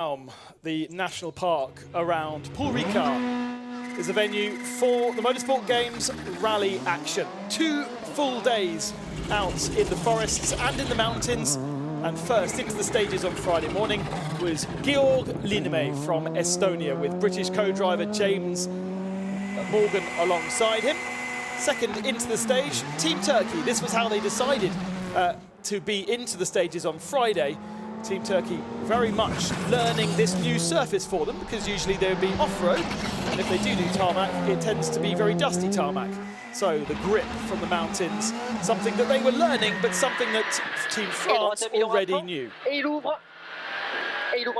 The national park around Paul Ricard is a venue for the Motorsport Games rally action. 2 full days out in the forests and in the mountains. And first into the stages on Friday morning was Georg Linnemäe from Estonia with British co-driver James Morgan alongside him. Second into the stage, Team Turkey. This was how they decided to be into the stages on Friday. Team Turkey very much learning this new surface for them, because usually they would be off-road, and if they do tarmac, it tends to be very dusty tarmac. So the grip from the mountains, something that they were learning, but something that Team France already knew. Et il ouvre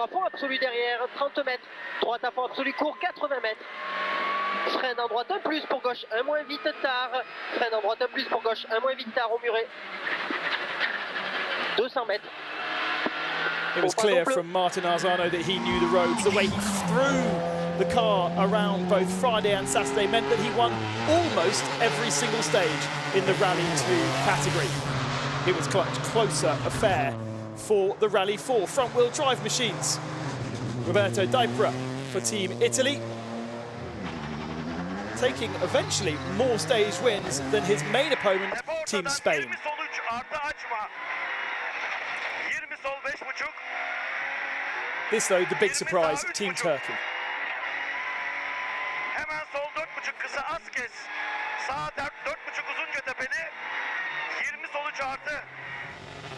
à fond absolu derrière, 30 mètres. Droite à fond absolu court, 80 mètres. Freine en droite, un plus pour gauche, un moins vite tard. Freine en droite, un plus pour gauche, un moins vite tard au muret. 200 mètres. It was clear from Martin Arzano that he knew the roads. The way he threw the car around both Friday and Saturday meant that he won almost every single stage in the Rally 2 category. It was a closer affair for the Rally 4 front-wheel drive machines. Roberto Daipra for Team Italy, taking eventually more stage wins than his main opponent, Team Spain. This, though, the big surprise, Team Turkey.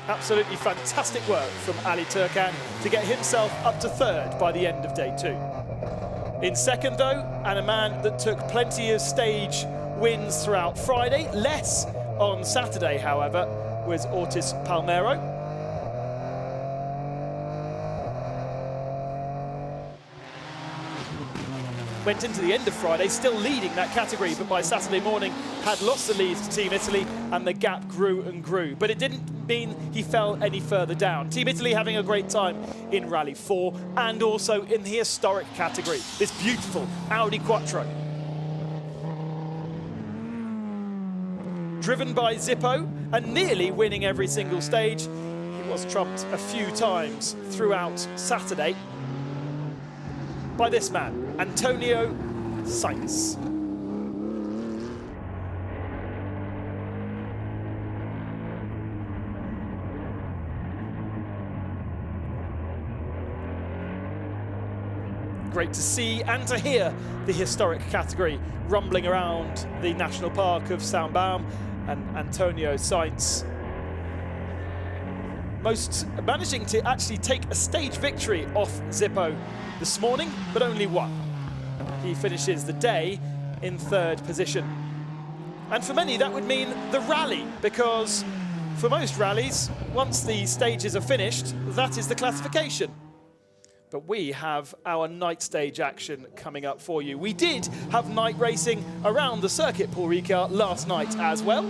Absolutely fantastic work from Ali Turkan to get himself up to third by the end of day 2. In second, though, and a man that took plenty of stage wins throughout Friday, less on Saturday, however, was Ortiz Palmero. Went into the end of Friday still leading that category, but by Saturday morning had lost the lead to Team Italy, and the gap grew and grew. But it didn't mean he fell any further down. Team Italy having a great time in Rally 4 and also in the historic category, this beautiful Audi Quattro. Driven by Zippo and nearly winning every single stage, he was trumped a few times throughout Saturday by this man, Antonio Sainz. Great to see and to hear the historic category rumbling around the National Park of Saint-Baum, and Antonio Sainz managing to actually take a stage victory off Zippo this morning, but only one. He finishes the day in third position. And for many, that would mean the rally, because for most rallies, once the stages are finished, that is the classification. But we have our night stage action coming up for you. We did have night racing around the circuit, Paul Ricard, last night as well.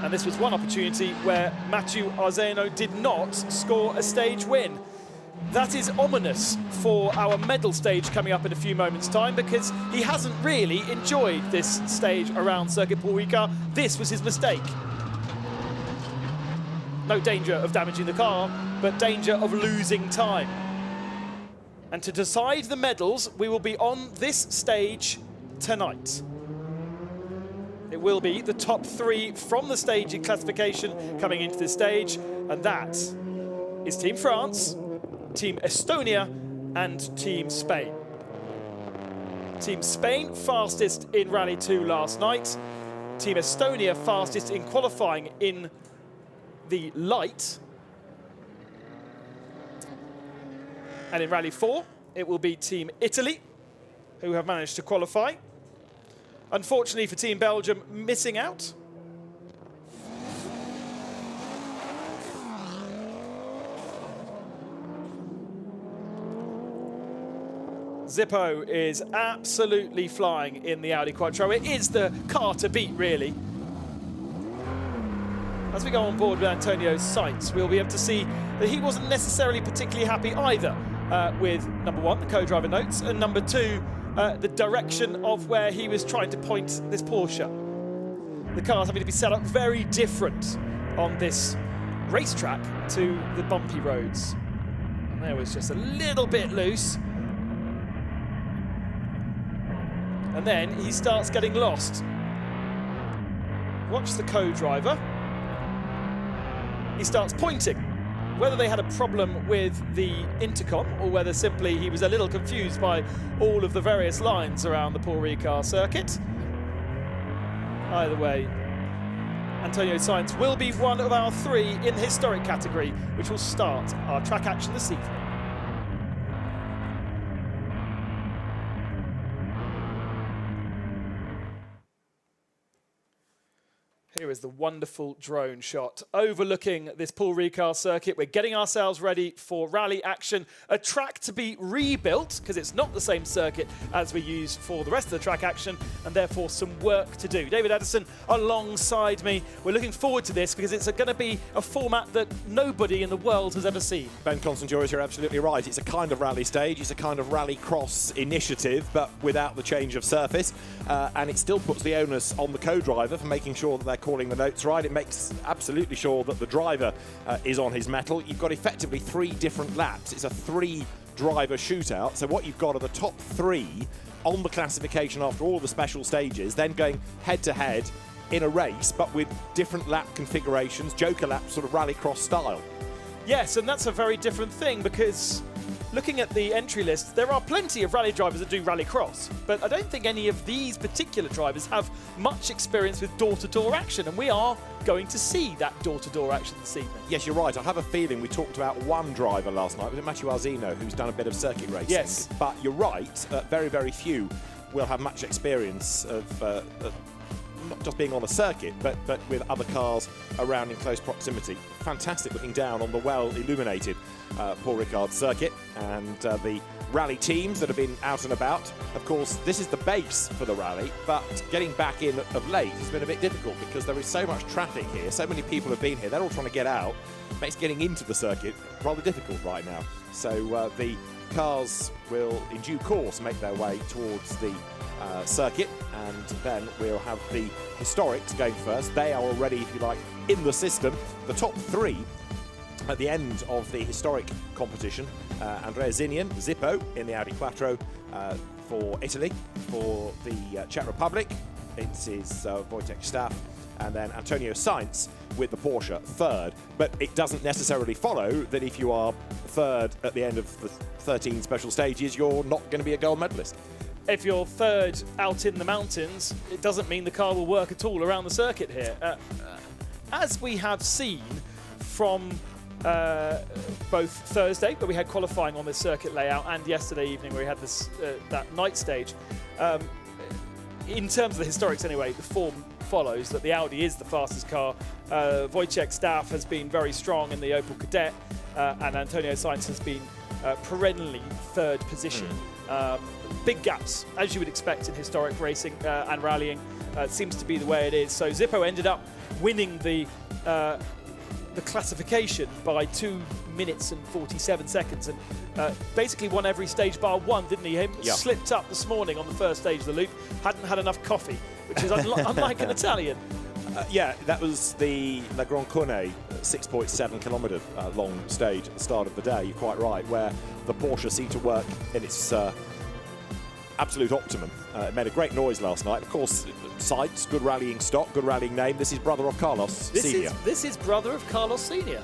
And this was one opportunity where Mathieu Arzano did not score a stage win. That is ominous for our medal stage coming up in a few moments' time, because he hasn't really enjoyed this stage around Circuit Paul Ricard. This was his mistake. No danger of damaging the car, but danger of losing time. And to decide the medals, we will be on this stage tonight. It will be the top 3 from the staging classification coming into this stage, and that is Team France, Team Estonia, and Team Spain. Team Spain fastest in Rally 2 last night. Team Estonia fastest in qualifying in the light. And in Rally 4, it will be Team Italy, who have managed to qualify. Unfortunately for Team Belgium, missing out. Zippo is absolutely flying in the Audi Quattro. It is the car to beat, really. As we go on board with Antonio Sainz, we'll be able to see that he wasn't necessarily particularly happy either with, number 1, the co-driver notes, and number 2, the direction of where he was trying to point this Porsche. The car's having to be set up very different on this racetrack to the bumpy roads. And there was just a little bit loose. And then he starts getting lost. Watch the co-driver. He starts pointing. Whether they had a problem with the intercom or whether simply he was a little confused by all of the various lines around the Paul Ricard circuit. Either way, Antonio Sainz will be one of our 3 in the historic category, which will start our track action this evening. Here is the wonderful drone shot overlooking this Paul Ricard circuit. We're getting ourselves ready for rally action. A track to be rebuilt, because it's not the same circuit as we use for the rest of the track action, and therefore some work to do. David Edison alongside me. We're looking forward to this because it's going to be a format that nobody in the world has ever seen. Ben Constantiouris, you're absolutely right. It's a kind of rally stage. It's a kind of rally cross initiative, but without the change of surface. And it still puts the onus on the co-driver for making sure that they're calling the notes right. It makes absolutely sure that the driver is on his mettle. You've got effectively 3 different laps. It's a 3-driver shootout. So what you've got are the top 3 on the classification after all the special stages, then going head-to-head in a race, but with different lap configurations, joker lap sort of rallycross style. Yes, and that's a very different thing because looking at the entry list, there are plenty of rally drivers that do rallycross, but I don't think any of these particular drivers have much experience with door-to-door action, and we are going to see that door-to-door action this evening. Yes, you're right. I have a feeling we talked about one driver last night. Was it Matthew Alzino, who's done a bit of circuit racing? Yes. But you're right. Very, very few will have much experience of not just being on a circuit, but with other cars around in close proximity. Fantastic looking down on the well-illuminated Paul Ricard circuit, and the rally teams that have been out and about. Of course, this is the base for the rally, but getting back in of late has been a bit difficult because there is so much traffic here, so many people have been here, they're all trying to get out. Makes getting into the circuit rather difficult right now. So the cars will, in due course, make their way towards the circuit, and then we'll have the historics going first. They are already, if you like, in the system. The top 3 at the end of the historic competition. Andrea Zinian, Zippo in the Audi Quattro for Italy. For the Czech Republic, it is Wojtek Staff, and then Antonio Sainz with the Porsche 3rd. But it doesn't necessarily follow that if you are 3rd at the end of the 13 special stages, you're not going to be a gold medalist. If you're 3rd out in the mountains, it doesn't mean the car will work at all around the circuit here. As we have seen from both Thursday, where we had qualifying on this circuit layout, and yesterday evening where we had this that night stage, in terms of the historics anyway, the form follows that the Audi is the fastest car. Wojciech Staff has been very strong in the Opel Kadett, and Antonio Sainz has been perennially 3rd position. Big gaps, as you would expect in historic racing and rallying. Seems to be the way it is. So Zippo ended up winning the classification by 2 minutes and 47 seconds, and basically won every stage bar 1, didn't he? Him slipped up this morning on the first stage of the loop, hadn't had enough coffee, which is unlike an Italian. Yeah, that was the La Grande Corne 6.7 kilometre long stage at the start of the day. You're quite right, where the Porsche seemed to work in its absolute optimum. It made a great noise last night. Of course, Sainz, good rallying stock, good rallying name. This is brother of Carlos Senior. This is brother of Carlos Senior,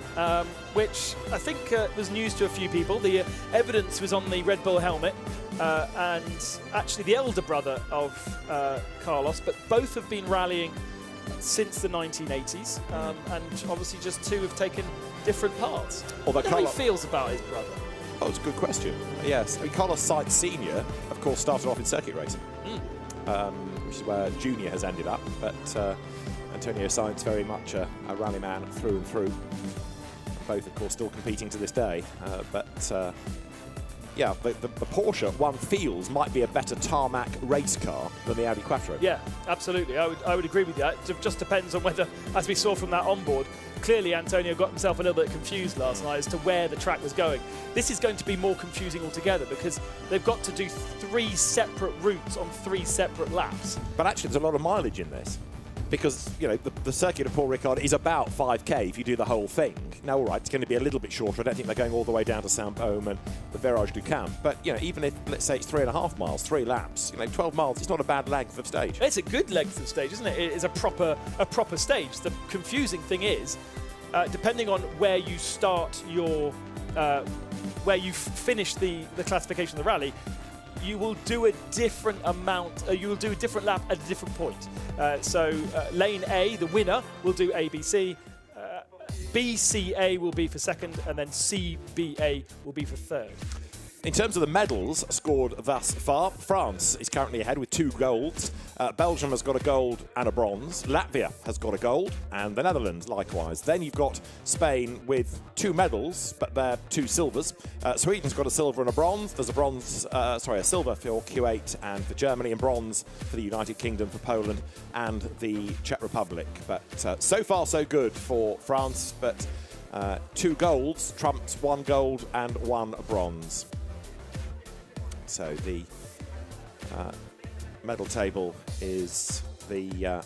which I think was news to a few people. The evidence was on the Red Bull helmet, and actually the elder brother of Carlos, but both have been rallying since the 1980s, and obviously just 2 have taken different paths. What he feels about his brother? Oh, it's a good question. Yes, I mean, Carlos Sainz Senior, of course, started off in circuit racing, which is where Junior has ended up. But Antonio Sainz, very much a rally man through and through. Both, of course, still competing to this day. Yeah, the Porsche, one feels, might be a better tarmac race car than the Audi Quattro. Yeah, absolutely. I would agree with that. It just depends on whether, as we saw from that onboard, clearly Antonio got himself a little bit confused last night as to where the track was going. This is going to be more confusing altogether because they've got to do 3 separate routes on 3 separate laps. But actually, there's a lot of mileage in this. because, you know, the circuit of Paul Ricard is about 5k if you do the whole thing. Now, all right, it's going to be a little bit shorter. I don't think they're going all the way down to Saint-Baume and the Virage du Camp. But, you know, even if, let's say, it's 3.5 miles, 3 laps, you know, 12 miles, it's not a bad length of stage. It's a good length of stage, isn't it? It is a proper stage. The confusing thing is, depending on where you start your, where you finish the classification of the rally, you will do a different amount, you will do a different lap at a different point. So lane A, the winner, will do ABC, BCA will be for second, and then CBA will be for third. In terms of the medals scored thus far, France is currently ahead with 2 golds. Belgium has got a gold and a bronze. Latvia has got a gold, and the Netherlands likewise. Then you've got Spain with 2 medals, but they're 2 silvers. Sweden's got a silver and a bronze. There's a silver for Kuwait and for Germany, and bronze for the United Kingdom, for Poland and the Czech Republic. But so far so good for France, but 2 golds trumps 1 gold and 1 bronze. So the medal table is the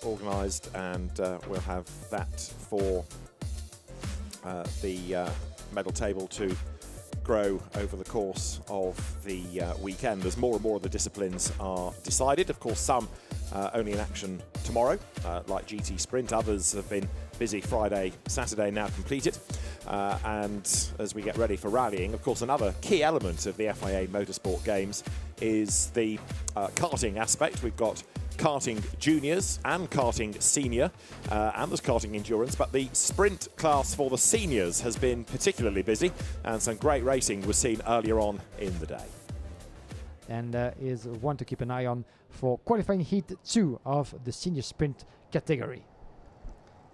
organised, and we'll have that for the medal table to grow over the course of the weekend as more and more of the disciplines are decided. Of course, some only in action tomorrow, like GT Sprint. Others have been busy Friday, Saturday, now completed. And as we get ready for rallying, of course, another key element of the FIA Motorsport Games is the karting aspect. We've got karting juniors and karting senior, and there's karting endurance, but the sprint class for the seniors has been particularly busy, and some great racing was seen earlier on in the day. And is one to keep an eye on for qualifying heat 2 of the senior sprint category.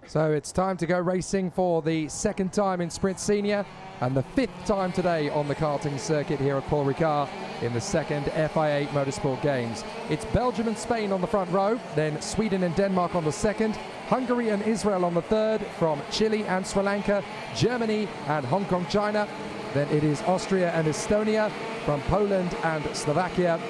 So it's time to go racing for the 2nd time in Sprint Senior and the 5th time today on the karting circuit here at Paul Ricard in the 2nd FIA Motorsport Games. It's Belgium and Spain on the front row, then Sweden and Denmark on the 2nd, Hungary and Israel on the 3rd, from Chile and Sri Lanka, Germany and Hong Kong, China. Then it is Austria and Estonia, from Poland and Slovakia.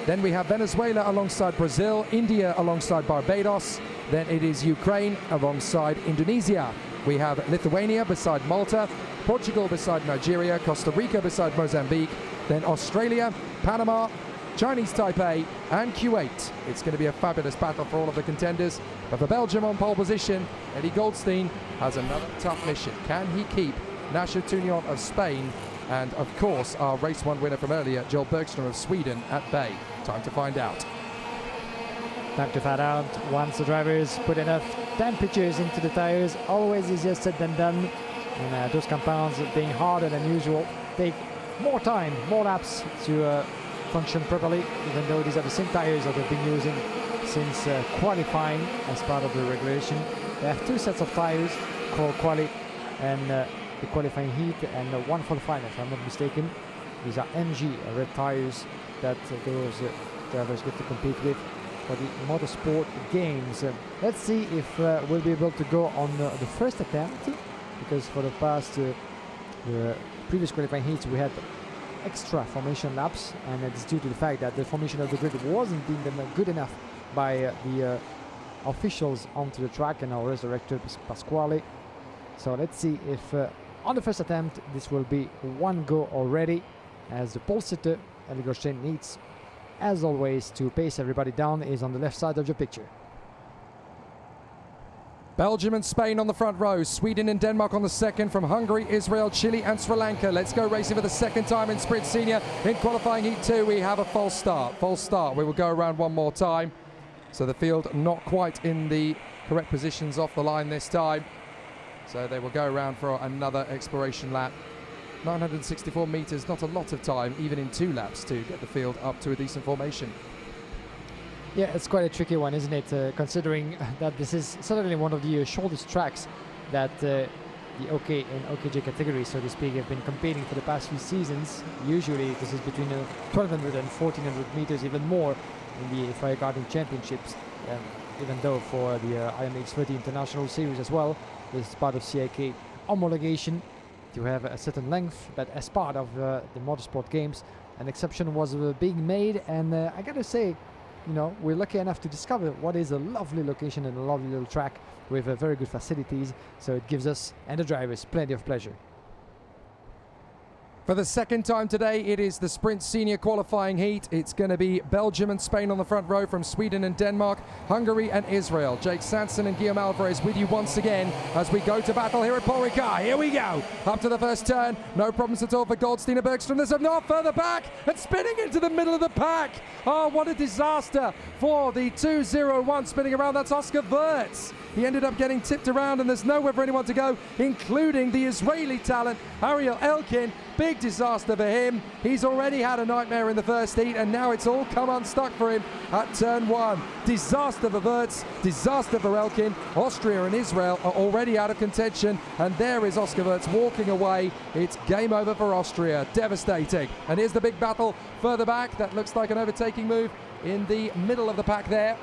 Then we have Venezuela alongside Brazil, India alongside Barbados. Then it is Ukraine alongside Indonesia. We have Lithuania beside Malta, Portugal beside Nigeria, Costa Rica beside Mozambique, then Australia, Panama, Chinese Taipei and Kuwait. It's going to be a fabulous battle for all of the contenders. But for Belgium on pole position, Eddie Goldstein has another tough mission. Can he keep Nasher Tunion of Spain and, of course, our race 1 winner from earlier, Joel Bergstrom of Sweden, at bay? Time to find out. Time to find out once the drivers put enough temperatures into the tires. Always easier said than done. And those compounds being harder than usual take more time, more laps to function properly, even though these are the same tires that they've been using since qualifying as part of the regulation. They have 2 sets of tires for quali and the qualifying heat, and one for the final, if I'm not mistaken. These are MG red tires that those drivers get to compete with for the Motorsport Games. Let's see if we'll be able to go on the first attempt, because for the past the previous qualifying heats we had extra formation laps, and it's due to the fact that the formation of the grid wasn't deemed good enough by the officials onto the track and our race director Pasquale. So let's see if on the first attempt this will be 1 go already, as the pole sitter Eddie Goldstein needs, as always, to pace everybody down. Is on the left side of your picture. Belgium and Spain on the front row, Sweden and Denmark on the 2nd, from Hungary, Israel, Chile and Sri Lanka. Let's go racing for the 2nd time in Sprint Senior. In qualifying heat 2 we have a false start. We will go around one more time. So the field not quite in the correct positions off the line this time. So they will go around for another exploration lap. 964 meters, not a lot of time, even in 2 laps, to get the field up to a decent formation. Yeah, it's quite a tricky one, isn't it? Considering that this is certainly one of the shortest tracks that the OK and OKJ category, so to speak, have been competing for the past few seasons. Usually this is between 1,200 and 1,400 meters, even more in the FIA Karting Championships, even though for the IMX30 International Series as well, this is part of CIK homologation to have a certain length, but as part of the Motorsport Games, an exception was being made, and I gotta say, you know, we're lucky enough to discover what is a lovely location and a lovely little track with very good facilities. So it gives us and the drivers plenty of pleasure. For the second time today, it is the Sprint Senior qualifying heat. It's going to be Belgium and Spain on the front row from Sweden and Denmark, Hungary and Israel. Jake Sanson and Guillaume Alvarez with you once again as we go to battle here at Paul Ricard. Here we go. Up to the first turn. No problems at all for Goldstein and Bergstrom. There's a knock further back and spinning into the middle of the pack. Oh, what a disaster for the 201 spinning around. That's Oscar Wirtz. He ended up getting tipped around and there's nowhere for anyone to go, including the Israeli talent, Ariel Elkin. Big disaster for him. He's already had a nightmare in the first heat and now it's all come unstuck for him at turn 1. Disaster for Wirtz, disaster for Elkin. Austria and Israel are already out of contention and there is Oscar Wirtz walking away. It's game over for Austria. Devastating. And here's the big battle further back. That looks like an overtaking move in the middle of the pack there.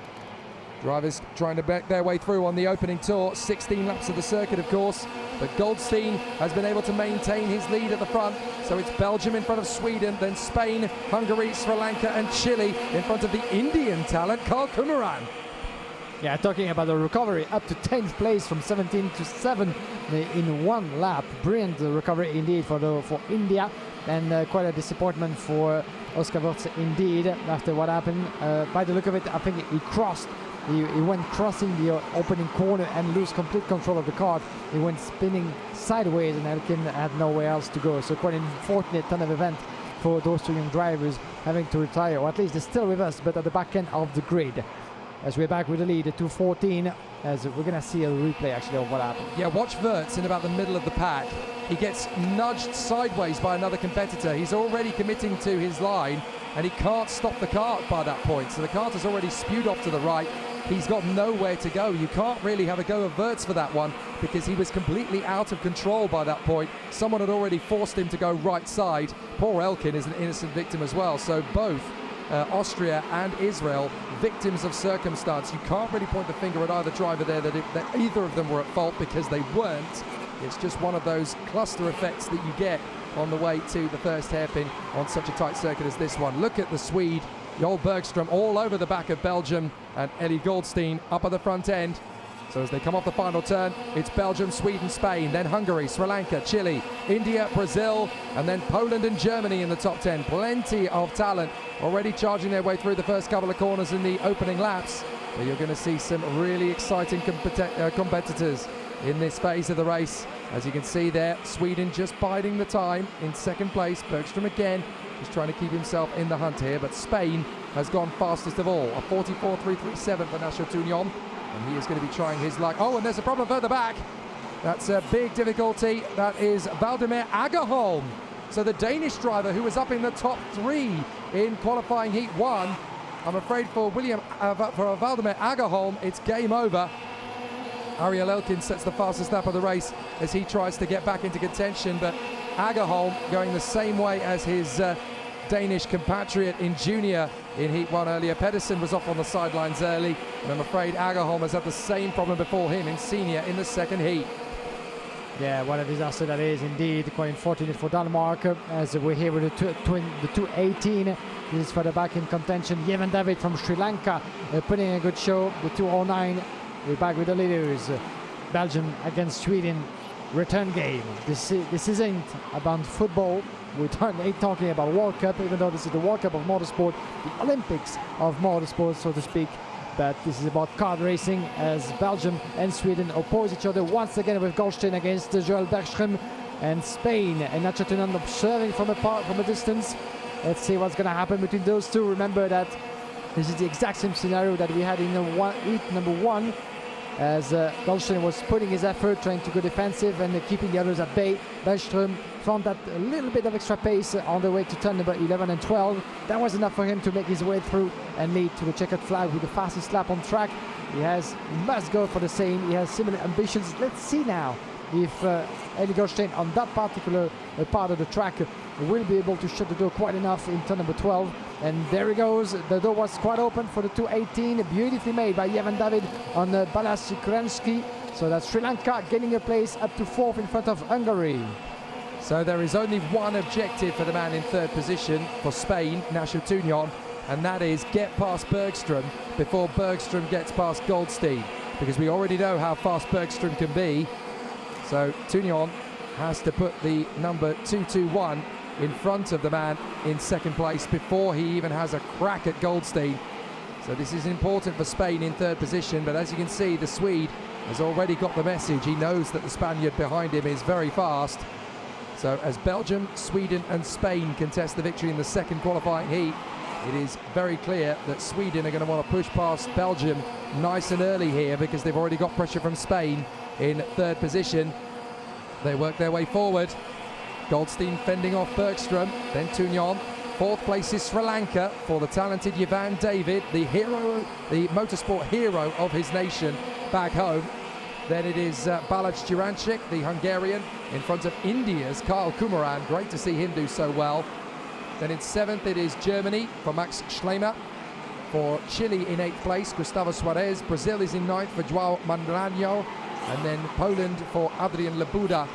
Drivers trying to back their way through on the opening tour. 16 laps of the circuit, of course. But Goldstein has been able to maintain his lead at the front. So it's Belgium in front of Sweden, then Spain, Hungary, Sri Lanka and Chile in front of the Indian talent, Karl Kumaran. Yeah, talking about the recovery, up to 10th place from 17 to 7 in one lap. Brilliant recovery indeed for India, and quite a disappointment for Oscar Wirtz indeed after what happened. By the look of it, I think he crossed. He went crossing the opening corner and lose complete control of the car. He went spinning sideways and Elkin had nowhere else to go. So quite an unfortunate turn of event for those two young drivers having to retire, or at least they're still with us, but at the back end of the grid. As we're back with the lead at 2:14, as we're going to see a replay actually of what happened. Yeah, watch Wirtz in about the middle of the pack. He gets nudged sideways by another competitor. He's already committing to his line and he can't stop the cart by that point. So the cart has already spewed off to the right. He's got nowhere to go. You can't really have a go of Wirtz for that one because he was completely out of control by that point. Someone had already forced him to go right side. Poor Elkin is an innocent victim as well. So both Austria and Israel, victims of circumstance. You can't really point the finger at either driver there that either of them were at fault because they weren't. It's just one of those cluster effects that you get on the way to the first hairpin on such a tight circuit as this one. Look at the Swede, Joel Bergstrom, all over the back of Belgium, and Eddie Goldstein up at the front end. So as they come off the final turn, it's Belgium, Sweden, Spain, then Hungary, Sri Lanka, Chile, India, Brazil, and then Poland and Germany in the top 10. Plenty of talent already charging their way through the first couple of corners in the opening laps. But you're going to see some really exciting competitors in this phase of the race. As you can see there, Sweden just biding the time in second place. Bergstrom again, just trying to keep himself in the hunt here. But Spain has gone fastest of all. A 44.337 for Nacho Tunion. And he is going to be trying his luck. Oh, and there's a problem further back. That's a big difficulty. That is Valdemar Agerholm. So the Danish driver who was up in the top 3 in qualifying heat 1. I'm afraid for Valdemar Agerholm, it's game over. Ariel Elkin sets the fastest lap of the race as he tries to get back into contention, but Agerholm going the same way as his Danish compatriot in junior in Heat 1 earlier. Pedersen was off on the sidelines early, and I'm afraid Agerholm has had the same problem before him in senior in the second heat. Yeah, what a disaster that is indeed. Quite unfortunate for Denmark as we're here with the 218. This is further back in contention. Yevan David from Sri Lanka putting a good show. The 209. We're back with the leaders. Belgium against Sweden. Return game. This isn't about football. We're talking about World Cup, even though this is the World Cup of Motorsport, the Olympics of Motorsport, so to speak. But this is about kart racing as Belgium and Sweden oppose each other once again with Goldstein against Joel Bergstrom, and Spain and Nacho Tunion observing from a distance. Let's see what's going to happen between those two. Remember that this is the exact same scenario that we had in heat number 1. As Goldstein was putting his effort, trying to go defensive and keeping the others at bay. Bergstrom found that a little bit of extra pace on the way to turn number 11 and 12. That was enough for him to make his way through and lead to the checkered flag with the fastest lap on track. He must go for the same. He has similar ambitions. Let's see now if Eddie Goldstein on that particular part of the track will be able to shut the door quite enough in turn number 12. And there he goes. The door was quite open for the 218. Beautifully made by Yevan David on Balas Ukransky. So that's Sri Lanka getting a place up to 4th in front of Hungary. So there is only one objective for the man in third position for Spain, Nacho Tunion. and that is get past Bergström before Bergström gets past Goldstein, because we already know how fast Bergström can be. So Tunion has to put the number 221 in front of the man in second place before he even has a crack at Goldstein. So this is important for Spain in third position, but as you can see, the Swede has already got the message. He knows that the Spaniard behind him is very fast. So as Belgium, Sweden and Spain contest the victory in the second qualifying heat, it is very clear that Sweden are going to want to push past Belgium nice and early here, because they've already got pressure from Spain in third position. They work their way forward. Goldstein fending off Bergström, then Tunion. Fourth place is Sri Lanka for the talented Ivan David, the hero, the motorsport hero of his nation back home. Then it is Balázs Jurancic, the Hungarian, in front of India's Kyle Kumaran. Great to see him do so well. Then in seventh it is Germany for Max Schlemer. For Chile in eighth place, Gustavo Suarez. Brazil is in ninth for João Mandrano. And then Poland for Adrian Labuda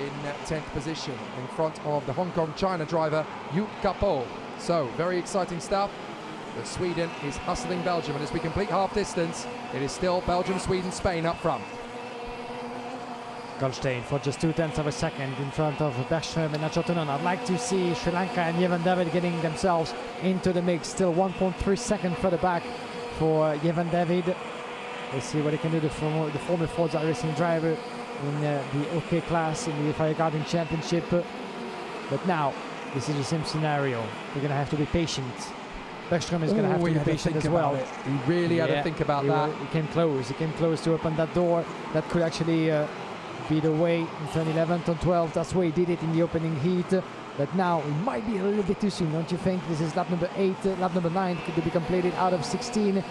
in 10th position, in front of the Hong Kong-China driver, Yu Kapo. So, very exciting stuff. But Sweden is hustling Belgium, and as we complete half distance, it is still Belgium, Sweden, Spain up front. Goldstein for just 0.2 of a second in front of Bergström and Nacho Tunon. I'd like to see Sri Lanka and Ivan David getting themselves into the mix. Still 1.3 seconds further back for Ivan David. Let's see what he can do, the former Forza racing driver in the OK class in the FIA Karting Championship. But now, this is the same scenario. We're going to have to be patient. Bergström is going to have to be patient as well. He really had to think about that. He came close to open that door. That could actually be the way in turn 11, turn 12. That's where he did it in the opening heat. But now it might be a little bit too soon, don't you think? This is lap number 8, lap number 9 could be completed out of 16.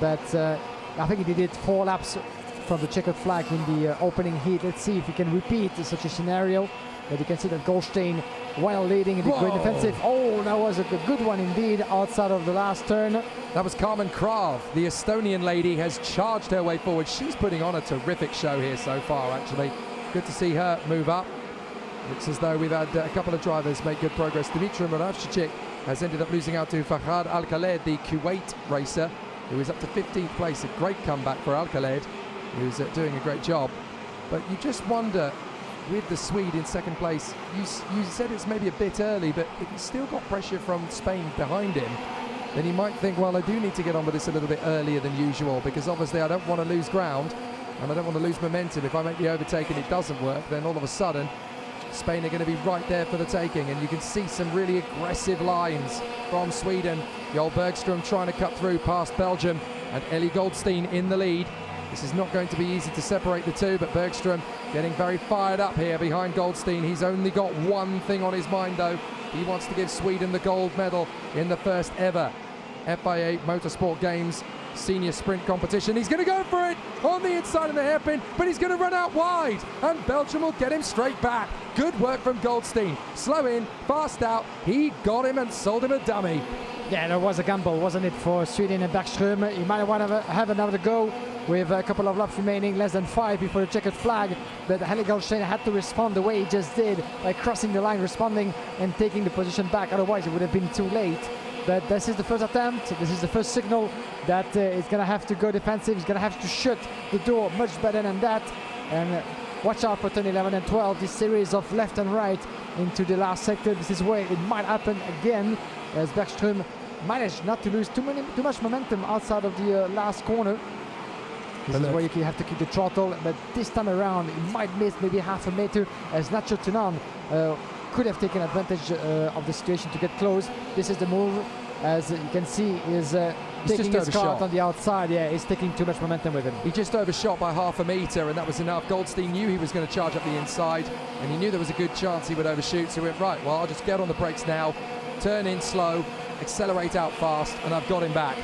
But I think he did it 4 laps from the checkered flag in the opening heat. Let's see if he can repeat such a scenario. But you can see that Goldstein, while leading in the great defensive. Oh, that was a good one indeed outside of the last turn. That was Carmen Krav. The Estonian lady has charged her way forward. She's putting on a terrific show here so far, actually. Good to see her move up. Looks as though we've had a couple of drivers make good progress. Dimitri Moravchik has ended up losing out to Fahad Al-Khaled, the Kuwait racer, who is up to 15th place. A great comeback for Al-Khaled, who's doing a great job. But you just wonder, with the Swede in second place, you said it's maybe a bit early, but if he's still got pressure from Spain behind him, then he might think, well, I do need to get on with this a little bit earlier than usual, because obviously I don't want to lose ground and I don't want to lose momentum. If I make the overtake and it doesn't work, then all of a sudden Spain are going to be right there for the taking. And you can see some really aggressive lines from Sweden. Joel Bergström trying to cut through past Belgium, and Eli Goldstein in the lead. This is not going to be easy to separate the two, but Bergström getting very fired up here behind Goldstein. He's only got one thing on his mind, though. He wants to give Sweden the gold medal in the first ever FIA Motorsport Games senior sprint competition. He's going to go for it on the inside of the hairpin, but he's going to run out wide, and Belgium will get him straight back. Good work from Goldstein. Slow in, fast out. He got him and sold him a dummy. Yeah, there was a gamble, wasn't it, for Sweden and Bergström. He might want to have another go with a couple of laps remaining, less than 5 before the checkered flag. But Eli Goldstein had to respond the way he just did, by crossing the line, responding and taking the position back. Otherwise, it would have been too late. But this is the first attempt. This is the first signal that it's going to have to go defensive. He's going to have to shut the door much better than that. And watch out for turn 11 and 12. This series of left and right into the last sector. This is where it might happen again, as Bergström managed not to lose too much momentum outside of the last corner. This is where you have to keep the throttle, but this time around he might miss maybe half a meter, as Nacho Tunon could have taken advantage of the situation to get close. This is the move, as you can see, is taking his kart on the outside. Yeah, he's taking too much momentum with him. He just overshot by half a meter, and that was enough. Goldstein knew he was going to charge up the inside, and he knew there was a good chance he would overshoot, so he went, right, well, I'll just get on the brakes now, turn in slow, accelerate out fast, and I've got him back.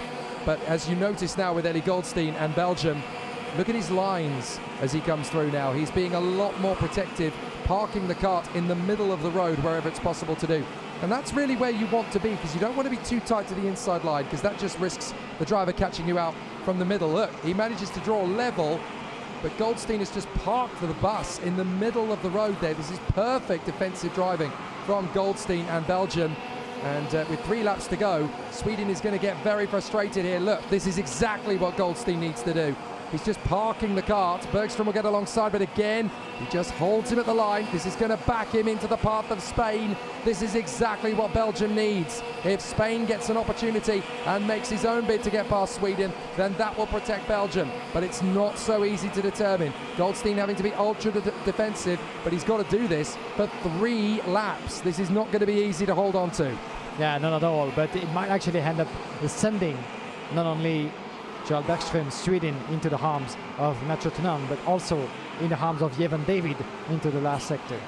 But as you notice now with Eli Goldstein and Belgium, look at his lines as he comes through now. He's being a lot more protective, parking the kart in the middle of the road wherever it's possible to do. And that's really where you want to be, because you don't want to be too tight to the inside line, because that just risks the driver catching you out from the middle. Look, he manages to draw level, but Goldstein has just parked for the bus in the middle of the road there. This is perfect defensive driving from Goldstein and Belgium. And with 3 laps to go, Sweden is going to get very frustrated here. Look, this is exactly what Goldstein needs to do. He's just parking the kart. Bergstrom will get alongside, but again, he just holds him at the line. This is going to back him into the path of Spain. This is exactly what Belgium needs. If Spain gets an opportunity and makes his own bid to get past Sweden, then that will protect Belgium. But it's not so easy to determine. Goldstein having to be ultra defensive, but he's got to do this for 3 laps. This is not going to be easy to hold on to. Yeah, not at all. But it might actually end up sending not only Joel Bergström, Sweden, into the arms of Nacho Tunan, but also in the arms of Jevan David into the last sector.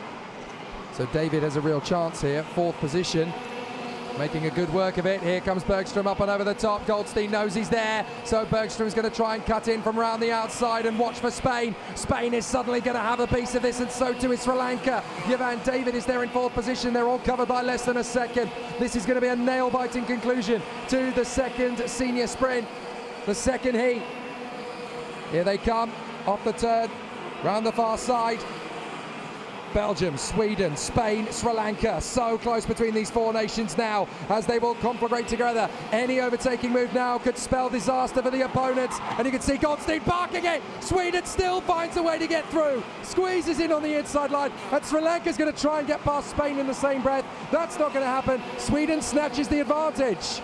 So David has a real chance here, 4th position, making a good work of it. Here comes Bergström up and over the top. Goldstein knows he's there, so Bergström's going to try and cut in from around the outside and watch for Spain. Spain is suddenly going to have a piece of this, and so too is Sri Lanka. Jevan David is there in 4th position. They're all covered by less than a second. This is going to be a nail-biting conclusion to the 2nd senior sprint. The 2nd heat. Here they come, off the turn, round the far side. Belgium, Sweden, Spain, Sri Lanka. So close between these 4 nations now as they will conflagrate together. Any overtaking move now could spell disaster for the opponents. And you can see Goldstein parking it. Sweden still finds a way to get through. Squeezes in on the inside line. And Sri Lanka's going to try and get past Spain in the same breath. That's not going to happen. Sweden snatches the advantage.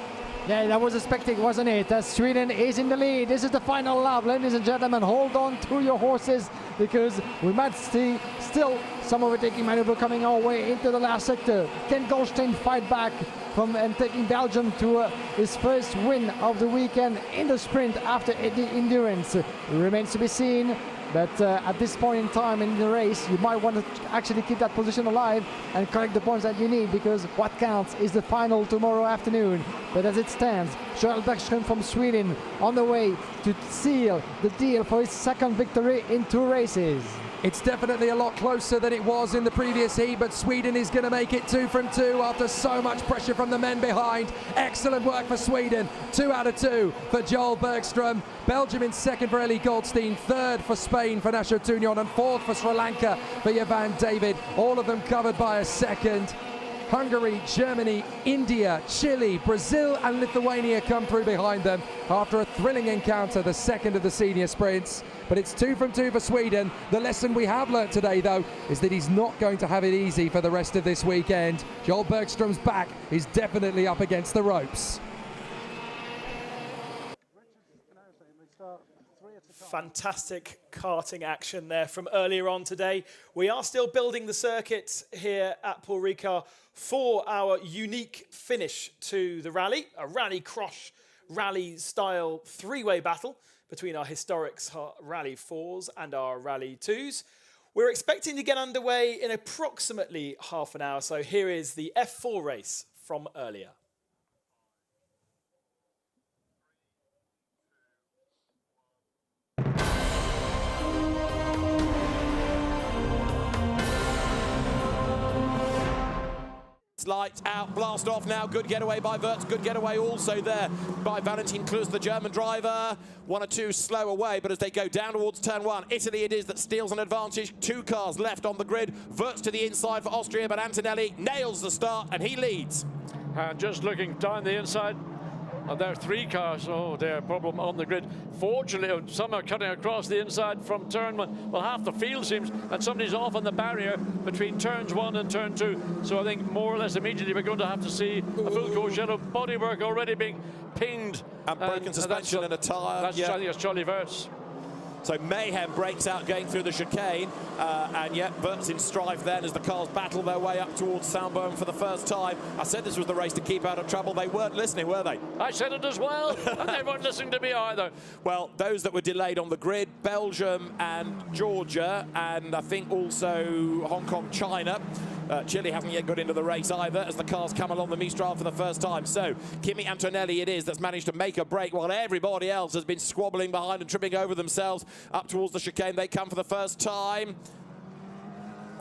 Yeah, that was expected, wasn't it? As Sweden is in the lead. This is the final lap, ladies and gentlemen. Hold on to your horses, because we might see still some overtaking maneuver coming our way into the last sector. Can Goldstein fight back from and taking Belgium to his first win of the weekend in the sprint after the endurance? It remains to be seen. But at this point in time in the race, you might want to actually keep that position alive and collect the points that you need, because what counts is the final tomorrow afternoon. But as it stands, Joel Bergström from Sweden on the way to seal the deal for his 2nd victory in 2 races. It's definitely a lot closer than it was in the previous heat, but Sweden is going to make it 2 from 2 after so much pressure from the men behind. Excellent work for Sweden. 2 out of 2 for Joel Bergström. Belgium in 2nd for Eli Goldstein, 3rd for Spain for Nacho Tunan, and 4th for Sri Lanka for Jevan David. All of them covered by a 2nd. Hungary, Germany, India, Chile, Brazil and Lithuania come through behind them after a thrilling encounter, the 2nd of the senior sprints. But it's 2 from 2 for Sweden. The lesson we have learnt today, though, is that he's not going to have it easy for the rest of this weekend. Joel Bergström's back is definitely up against the ropes. Fantastic karting action there from earlier on today. We are still building the circuit here at Paul Ricard for our unique finish to the rally, a rally cross rally style 3-way battle between our historic Rally 4s and our Rally 2s. We're expecting to get underway in approximately half an hour, so here is the F4 race from earlier. Lights out, blast off now. Good getaway by Wirtz. Good getaway also there by Valentin Klus, the German driver. 1 or 2 slow away, but as they go down towards turn 1, Italy it is that steals an advantage. 2 cars left on the grid. Wirtz to the inside for Austria, but Antonelli nails the start and he leads. Just looking down the inside, there are 3 cars. Oh, they're a problem on the grid. Fortunately, some are cutting across the inside from turn 1. Well, half the field seems, and somebody's off on the barrier between turns 1 and turn 2. So I think more or less immediately we're going to have to see a full course yellow bodywork already being pinged. And broken suspension and a tyre. That's, I think it's Charlie Wirtz. So mayhem breaks out going through the chicane, and yet Wirtz in strife then as the cars battle their way up towards Saint-Baume for the first time. I said this was the race to keep out of trouble. They weren't listening, were they? I said it as well, and they weren't listening to me either. Well, those that were delayed on the grid, Belgium and Georgia, and I think also Hong Kong, China. Chile hasn't yet got into the race either as the cars come along the Mistral for the first time. So Kimi Antonelli it is that's managed to make a break while everybody else has been squabbling behind and tripping over themselves. Up towards the chicane they come for the first time.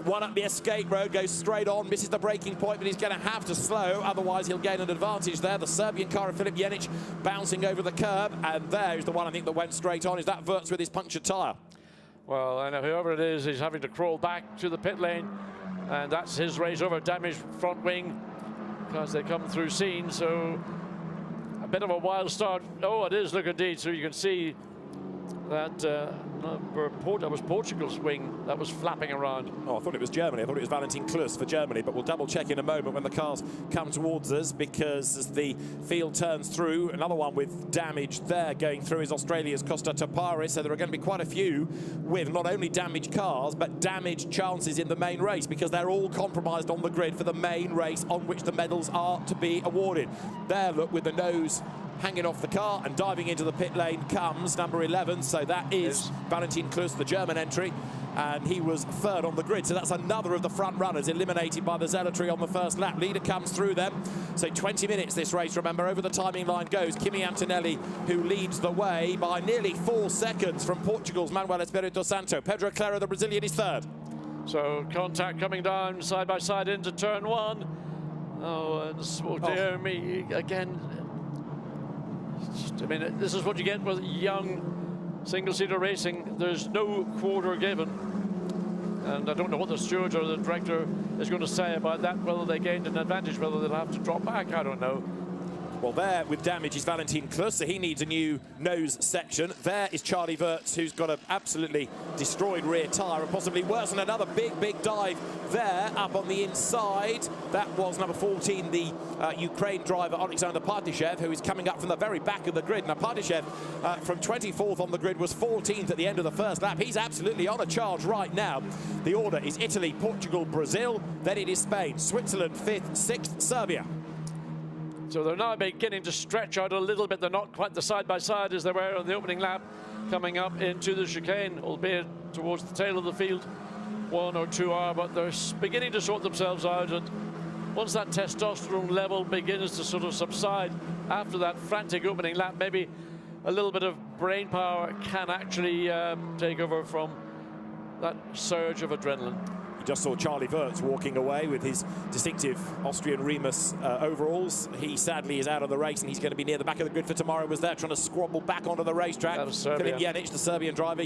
One up the escape road, goes straight on, misses the braking point, but he's going to have to slow, otherwise he'll gain an advantage there. The Serbian car of Filip Jenic bouncing over the curb, and there's the one I think that went straight on. Is that Wirtz with his punctured tyre? Well, I know whoever it is, he's having to crawl back to the pit lane, and that's his race over, damaged front wing. as they come through scene. So a bit of a wild start. Oh, it is, look indeed. So you can see that that was Portugal's wing that was flapping around. Oh, I thought it was Germany. I thought it was Valentin Klus for Germany, but we'll double check in a moment when the cars come towards us, because as the field turns through, another one with damage there going through is Australia's Costa Taparis. So there are going to be quite a few with not only damaged cars, but damaged chances in the main race, because they're all compromised on the grid for the main race on which the medals are to be awarded. There, look, with the nose hanging off the car and diving into the pit lane comes number 11. So that is Valentin Klus, the German entry, and he was third on the grid. So that's another of the front runners eliminated by the zealotry on the first lap. Leader comes through them. So 20 minutes this race, remember, over the timing line goes Kimi Antonelli, who leads the way by nearly 4 seconds from Portugal's Manuel Espirito Santo. Pedro Clara, the Brazilian, is third. So contact coming down side by side into turn 1. Oh, and dear me, again. I mean, this is what you get with young single-seater racing. There's no quarter given. And I don't know what the steward or the director is going to say about that, whether they gained an advantage, whether they'll have to drop back, I don't know. Well, there with damage is Valentin Klus, so he needs a new nose section. There is Charlie Wirtz, who's got an absolutely destroyed rear tyre, and possibly worse, and another big dive there up on the inside. That was number 14, the Ukraine driver, Alexander Partishev, who is coming up from the very back of the grid. Now, Partishev, from 24th on the grid, was 14th at the end of the first lap. He's absolutely on a charge right now. The order is Italy, Portugal, Brazil, then it is Spain, Switzerland, 5th, 6th, Serbia. So they're now beginning to stretch out a little bit. They're not quite the side-by-side as they were on the opening lap, coming up into the chicane, albeit towards the tail of the field. 1 or 2 are, but they're beginning to sort themselves out. And once that testosterone level begins to sort of subside after that frantic opening lap, maybe a little bit of brain power can actually take over from that surge of adrenaline. Just saw Charlie Wirtz walking away with his distinctive Austrian Remus overalls. He sadly is out of the race, and he's going to be near the back of the grid for tomorrow. Was there trying to squabble back onto the racetrack. That was Serbia. Filip Janic, the Serbian driver,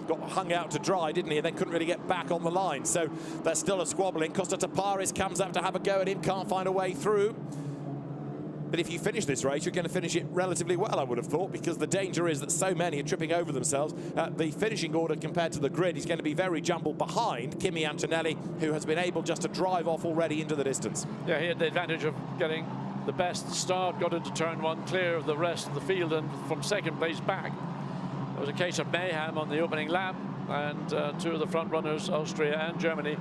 got hung out to dry, didn't he? And then couldn't really get back on the line. So there's still a squabbling. Costa Taparis comes up to have a go at him, can't find a way through. But if you finish this race, you're going to finish it relatively well, I would have thought, because the danger is that so many are tripping over themselves. The finishing order compared to the grid is going to be very jumbled behind Kimi Antonelli, who has been able just to drive off already into the distance. Yeah, he had the advantage of getting the best start, got into turn 1, clear of the rest of the field, and from second place back. It was a case of mayhem on the opening lap, and 2 of the front runners, Austria and Germany,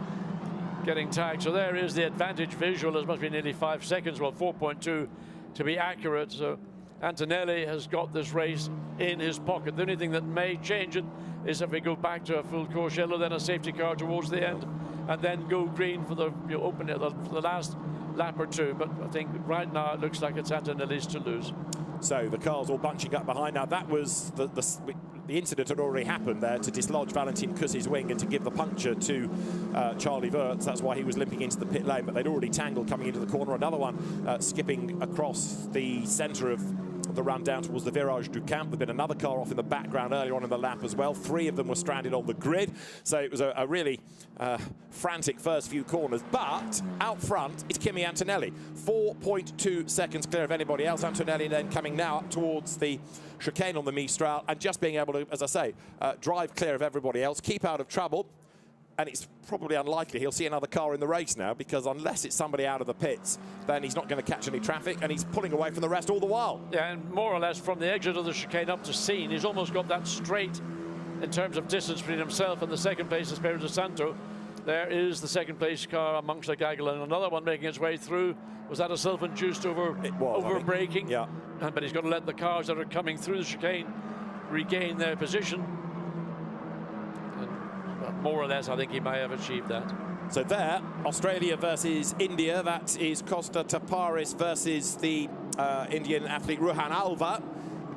getting tagged. So there is the advantage visual. It must be nearly 5 seconds, well, 4.2 to be accurate. So Antonelli has got this race in his pocket. The only thing that may change it is if we go back to a full course yellow, then a safety car towards the end, and then go green for the for the last lap or 2. But I think right now it looks like it's Antonelli's to lose. So the cars all bunching up behind. Now that was the incident had already happened there to dislodge Valentin Klus's wing and to give the puncture to Charlie Wirtz. That's why he was limping into the pit lane, but they'd already tangled coming into the corner. Another one skipping across the centre of the run down towards the Virage du Camp. There'd been another car off in the background earlier on in the lap as well. 3 of them were stranded on the grid. So it was a really frantic first few corners. But out front is Kimi Antonelli. 4.2 seconds clear of anybody else. Antonelli then coming now up towards the chicane on the Mistral and just being able to, as I say, drive clear of everybody else, keep out of trouble. And it's probably unlikely he'll see another car in the race now, because unless it's somebody out of the pits, then he's not going to catch any traffic, and he's pulling away from the rest all the while. Yeah, and more or less from the exit of the chicane up to scene, he's almost got that straight in terms of distance between himself and the second place, Espirito Santo. There is the second place car amongst the gaggle, and another one making its way through. Was that a self-induced over-braking? Yeah. But he's got to let the cars that are coming through the chicane regain their position. More or less, I think he may have achieved that. So there, Australia versus India. That is Costa Taparis versus the Indian athlete Ruhan Alva.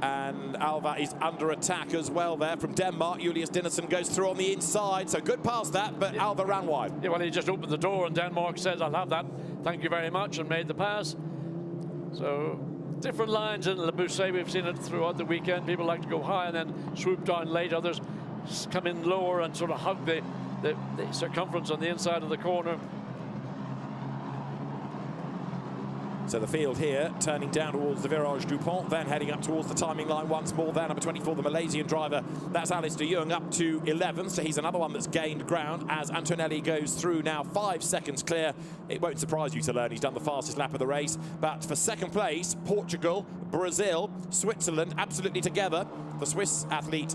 And Alva is under attack as well there from Denmark. Julius Dinesen goes through on the inside. So good past that, but Alva ran wide. Yeah, well, he just opened the door and Denmark says, I'll have that. Thank you very much, and made the pass. So different lines in Le Bousset. We've seen it throughout the weekend. People like to go high and then swoop down late. Others come in lower and sort of hug the circumference on the inside of the corner. So the field here turning down towards the Virage du Pont, then heading up towards the timing line once more. There, number 24, the Malaysian driver, that's Alistair Young, up to 11th. So he's another one that's gained ground as Antonelli goes through now 5 seconds clear. It won't surprise you to learn he's done the fastest lap of the race. But for second place, Portugal, Brazil, Switzerland, absolutely together. The Swiss athlete,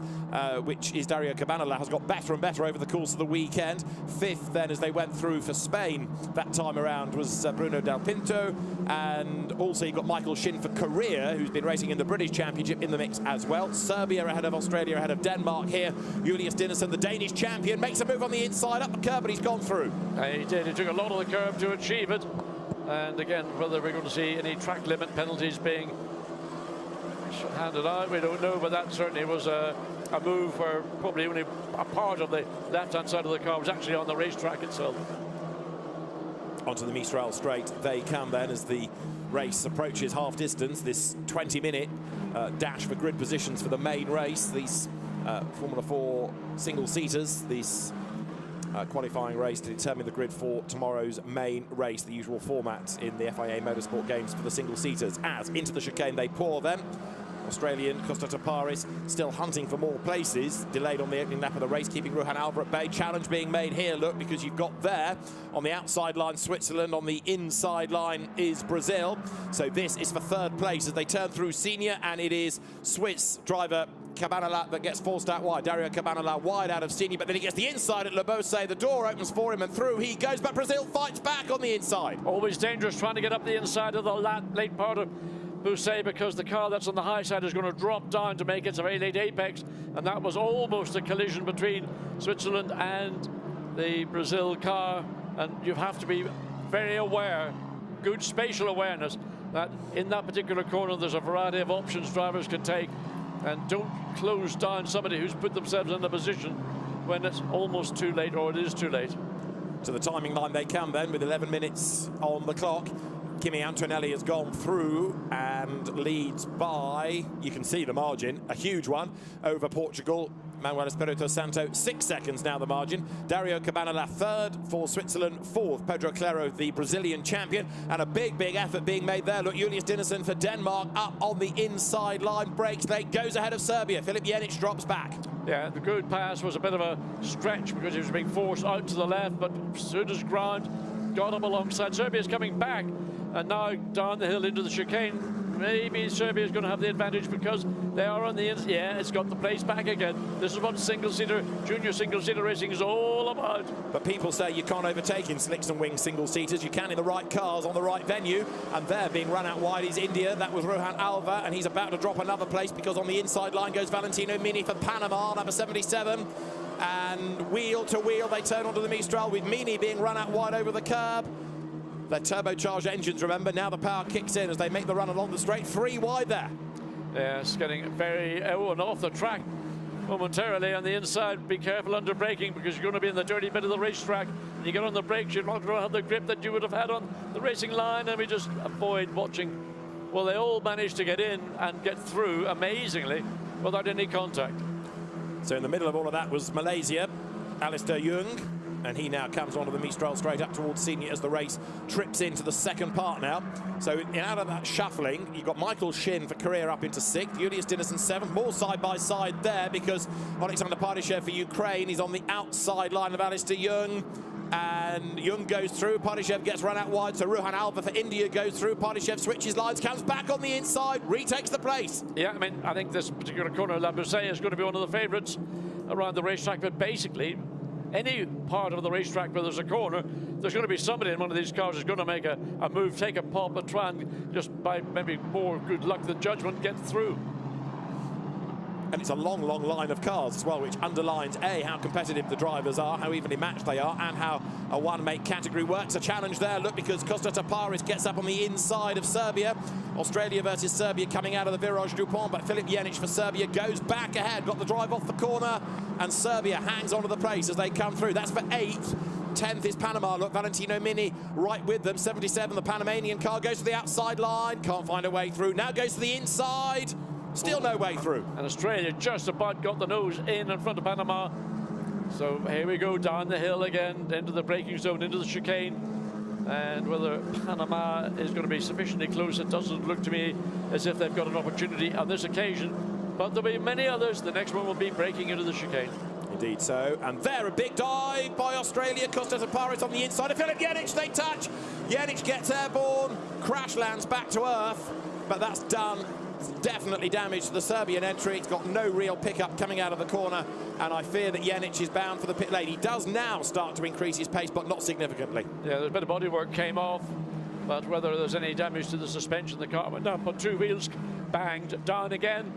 which is Dario Cabanela, has got better and better over the course of the weekend. 5th then as they went through for Spain that time around was Bruno Del Pinto. And also you've got Michael Shin for Korea, who's been racing in the British Championship, in the mix as well. Serbia ahead of Australia, ahead of Denmark here. Julius Dinesen, the Danish champion, makes a move on the inside, up the curb, but he's gone through. He did. He took a lot of the curb to achieve it. And again, whether we're going to see any track limit penalties being handed out, we don't know, but that certainly was a move where probably only a part of the left-hand side of the car was actually on the racetrack itself. Onto the Mistral straight they come then as the race approaches half distance. This 20-minute dash for grid positions for the main race. These Formula 4 single-seaters, this qualifying race to determine the grid for tomorrow's main race, the usual format in the FIA Motorsport Games for the single-seaters. As into the chicane they pour then. Australian Costa Taparis still hunting for more places, delayed on the opening lap of the race, keeping Ruhan Alva at bay. Challenge being made here, look, because you've got there on the outside line Switzerland, on the inside line is Brazil. So this is for 3rd place as they turn through Senior, and it is Swiss driver Cabanela that gets forced out wide. Dario Cabanela wide out of Senior, but then he gets the inside at Le Beausset. The door opens for him and through he goes, but Brazil fights back on the inside. Always dangerous trying to get up the inside of the late part of Beausset, because the car that's on the high side is going to drop down to make its very late apex, and that was almost a collision between Switzerland and the Brazil car. And you have to be very aware, good spatial awareness, that in that particular corner there's a variety of options drivers can take, and don't close down somebody who's put themselves in a position when it's almost too late, or it is too late. To the timing line they come then with 11 minutes on the clock. Kimi Antonelli has gone through and leads by, you can see the margin, a huge one over Portugal. Manuel Espirito Santo, 6 seconds now the margin. Dario Cabanela 3rd for Switzerland, 4th Pedro Claro, the Brazilian champion, and a big effort being made there. Look, Julius Dinesen for Denmark up on the inside line, breaks late, goes ahead of Serbia. Filip Jenic drops back. Yeah, the good pass was a bit of a stretch because he was being forced out to the left, but stood his ground, got up alongside. Serbia's coming back, and now down the hill into the chicane. Maybe Serbia is going to have the advantage because they are on the inside. Yeah, it's got the place back again. This is what single-seater, junior single-seater racing is all about. But people say you can't overtake in slicks and wing single-seaters. You can in the right cars on the right venue. And there, being run out wide, is India. That was Ruhan Alva, and he's about to drop another place because on the inside line goes Valentino Mini for Panama, number 77. And wheel to wheel, they turn onto the Mistral with Mini being run out wide over the curb. They're turbocharged engines, remember. Now the power kicks in as they make the run along the straight. 3 wide there. Yeah, it's getting very and off the track momentarily on the inside. Be careful under braking because you're going to be in the dirty bit of the racetrack. When you get on the brakes, you're not going to have the grip that you would have had on the racing line, and we just avoid watching. Well, they all managed to get in and get through, amazingly, without any contact. So in the middle of all of that was Malaysia, Alistair Young. And he now comes onto the Mistral straight up towards Senior as the race trips into the second part now. So out of that shuffling, you've got Michael Shin for Korea up into 6th, Julius Dinesen 7th, more side-by-side there because Alexander Pardyshev for Ukraine is on the outside line of Alistair Young. And Young goes through, Pardyshev gets run out wide, so Ruhan Alva for India goes through, Pardyshev switches lines, comes back on the inside, retakes the place. Yeah, I mean, I think this particular corner, Le Beausset, is going to be one of the favourites around the racetrack, but basically, any part of the racetrack where there's a corner, there's going to be somebody in one of these cars who's going to make a move, take a pop, and try and just by maybe more good luck than judgment get through. And it's a long line of cars as well, which underlines, A, how competitive the drivers are, how evenly matched they are, and how a one-make category works. A challenge there, look, because Costa Taparis gets up on the inside of Serbia. Australia versus Serbia coming out of the Virage du Pont, but Filip Jenic for Serbia goes back ahead, got the drive off the corner, and Serbia hangs onto the place as they come through. That's for 8th. 10th is Panama. Look, Valentino Mini right with them. 77, the Panamanian car goes to the outside line, can't find a way through. Now goes to the inside. Still no way through. And Australia just about got the nose in front of Panama. So here we go down the hill again, into the braking zone, into the chicane. And whether Panama is going to be sufficiently close, it doesn't look to me as if they've got an opportunity on this occasion. But there'll be many others. The next one will be breaking into the chicane. Indeed so. And there, a big dive by Australia. Costa Taparis on the inside of Filip Jenic. They touch. Jenic gets airborne. Crash lands back to earth. But that's done. It's definitely damage to the Serbian entry. It's got no real pickup coming out of the corner. And I fear that Jenic is bound for the pit lane. He does now start to increase his pace, but not significantly. Yeah, there's a bit of bodywork came off. But whether there's any damage to the suspension, the car went up on two wheels, banged down again.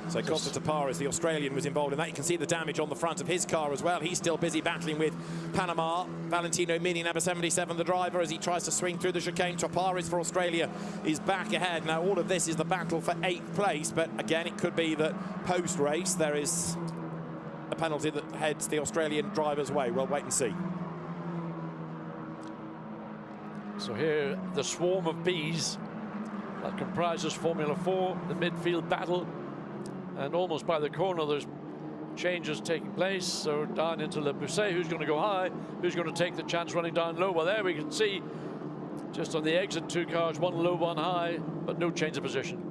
So Costa Taparis, the Australian, was involved in that. You can see the damage on the front of his car as well. He's still busy battling with Panama. Valentino Mini, number 77, the driver, as he tries to swing through the chicane. Taparis for Australia is back ahead. Now, all of this is the battle for 8th place, but again, it could be that post-race there is a penalty that heads the Australian driver's way. We'll wait and see. So here, the swarm of bees that comprises Formula 4, the midfield battle. And almost by the corner, there's changes taking place. So down into Le Bousset, who's going to go high, who's going to take the chance running down low. Well, there we can see just on the exit, two cars, one low, one high, but no change of position.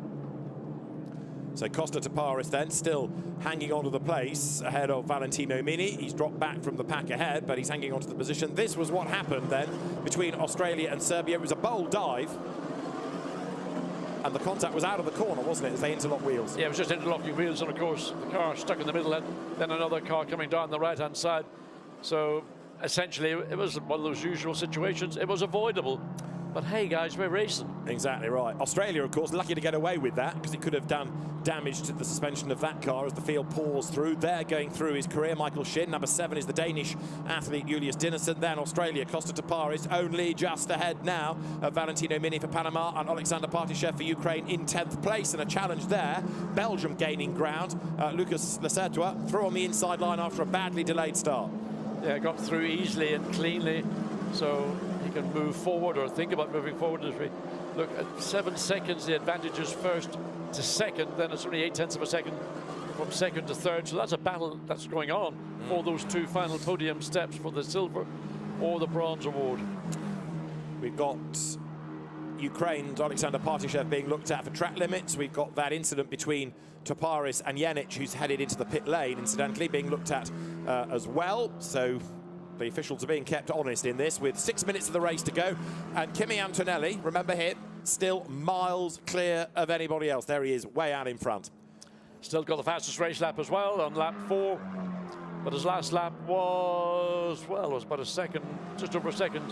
So Costa Taparis then still hanging on to the place ahead of Valentino Mini. He's dropped back from the pack ahead, but he's hanging on to the position. This was what happened then between Australia and Serbia. It was a bold dive. And the contact was out of the corner, wasn't it, as they interlock wheels? Yeah, it was just interlocking wheels, and of course the car stuck in the middle, and then another car coming down the right-hand side. So essentially it was one of those usual situations. It was avoidable, but hey guys, we're racing. Exactly right. Australia, of course, lucky to get away with that, because it could have done damage to the suspension of that car as the field pours through. There, going through his career, Michael Shin. Number 7 is the Danish athlete Julius Dinesen. Then Australia, Costa Taparis only just ahead now of Valentino Mini for Panama and Alexander Partishev for Ukraine in 10th place. And a challenge there. Belgium gaining ground. Lucas Lecertua through on the inside line after a badly delayed start. Yeah, got through easily and cleanly, so he can move forward or think about moving forward. As we look at 7 seconds, the advantage is first to second, then it's only 0.8 of a second from second to third. So that's a battle that's going on for those two final podium steps for the silver or the bronze award. We've got Ukraine's Alexander Partishev being looked at for track limits. We've got that incident between Taparis and Jenic, who's headed into the pit lane, incidentally, being looked at as well. So the officials are being kept honest in this, with 6 minutes of the race to go. And Kimi Antonelli, remember him, still miles clear of anybody else. There he is, way out in front. Still got the fastest race lap as well on lap 4. But his last lap was, well, it was about a second, just over a second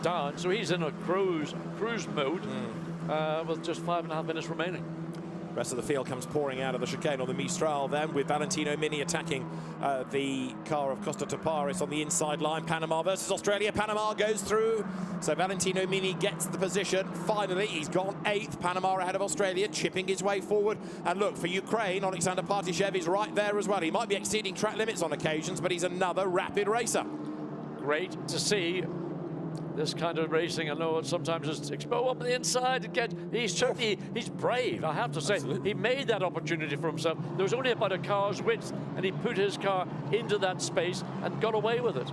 down. So he's in a cruise mode with just 5.5 minutes remaining. Rest of the field comes pouring out of the chicane on the Mistral then, with Valentino Mini attacking the car of Costa Taparis on the inside line. Panama versus Australia. Panama goes through. So Valentino Mini gets the position. Finally, he's gone 8th. Panama ahead of Australia, chipping his way forward. And look, for Ukraine, Alexander Partishev is right there as well. He might be exceeding track limits on occasions, but he's another rapid racer. Great to see this kind of racing. I know sometimes it's exposed up the inside. He's brave, I have to say. Absolutely. He made that opportunity for himself. There was only about a car's width, and he put his car into that space and got away with it.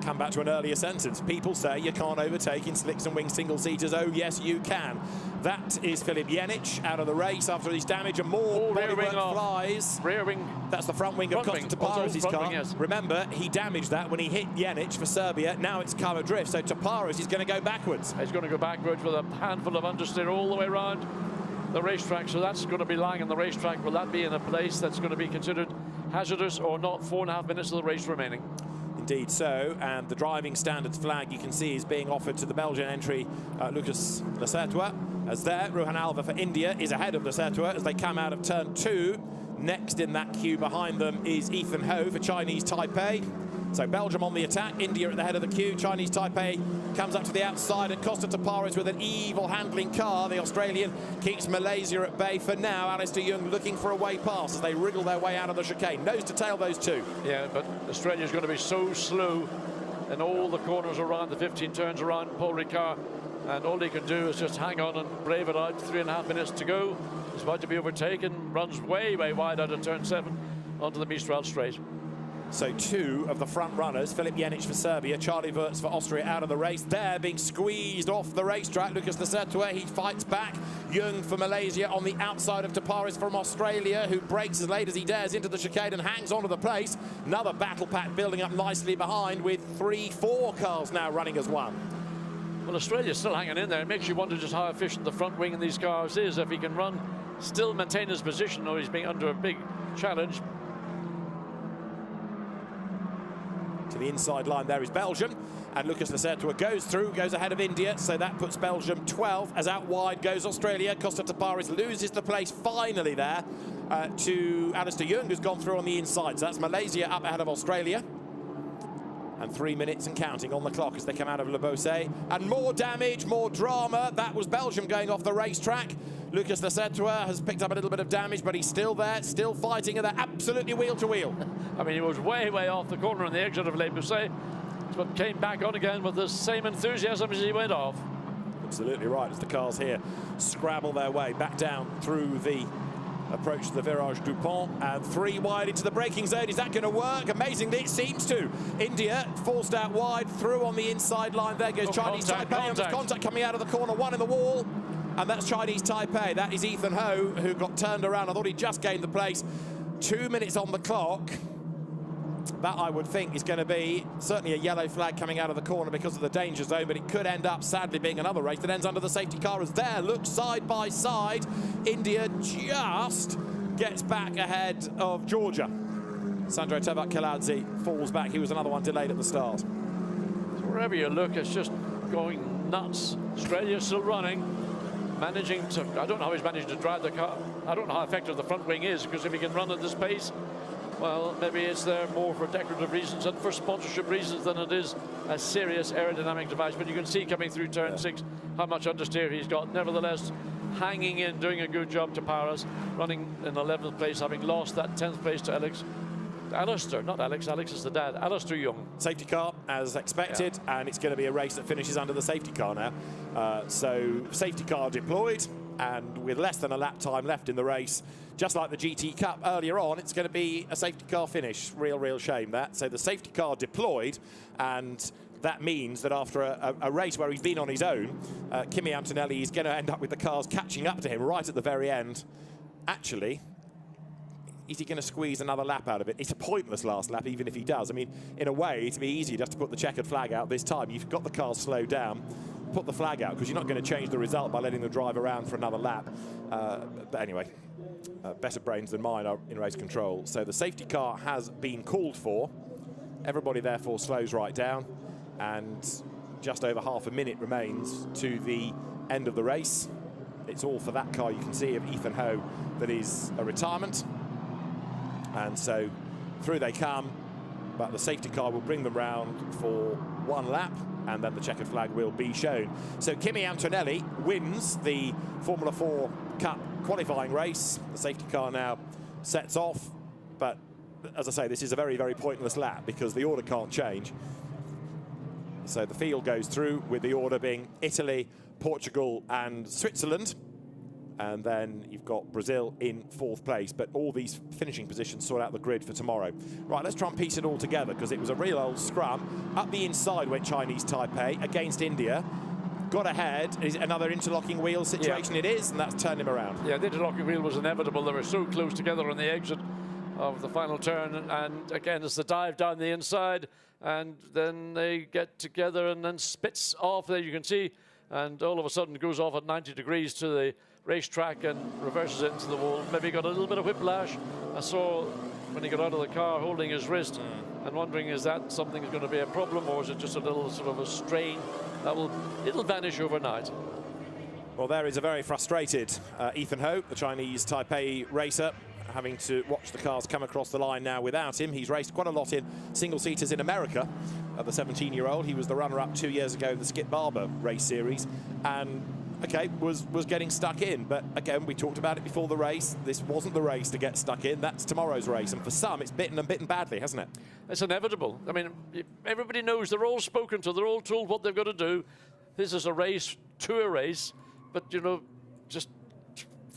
Come back to an earlier sentence. People say you can't overtake in slicks and wing single-seaters. Oh, yes, you can. That is Filip Jenic out of the race after his damage, and more bodywork flies. Rear wing. That's the front wing of Costa Taparis' car. Wing, yes. Remember, he damaged that when he hit Jenic for Serbia. Now it's come adrift, so Taparis is going to go backwards. He's going to go backwards with a handful of understeer all the way around the racetrack. So that's going to be lying on the racetrack. Will that be in a place that's going to be considered hazardous or not? 4.5 minutes of the race remaining. Indeed so, and the driving standards flag you can see is being offered to the Belgian entry, Lucas Lecertua. As there, Ruhan Alva for India is ahead of Lecertua as they come out of turn 2. Next in that queue behind them is Ethan Ho for Chinese Taipei. So Belgium on the attack, India at the head of the queue. Chinese Taipei comes up to the outside, and Costa Taparis with an evil handling car. The Australian keeps Malaysia at bay for now. Alistair Young looking for a way past as they wriggle their way out of the chicane. Nose to tail, those two. Yeah, but Australia's going to be so slow in all the corners around, the 15 turns around Paul Ricard, and all he can do is just hang on and brave it out. 3.5 minutes to go. He's about to be overtaken, runs way, way wide out of turn 7 onto the Mistral straight. So two of the front runners, Filip Jenic for Serbia, Charlie Wurz for Austria, out of the race. They're being squeezed off the racetrack. Lucas Lecertua, he fights back. Jung for Malaysia on the outside of Taparis from Australia, who breaks as late as he dares into the chicane and hangs onto the place. Another battle pack building up nicely behind, with 3-4 cars now running as one. Well, Australia's still hanging in there. It makes you wonder just how efficient the front wing in these cars is, if he can run, still maintain his position, or he's being under a big challenge. To the inside line there is Belgium, and Lucas Lecertua goes through, goes ahead of India, so that puts Belgium 12, as out wide goes Australia. Costa Taparis loses the place finally there to Alistair Jung, who's gone through on the inside. So that's Malaysia up ahead of Australia. And 3 minutes and counting on the clock as they come out of Le Beausset. And more damage, more drama. That was Belgium going off the racetrack. Lucas Lecertua has picked up a little bit of damage, but he's still there, still fighting, and they're absolutely wheel to wheel. I mean, he was way off the corner on the exit of Le Beausset, but came back on again with the same enthusiasm as he went off. Absolutely right, as the cars here scrabble their way back down through the approach to the Virage du Pont, and 3 wide into the braking zone. Is that going to work? Amazingly, it seems to. India forced out wide, through on the inside line. There goes Chinese Taipei, and there's contact coming out of the corner, 1 in the wall. And that's Chinese Taipei. That is Ethan Ho, who got turned around. I thought he just gained the place. 2 minutes on the clock. That, I would think, is going to be certainly a yellow flag coming out of the corner because of the danger zone, but it could end up, sadly, being another race that ends under the safety car. As there, look, side by side, India just gets back ahead of Georgia. Sandro Tevak-Kaladze falls back. He was another one delayed at the start. So wherever you look, it's just going nuts. Australia's still running, managing to, I don't know how he's managed to drive the car. I don't know how effective the front wing is, because if he can run at this pace, well, maybe it's there more for decorative reasons and for sponsorship reasons than it is a serious aerodynamic device. But you can see coming through turn 6 how much understeer he's got. Nevertheless, hanging in, doing a good job to Paris, running in 11th place, having lost that 10th place to Alistair, not Alex, Alex is the dad, Alistair Jung. Safety car, as expected, and it's going to be a race that finishes under the safety car now. So safety car deployed, and with less than a lap time left in the race, just like the GT Cup earlier on, it's going to be a safety car finish. Real shame that. So the safety car deployed, and that means that after a race where he's been on his own, Kimi Antonelli is going to end up with the cars catching up to him right at the very end. Actually, is he going to squeeze another lap out of it? It's a pointless last lap, even if he does. I mean, in a way, it'd be easier just to put the checkered flag out this time. You've got the cars slowed down, put the flag out, because you're not going to change the result by letting them drive around for another lap. But anyway, better brains than mine are in race control. So the safety car has been called for. Everybody, therefore, slows right down. And just over half a minute remains to the end of the race. It's all for that car, you can see, of Ethan Ho, that is a retirement. And so through they come, but the safety car will bring them round for 1 lap, and then the checkered flag will be shown. So Kimi Antonelli wins the Formula 4 Cup qualifying race. The safety car now sets off, but as I say, this is a very pointless lap because the order can't change. So the field goes through with the order being Italy, Portugal and Switzerland. And then you've got Brazil in 4th place, but all these finishing positions sort out the grid for tomorrow. Right, let's try and piece it all together, because it was a real old scrum. Up the inside went Chinese Taipei against India. Got ahead, is another interlocking wheel situation. It is, and that's turned him around. Yeah, the interlocking wheel was inevitable. They were so close together on the exit of the final turn, and again, it's the dive down the inside, and then they get together and then spits off there, you can see, and all of a sudden goes off at 90 degrees to the racetrack and reverses it into the wall. Maybe got a little bit of whiplash. I saw when he got out of the car holding his wrist and wondering, is that something that's going to be a problem, or is it just a little sort of a strain that it'll vanish overnight? Well, there is a very frustrated Ethan Ho, the Chinese Taipei racer, having to watch the cars come across the line now without him. He's raced quite a lot in single-seaters in America, the 17-year-old. He was the runner-up 2 years ago in the Skip Barber race series, and okay, was getting stuck in. But again, we talked about it before the race. This wasn't the race to get stuck in. That's tomorrow's race. And for some, it's bitten badly, hasn't it? It's inevitable. I mean, everybody knows, they're all spoken to. They're all told what they've got to do. This is a race to a race. But, you know, just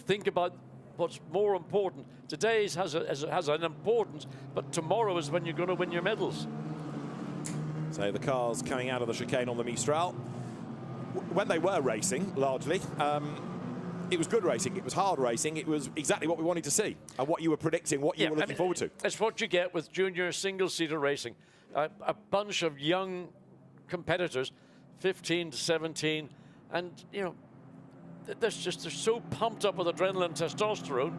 think about what's more important. Today's has an importance, but tomorrow is when you're going to win your medals. So the cars coming out of the chicane on the Mistral. When they were racing, largely, it was good racing, it was hard racing, it was exactly what we wanted to see, and what you were predicting, what you were looking forward to. It's what you get with junior single-seater racing. A bunch of young competitors, 15 to 17, and, you know, they're so pumped up with adrenaline, testosterone,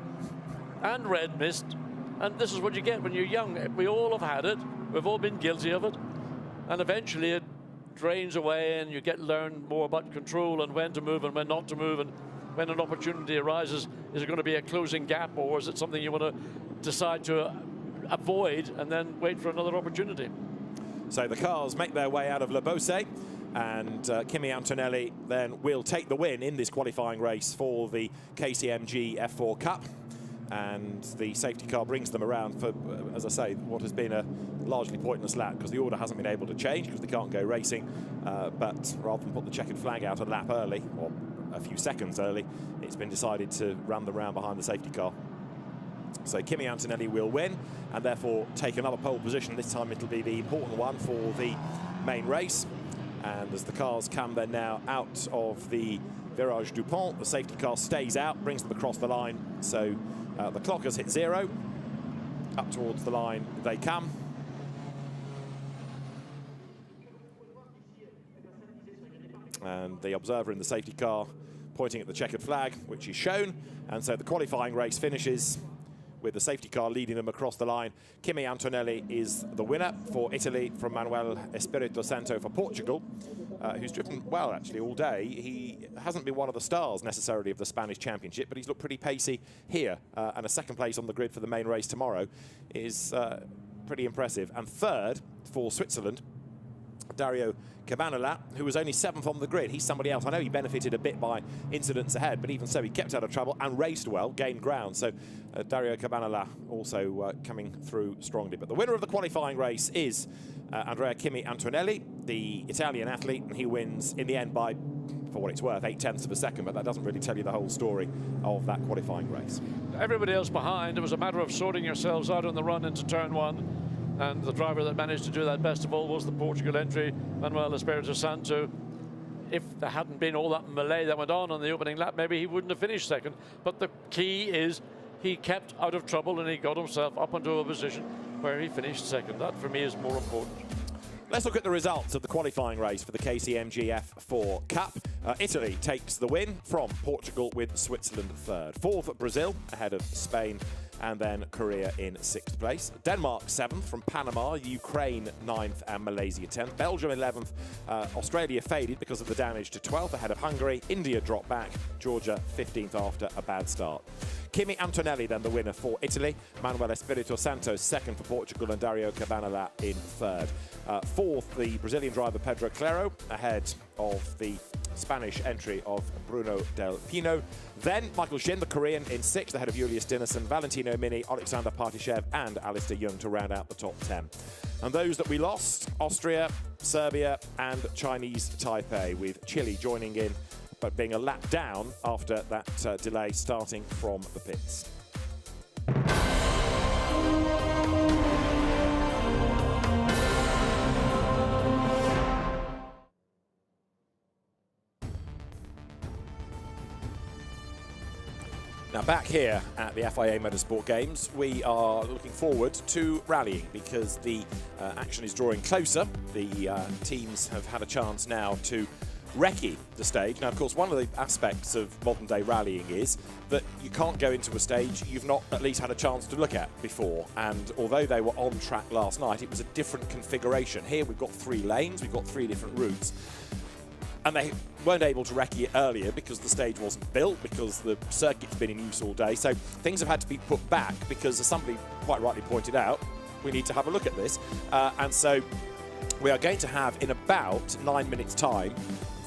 and red mist, and this is what you get when you're young. We all have had it, we've all been guilty of it, and eventually it drains away and you learn more about control and when to move and when not to move, and when an opportunity arises, is it going to be a closing gap, or is it something you want to decide to avoid and then wait for another opportunity? So the cars make their way out of Le Beausset, and Kimi Antonelli then will take the win in this qualifying race for the KCMG F4 Cup. And the safety car brings them around for, as I say, what has been a largely pointless lap, because the order hasn't been able to change because they can't go racing. But rather than put the checkered flag out a lap early, or a few seconds early, it's been decided to run the round behind the safety car. So Kimi Antonelli will win and therefore take another pole position. This time it'll be the important one for the main race. And as the cars come then now out of the Virage du Pont, the safety car stays out, brings them across the line. So the clock has hit 0. Up towards the line they come. And the observer in the safety car pointing at the checkered flag, which is shown. And so the qualifying race finishes with the safety car leading them across the line. Kimi Antonelli is the winner for Italy from Manuel Espirito Santo for Portugal, who's driven well actually all day. He hasn't been one of the stars necessarily of the Spanish Championship, but he's looked pretty pacey here, and a second place on the grid for the main race tomorrow is pretty impressive. And third for Switzerland, Dario Cabanela, who was only 7th on the grid. He's somebody else. I know he benefited a bit by incidents ahead, but even so, he kept out of trouble and raced well, gained ground. So Dario Cabanela also coming through strongly. But the winner of the qualifying race is Andrea Kimi Antonelli, the Italian athlete, and he wins in the end by, for what it's worth, 0.8 of a second, but that doesn't really tell you the whole story of that qualifying race. Everybody else behind, it was a matter of sorting yourselves out on the run into turn 1. And the driver that managed to do that best of all was the Portugal entry, Manuel Espirito Santo. If there hadn't been all that melee that went on the opening lap, maybe he wouldn't have finished second. But the key is he kept out of trouble and he got himself up into a position where he finished second. That, for me, is more important. Let's look at the results of the qualifying race for the KCMG F4 Cup. Italy takes the win from Portugal with Switzerland third. Fourth, Brazil, ahead of Spain, and then Korea in 6th place. Denmark 7th from Panama, Ukraine 9th, and Malaysia 10th. Belgium 11th. Australia faded because of the damage to 12th, ahead of Hungary. India dropped back. Georgia 15th after a bad start. Kimi Antonelli then the winner for Italy. Manuel Espirito Santo 2nd for Portugal, and Dario Cabanela in 3rd. 4th, the Brazilian driver Pedro Claro, ahead of the Spanish entry of Bruno Del Pino. Then Michael Shin, the Korean, in 6th, ahead of Julius Dinnerson, Valentino Mini, Alexander Partishev, and Alistair Young to round out the top 10. And those that we lost, Austria, Serbia, and Chinese Taipei, with Chile joining in, but being a lap down after that delay starting from the pits. Now back here at the FIA Motorsport Games, we are looking forward to rallying because the action is drawing closer. The teams have had a chance now to recce the stage. Now, of course, one of the aspects of modern-day rallying is that you can't go into a stage you've not at least had a chance to look at before. And although they were on track last night, it was a different configuration. Here we've got 3 lanes, we've got 3 different routes. And they weren't able to recce it earlier because the stage wasn't built, because the circuit's been in use all day. So things have had to be put back because, as somebody quite rightly pointed out, we need to have a look at this. And so we are going to have, in about 9 minutes' time,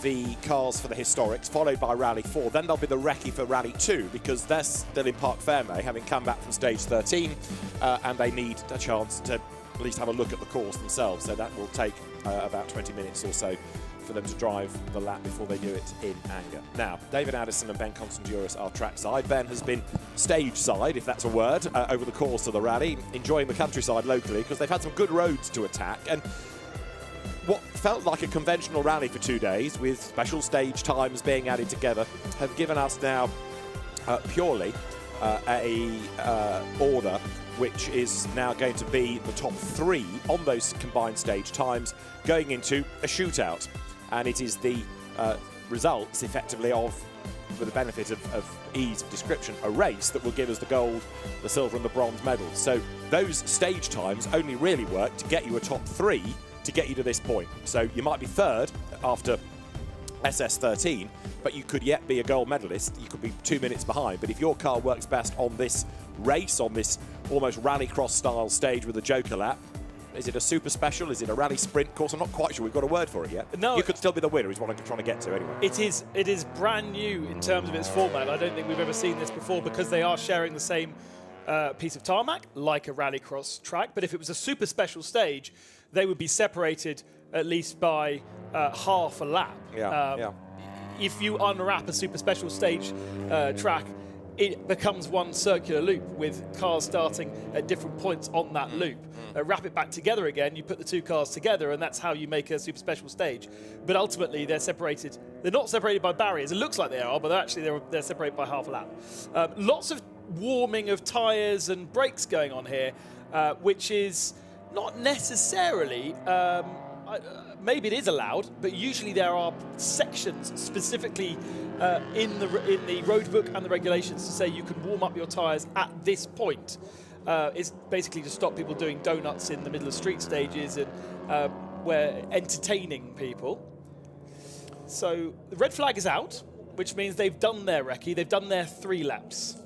the cars for the historics, followed by Rally 4. Then there'll be the recce for Rally 2, because they're still in Parc Fermé, having come back from stage 13, and they need a chance to at least have a look at the course themselves. So that will take about 20 minutes or so for them to drive the lap before they do it in anger. Now, David Addison and Ben Constanduris are trackside. Ben has been stage side, if that's a word, over the course of the rally, enjoying the countryside locally because they've had some good roads to attack. And what felt like a conventional rally for 2 days, with special stage times being added together, have given us now purely a order which is now going to be the top 3 on those combined stage times going into a shootout. And it is the results, effectively, of, for the benefit of ease of description, a race that will give us the gold, the silver and the bronze medals. So those stage times only really work to get you a top 3 to get you to this point. So you might be 3rd after SS13, but you could yet be a gold medalist. You could be 2 minutes behind. But if your car works best on this race, on this almost rallycross style stage with a joker lap, is it a super special? Is it a rally sprint course? I'm not quite sure we've got a word for it yet. No, you could still be the winner is what I'm trying to get to anyway. It is brand new in terms of its format. I don't think we've ever seen this before because they are sharing the same piece of tarmac, like a rallycross track. But if it was a super special stage, they would be separated at least by half a lap. Yeah. If you unwrap a super special stage track, it becomes one circular loop with cars starting at different points on that loop. Wrap it back together again, you put the 2 cars together, and that's how you make a super special stage. But ultimately, they're separated. They're not separated by barriers. It looks like they are, but actually they're separated by half a lap. Lots of warming of tyres and brakes going on here, which is not necessarily... maybe it is allowed, but usually there are sections specifically in the road book and the regulations to say you can warm up your tyres at this point. It's basically to stop people doing donuts in the middle of street stages and we're entertaining people. So the red flag is out, which means they've done their recce, they've done their 3 laps.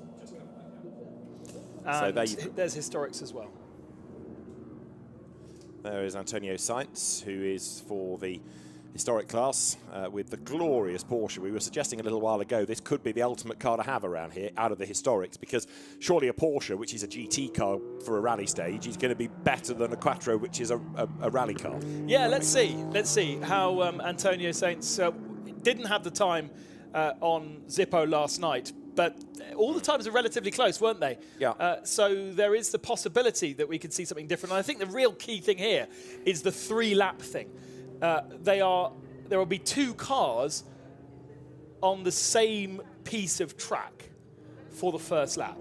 And so there's historics as well. There is Antonio Sainz, who is for the historic class with the glorious Porsche. We were suggesting a little while ago this could be the ultimate car to have around here out of the historics, because surely a Porsche, which is a GT car for a rally stage, is going to be better than a Quattro, which is a rally car. Yeah, let's see how Antonio Sainz didn't have the time on Zippo last night, but all the times are relatively close, weren't they? Yeah. So there is the possibility that we could see something different. And I think the real key thing here is the 3-lap thing. There will be 2 cars on the same piece of track for the first lap.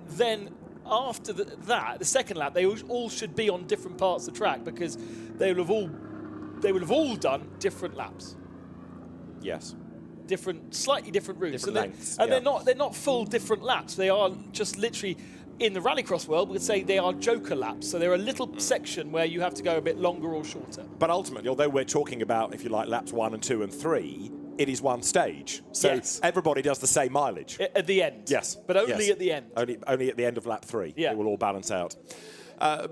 Then after the second lap, they all should be on different parts of the track because they will have all done different laps. Yes. Slightly different routes, different lengths, and they're not full different laps. They are just literally, in the rallycross world, we would say they are joker laps. So they're a little section where you have to go a bit longer or shorter. But ultimately, although we're talking about, if you like, laps 1 and 2 and 3, it is one stage. So yes. Everybody does the same mileage. At the end. Yes. But only at the end. Only at the end of lap 3. Yeah. It will all balance out.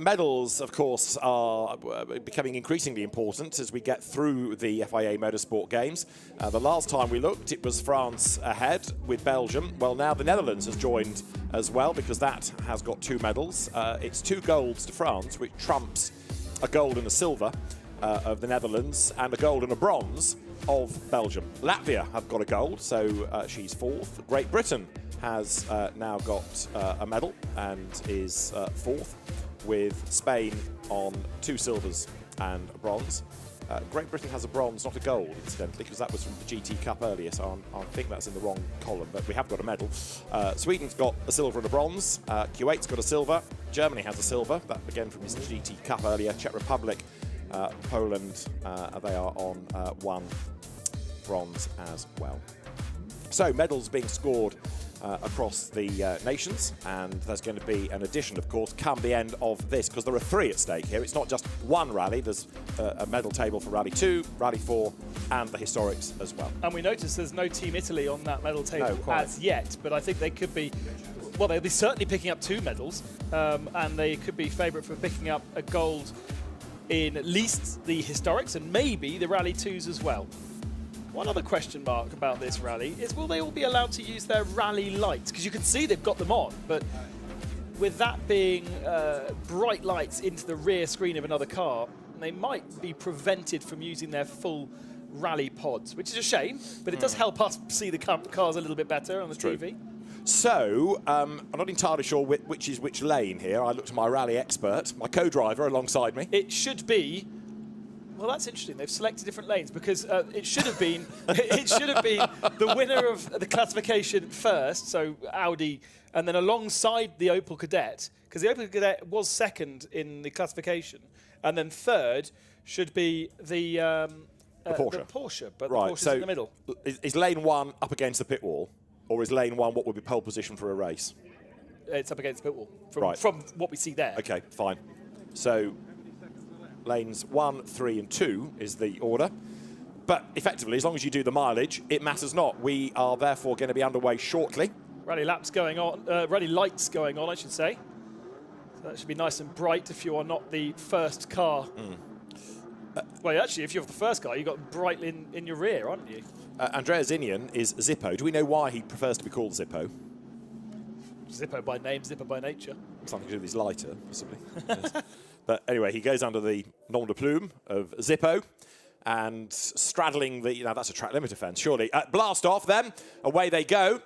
Medals, of course, are becoming increasingly important as we get through the FIA Motorsport Games. The last time we looked, it was France ahead with Belgium. Well, now the Netherlands has joined as well because that has got 2 medals. It's 2 golds to France, which trumps a gold and a silver of the Netherlands and a gold and a bronze of Belgium. Latvia have got a gold, so she's 4th. Great Britain has now got a medal and is 4th, with Spain on 2 silvers and a bronze. Great Britain has a bronze, not a gold, incidentally, because that was from the GT Cup earlier, so I think that's in the wrong column, but we have got a medal. Sweden's got a silver and a bronze. Kuwait's got a silver. Germany has a silver, that again from his GT Cup earlier. Czech Republic, Poland, they are on 1 bronze as well. So medals being scored across the nations, and there's going to be an addition, of course, come the end of this, because there are 3 at stake here. It's not just one rally. There's a medal table for Rally 2, Rally 4, and the historics as well. And we notice there's no Team Italy on that medal table as yet, but I think they could be, well, they'll be certainly picking up 2 medals, and they could be favourite for picking up a gold in at least the historics and maybe the Rally 2s as well. One other question mark about this rally is, will they all be allowed to use their rally lights? Because you can see they've got them on, but with that being bright lights into the rear screen of another car, and they might be prevented from using their full rally pods, which is a shame, but it does help us see the cars a little bit better on the TV. So, I'm not entirely sure which is which lane here. I looked at my rally expert, my co-driver alongside me. It should be. Well, that's interesting. They've selected different lanes because it should have been the winner of the classification first, so Audi, and then alongside the Opel Kadett, because the Opel Kadett was second in the classification, and then third should be the Porsche, but right, the Porsche's so in the middle. Is lane 1 up against the pit wall, or is lane 1 what would be pole position for a race? It's up against the pit wall from what we see there. Okay, fine. So lanes 1, 3 and 2 is the order. But effectively, as long as you do the mileage, it matters not. We are therefore going to be underway shortly. Rally laps going on, rally lights going on, I should say. So that should be nice and bright if you are not the first car. Well, actually, if you're the first car, you've got bright in your rear, aren't you? Andrea Zinian is Zippo. Do we know why he prefers to be called Zippo? Zippo by name, Zippo by nature. Something to do with his lighter, possibly. Yes. But anyway, he goes under the nom de plume of Zippo, and straddling the, that's a track limiter fence, surely. Blast off then, away they go.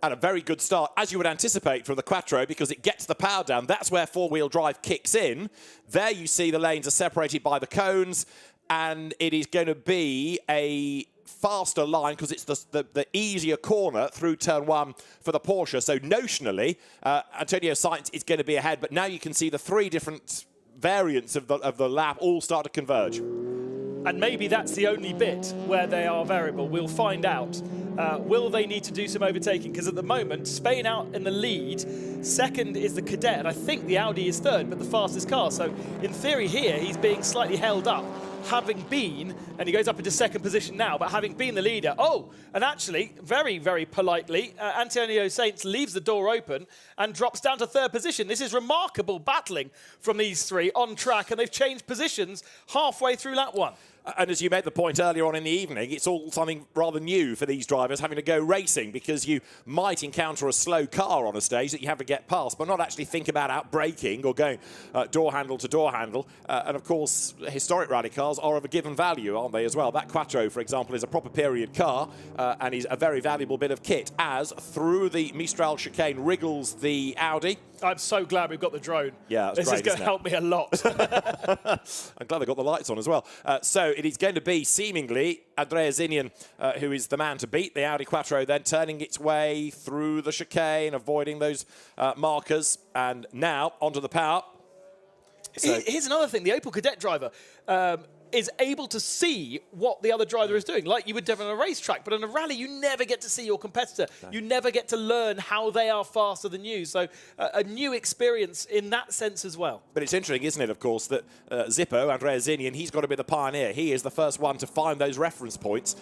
And a very good start, as you would anticipate from the Quattro, because it gets the power down. That's where four-wheel drive kicks in. There you see the lanes are separated by the cones, and it is going to be a faster line because it's the easier corner through turn 1 for the Porsche. So notionally, Antonio Sainz is going to be ahead, but now you can see the 3 different variants of the lap all start to converge. And maybe that's the only bit where they are variable. We'll find out. Will they need to do some overtaking? Because at the moment, Spain out in the lead. Second is the Kadett, and I think the Audi is third, but the fastest car. So in theory here, he's being slightly held up, having been, and he goes up into second position now, but having been the leader. Oh, and actually, very, very politely, Antonio Sainz leaves the door open and drops down to third position. This is remarkable battling from these 3 on track, and they've changed positions halfway through lap 1. And as you made the point earlier on in the evening, it's all something rather new for these drivers having to go racing, because you might encounter a slow car on a stage that you have to get past, but not actually think about out-braking or going door handle to door handle. And of course, historic rally cars are of a given value, aren't they, as well? That Quattro, for example, is a proper period car and is a very valuable bit of kit, as through the Mistral chicane wriggles the Audi. I'm so glad we've got the drone. Yeah, this is going to help me a lot. I'm glad they got the lights on as well. So it is going to be seemingly Andrea Zinian who is the man to beat. The Audi Quattro then turning its way through the chicane, avoiding those markers, and now onto the power. So here's another thing. The Opel Kadett driver is able to see what the other driver is doing, like you would do on a racetrack. But in a rally, you never get to see your competitor. No. You never get to learn how they are faster than you. So a new experience in that sense as well. But it's interesting, isn't it, of course, that Zippo, Andrea Zinian, he's got to be the pioneer. He is the first one to find those reference points.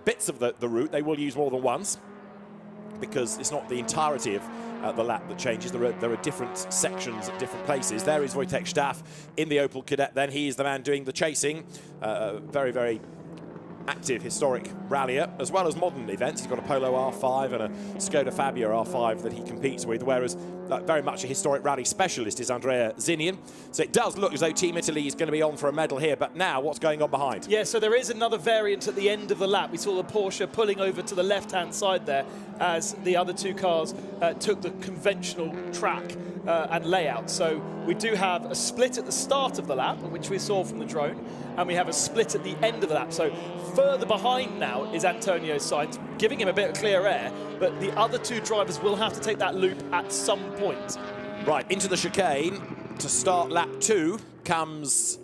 Bits of the route they will use more than once, because it's not the entirety of the lap that changes. There are different sections at different places. There is Wojtek Staff in the Opel Kadett then. He is the man doing the chasing. Very, very active historic rallier, as well as modern events. He's got a Polo R5 and a Skoda Fabia R5 that he competes with, whereas very much a historic rally specialist is Andrea Zinian. So it does look as though Team Italy is going to be on for a medal here, but now what's going on behind? Yeah, so there is another variant at the end of the lap. We saw the Porsche pulling over to the left-hand side there as the other 2 cars took the conventional track and layout. So we do have a split at the start of the lap, which we saw from the drone, and we have a split at the end of the lap. So further behind now is Antonio Sainz, giving him a bit of clear air, but the other 2 drivers will have to take that loop at some point. Right, into the chicane to start lap 2 comes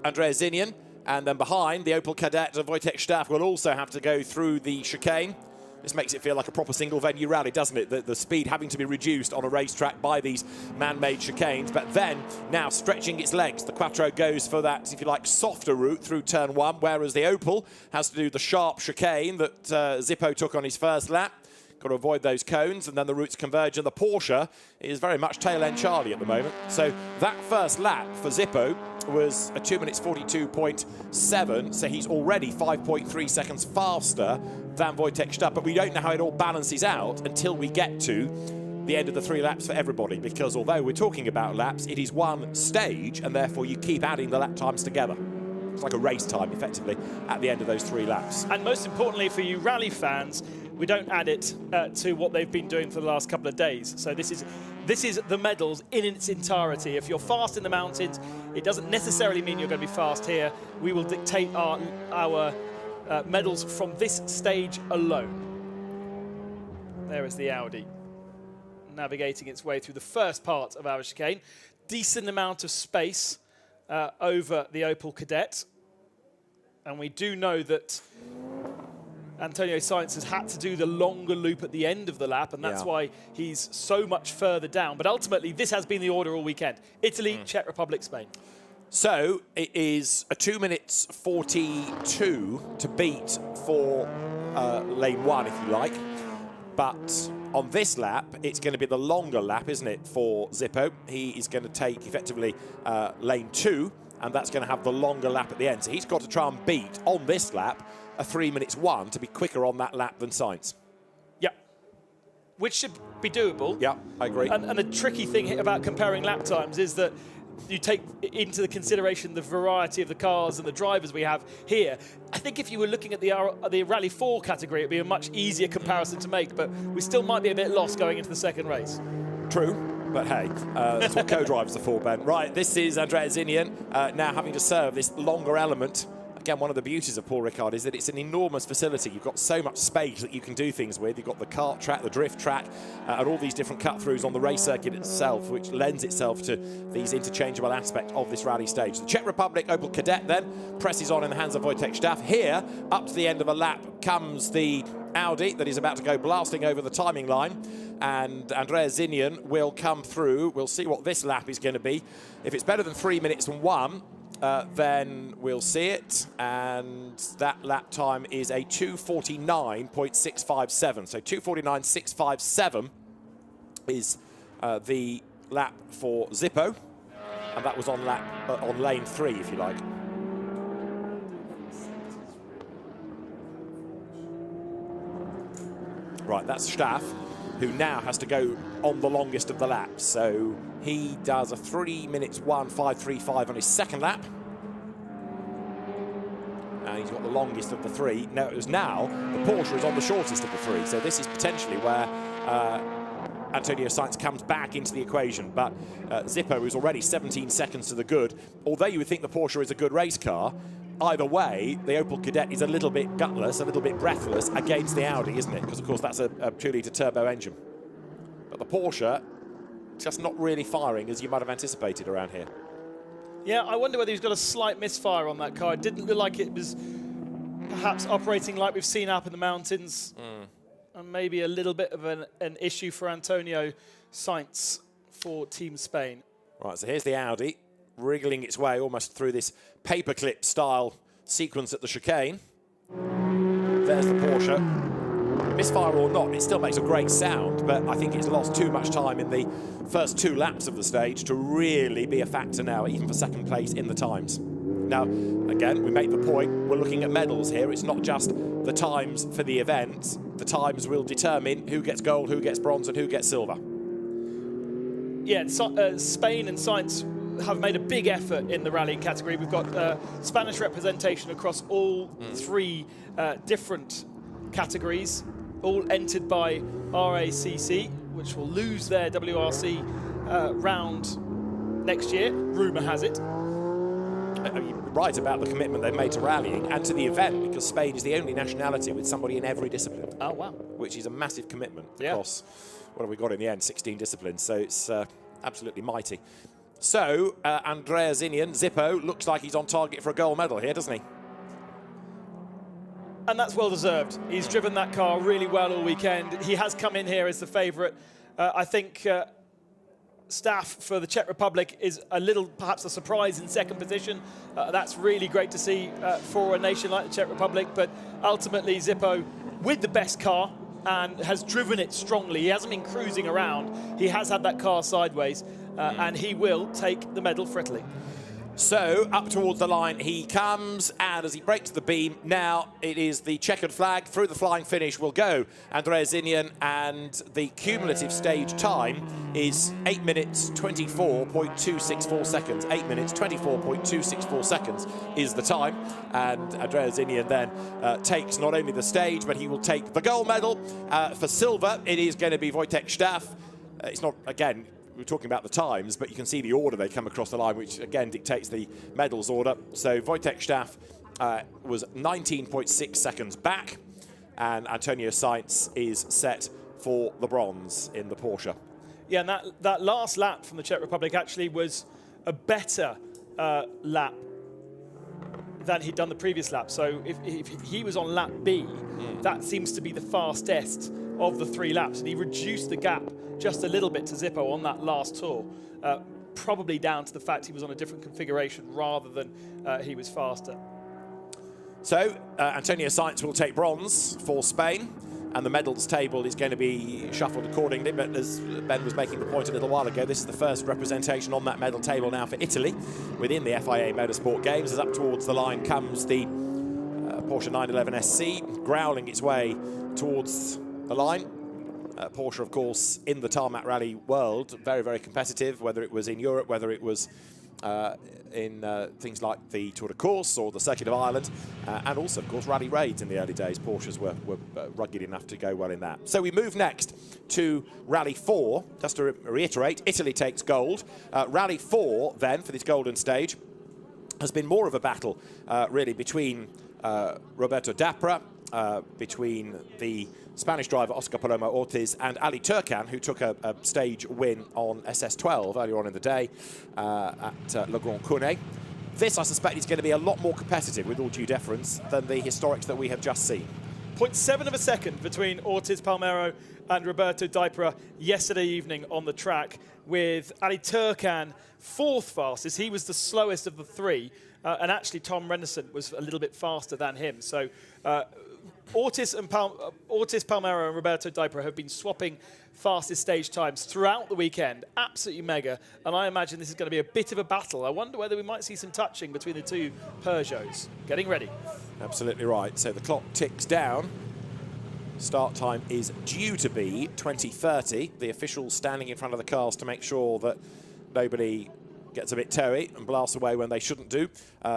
Andrea Zinian, and then behind, the Opel Kadett of Wojtek Staff will also have to go through the chicane. This makes it feel like a proper single-venue rally, doesn't it? The speed having to be reduced on a racetrack by these man-made chicanes. But then, now stretching its legs, the Quattro goes for that, if you like, softer route through turn 1, whereas the Opel has to do the sharp chicane that Zippo took on his first lap. Got to avoid those cones, and then the routes converge, and the Porsche is very much tail-end Charlie at the moment. So that first lap for Zippo was a 2 minutes 42.7, so he's already 5.3 seconds faster than Wojtek Staff, but we don't know how it all balances out until we get to the end of the 3 laps for everybody, because although we're talking about laps, it is one stage, and therefore you keep adding the lap times together. It's like a race time, effectively, at the end of those 3 laps. And most importantly for you rally fans, we don't add it to what they've been doing for the last couple of days. So this is the medals in its entirety. If you're fast in the mountains, it doesn't necessarily mean you're going to be fast here. We will dictate our medals from this stage alone. There is the Audi navigating its way through the first part of our chicane. Decent amount of space over the Opel Kadett. And we do know that Antonio Sainz has had to do the longer loop at the end of the lap, and that's why he's so much further down. But ultimately, this has been the order all weekend. Italy, Czech Republic, Spain. So it is a 2 minutes 42 to beat for lane 1, if you like. But on this lap, it's going to be the longer lap, isn't it, for Zippo? He is going to take, effectively, lane 2, and that's going to have the longer lap at the end. So he's got to try and beat, on this lap, a 3 minutes 1 to be quicker on that lap than Sainz. Yeah. Which should be doable. Yeah, I agree. And the tricky thing about comparing lap times is that you take into the consideration the variety of the cars and the drivers we have here. I think if you were looking at the Rally 4 category, it'd be a much easier comparison to make, but we still might be a bit lost going into the second race. True, but hey, that's what co-drivers are for, Ben. Right, this is Andrea Zinian now having to serve this longer element. Again, one of the beauties of Paul Ricard is that it's an enormous facility. You've got so much space that you can do things with. You've got the kart track, the drift track, and all these different cut-throughs on the race circuit itself, which lends itself to these interchangeable aspects of this rally stage. The Czech Republic Opel Kadett then presses on in the hands of Wojtek Staff. Here, up to the end of a lap, comes the Audi that is about to go blasting over the timing line, and Andrea Zinian will come through. We'll see what this lap is going to be. If it's better than 3 minutes and 1, then we'll see it, and that lap time is a 2:49.657. So 2:49.657 is the lap for Zippo, and that was on lane 3, if you like. Right, that's Staff, who now has to go on the longest of the laps. So he does a 3 minutes 1:5:35 on his second lap. And he's got the longest of the 3. Now, the Porsche is on the shortest of the 3. So this is potentially where Antonio Sainz comes back into the equation. But Zippo is already 17 seconds to the good. Although you would think the Porsche is a good race car, either way, the Opel Kadett is a little bit gutless, a little bit breathless against the Audi, isn't it? Because, of course, that's a 2-litre turbo engine. But the Porsche just not really firing as you might have anticipated around here. Yeah, I wonder whether he's got a slight misfire on that car. It didn't look like it was perhaps operating like we've seen up in the mountains. And maybe a little bit of an issue for Antonio Sainz for Team Spain. Right, so here's the Audi, wriggling its way almost through this paperclip style sequence at the chicane. There's the Porsche. Misfire or not, it still makes a great sound, but I think it's lost too much time in the first 2 laps of the stage to really be a factor now, even for second place in the times. Now, again, we make the point, we're looking at medals here. It's not just the times for the event. The times will determine who gets gold, who gets bronze, and who gets silver. Yeah, Spain and Sainz have made a big effort in the rallying category. We've got Spanish representation across all 3 different categories, all entered by RACC, which will lose their WRC round next year, rumour has it. You're right about the commitment they've made to rallying and to the event, because Spain is the only nationality with somebody in every discipline. Oh, wow. Which is a massive commitment across, what have we got in the end, 16 disciplines, so it's absolutely mighty. So, Andrea Zinian, Zippo, looks like he's on target for a gold medal here, doesn't he? And that's well deserved. He's driven that car really well all weekend. He has come in here as the favourite. I think Staff for the Czech Republic is a little, perhaps a surprise in second position. That's really great to see for a nation like the Czech Republic. But ultimately, Zippo with the best car and has driven it strongly. He hasn't been cruising around. He has had that car sideways, and he will take the medal for Italy. So up towards the line he comes, and as he breaks the beam, now it is the checkered flag. Through the flying finish will go Andreas Inian, and the cumulative stage time is 8 minutes 24.264 seconds. 8 minutes 24.264 seconds is the time, and Andreas Inian then takes not only the stage, but he will take the gold medal. For silver, it is going to be Wojtek Staff. It's not, again, we're talking about the times, but you can see the order they come across the line, which again dictates the medals order. So Wojtek Staff was 19.6 seconds back, and Antonio Sainz is set for the bronze in the Porsche. Yeah, and that last lap from the Czech Republic actually was a better lap than he'd done the previous lap. So if he was on lap B, that seems to be the fastest of the 3 laps, and he reduced the gap just a little bit to Zippo on that last tour, probably down to the fact he was on a different configuration rather than he was faster. So Antonio Sainz will take bronze for Spain, and the medals table is going to be shuffled accordingly. But as Ben was making the point a little while ago, this is the first representation on that medal table now for Italy within the FIA Motorsport Games. As up towards the line comes the Porsche 911 SC, growling its way towards the line. Porsche, of course, in the tarmac rally world, very, very competitive, whether it was in Europe, whether it was in things like the Tour de Course or the Circuit of Ireland, and also, of course, rally raids in the early days. Porsches were rugged enough to go well in that. So we move next to Rally 4. Just to reiterate, Italy takes gold. Rally 4, then, for this golden stage, has been more of a battle, really, between Roberto Dapra, between the Spanish driver Oscar Palomo Ortiz and Ali Turcan, who took a stage win on SS12 earlier on in the day at Le Grand Couronne. This, I suspect, is going to be a lot more competitive, with all due deference, than the historics that we have just seen. 0.7 of a second between Ortiz Palmero and Roberto Dapra yesterday evening on the track, with Ali Turcan 4th fastest. He was the slowest of the 3, and actually Tom Renderson was a little bit faster than him. So Ortiz Palmero and Roberto Dapra have been swapping fastest stage times throughout the weekend. Absolutely mega. And I imagine this is going to be a bit of a battle. I wonder whether we might see some touching between the 2 Peugeots. Getting ready. Absolutely right. So the clock ticks down. Start time is due to be 20:30. The officials standing in front of the cars to make sure that nobody gets a bit toey and blasts away when they shouldn't do.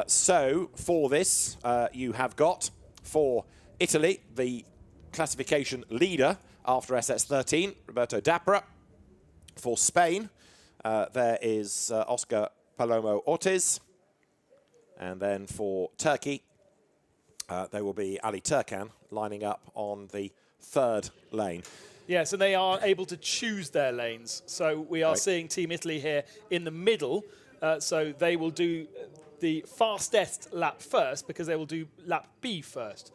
So for this, you have got, for Italy, the classification leader after SS13, Roberto Dapra. For Spain, there is Oscar Palomo Ortiz. And then for Turkey, there will be Ali Turcan lining up on the 3rd lane. Yes, and they are able to choose their lanes. So we are seeing Team Italy here in the middle. So they will do the fastest lap first, because they will do lap B first.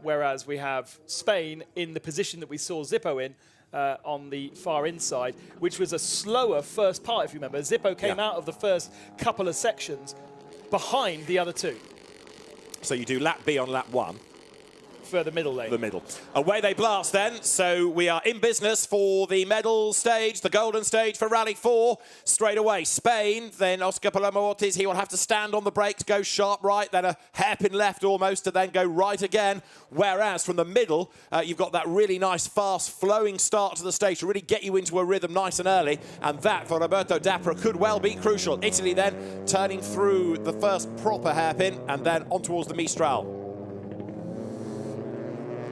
Whereas we have Spain in the position that we saw Zippo in on the far inside, which was a slower first part, if you remember. Zippo came out of the first couple of sections behind the other 2. So you do lap B on lap 1. For the middle lane. The middle. Away they blast then. So we are in business for the medal stage, the golden stage for Rally 4. Straight away, Spain, then Oscar Palomo Ortiz. He will have to stand on the brakes, go sharp right, then a hairpin left almost, to then go right again. Whereas from the middle, you've got that really nice, fast, flowing start to the stage to really get you into a rhythm nice and early. And that, for Roberto Dapra, could well be crucial. Italy then turning through the first proper hairpin and then on towards the Mistral.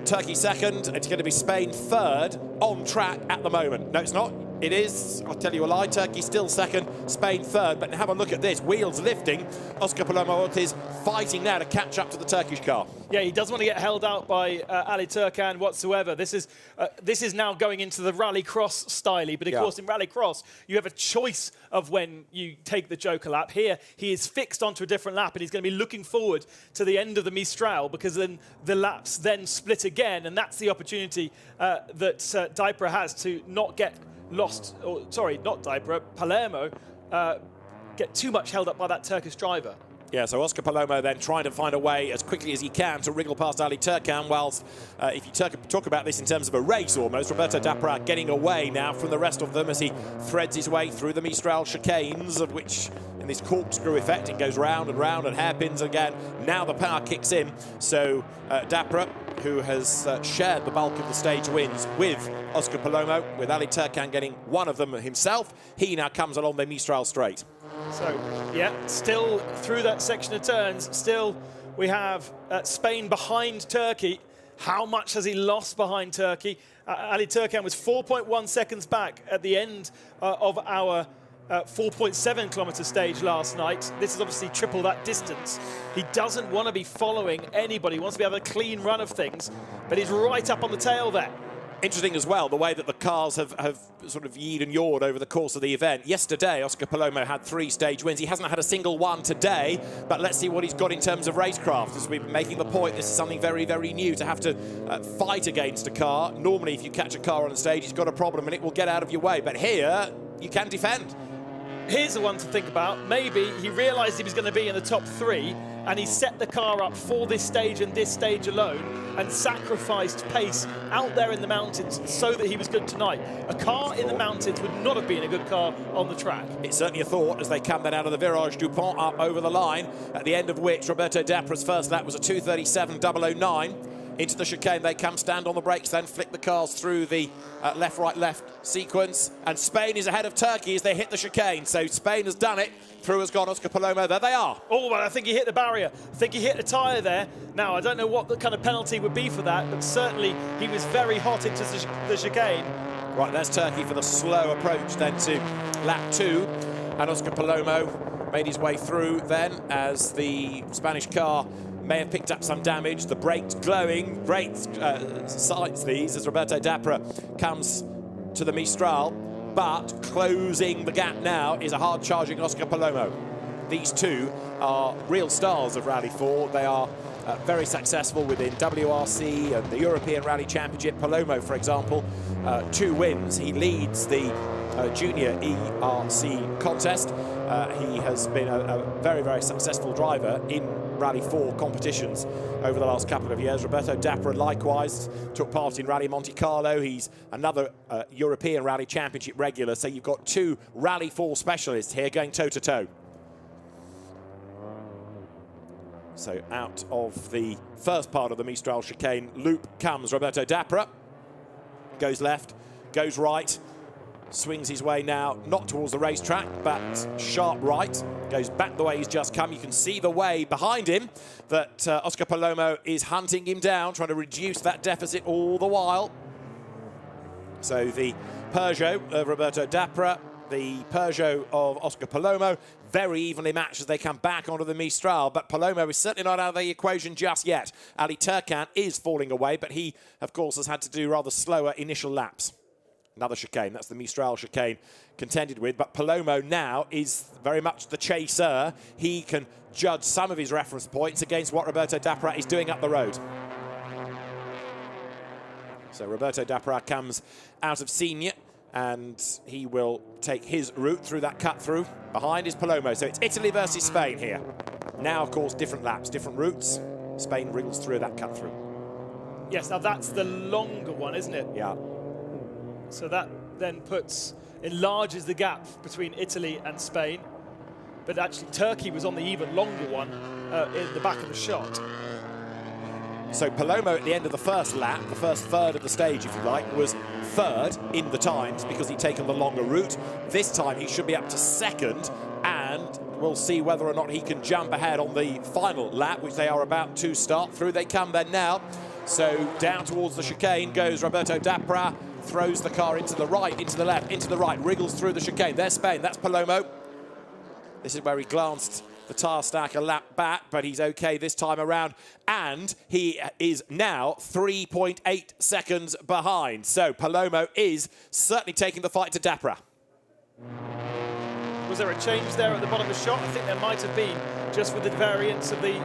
Turkey second, it's going to be Spain 3rd on track at the moment. No, it's not. It is, I'll tell you a lie, Turkey still second, Spain 3rd. But have a look at this, wheels lifting. Oscar Palomo Ortiz fighting now to catch up to the Turkish car. Yeah, he doesn't want to get held out by Ali Turcan whatsoever. This is now going into the rallycross style, but of course in rallycross you have a choice of when you take the Joker lap. Here he is fixed onto a different lap, and he's going to be looking forward to the end of the Mistral, because then the laps then split again, and that's the opportunity that Dapra has to not get lost, or sorry, not Dapra, Palermo, get too much held up by that Turkish driver. Yeah, so Oscar Palomo then trying to find a way as quickly as he can to wriggle past Ali Turcan, whilst if you talk about this in terms of a race almost, Roberto Dapra getting away now from the rest of them as he threads his way through the Mistral chicanes, of which in this corkscrew effect it goes round and hairpins again. Now the power kicks in, so Dapra, who has shared the bulk of the stage wins with Oscar Palomo, with Ali Turcan getting one of them himself, he now comes along the Mistral straight. So, yeah, still through that section of turns, still we have Spain behind Turkey. How much has he lost behind Turkey? Ali Turcan was 4.1 seconds back at the end of our 4.7 kilometre stage last night. This is obviously triple that distance. He doesn't want to be following anybody. He wants to be having a clean run of things, but he's right up on the tail there. Interesting as well, the way that the cars have sort of yeed and yawed over the course of the event. Yesterday, Oscar Palomo had 3 stage wins. He hasn't had a single one today, but let's see what he's got in terms of racecraft. As we've been making the point, this is something very, very new, to have to fight against a car. Normally, if you catch a car on the stage, it's got a problem and it will get out of your way. But here, you can defend. Here's the one to think about. Maybe he realised he was going to be in the top 3 and he set the car up for this stage and this stage alone and sacrificed pace out there in the mountains so that he was good tonight. A car in the mountains would not have been a good car on the track. It's certainly a thought as they come then out of the virage Dupont up over the line, at the end of which Roberto Dapra's first lap was a 2:37.009. Into the chicane they come, stand on the brakes, then flick the cars through the left, right, left sequence. And Spain is ahead of Turkey as they hit the chicane. So Spain has done it. Through has gone Oscar Palomo. There they are. Oh, well, I think he hit the barrier. I think he hit a tyre there. Now, I don't know what the kind of penalty would be for that, but certainly he was very hot into the chicane. Right, there's Turkey for the slow approach then to lap 2. And Oscar Palomo made his way through then as the Spanish car may have picked up some damage. The brakes glowing, great sights these as Roberto Dapra comes to the Mistral, but closing the gap now is a hard-charging Oscar Palomo. These two are real stars of Rally 4. They are very successful within WRC and the European Rally Championship. Palomo, for example, 2 wins. He leads the junior ERC contest. He has been a very, very successful driver in Rally 4 competitions over the last couple of years. Roberto Dapra likewise took part in Rally Monte Carlo. He's another European Rally Championship regular. So you've got 2 Rally 4 specialists here going toe-to-toe. So out of the first part of the Mistral chicane loop comes Roberto Dapra. Goes left, goes right. Swings his way now, not towards the racetrack, but sharp right. Goes back the way he's just come. You can see the way behind him that Oscar Palomo is hunting him down, trying to reduce that deficit all the while. So the Peugeot of Roberto Dapra, the Peugeot of Oscar Palomo, very evenly matched as they come back onto the Mistral. But Palomo is certainly not out of the equation just yet. Ali Turcan is falling away, but he, of course, has had to do rather slower initial laps. Another chicane, that's the Mistral chicane contended with. But Palomo now is very much the chaser. He can judge some of his reference points against what Roberto Dapra is doing up the road. So Roberto Dapra comes out of senior and he will take his route through that cut through. Behind is Palomo. So it's Italy versus Spain here. Now, of course, different laps, different routes. Spain wriggles through that cut through. Yes, now that's the longer one, isn't it? Yeah. So that then enlarges the gap between Italy and Spain. But actually Turkey was on the even longer one in the back of the shot. So Palomo at the end of the first lap, the first third of the stage, if you like, was 3rd in the times because he'd taken the longer route. This time he should be up to 2nd, and we'll see whether or not he can jump ahead on the final lap, which they are about to start through. They come then now. So down towards the chicane goes Roberto Dapra. Throws the car into the right, into the left, into the right, wriggles through the chicane. There's Spain, that's Palomo. This is where he glanced the tyre stack a lap back, but he's okay this time around. And he is now 3.8 seconds behind. So Palomo is certainly taking the fight to Dapra. Was there a change there at the bottom of the shot? I think there might have been, just with the variance of the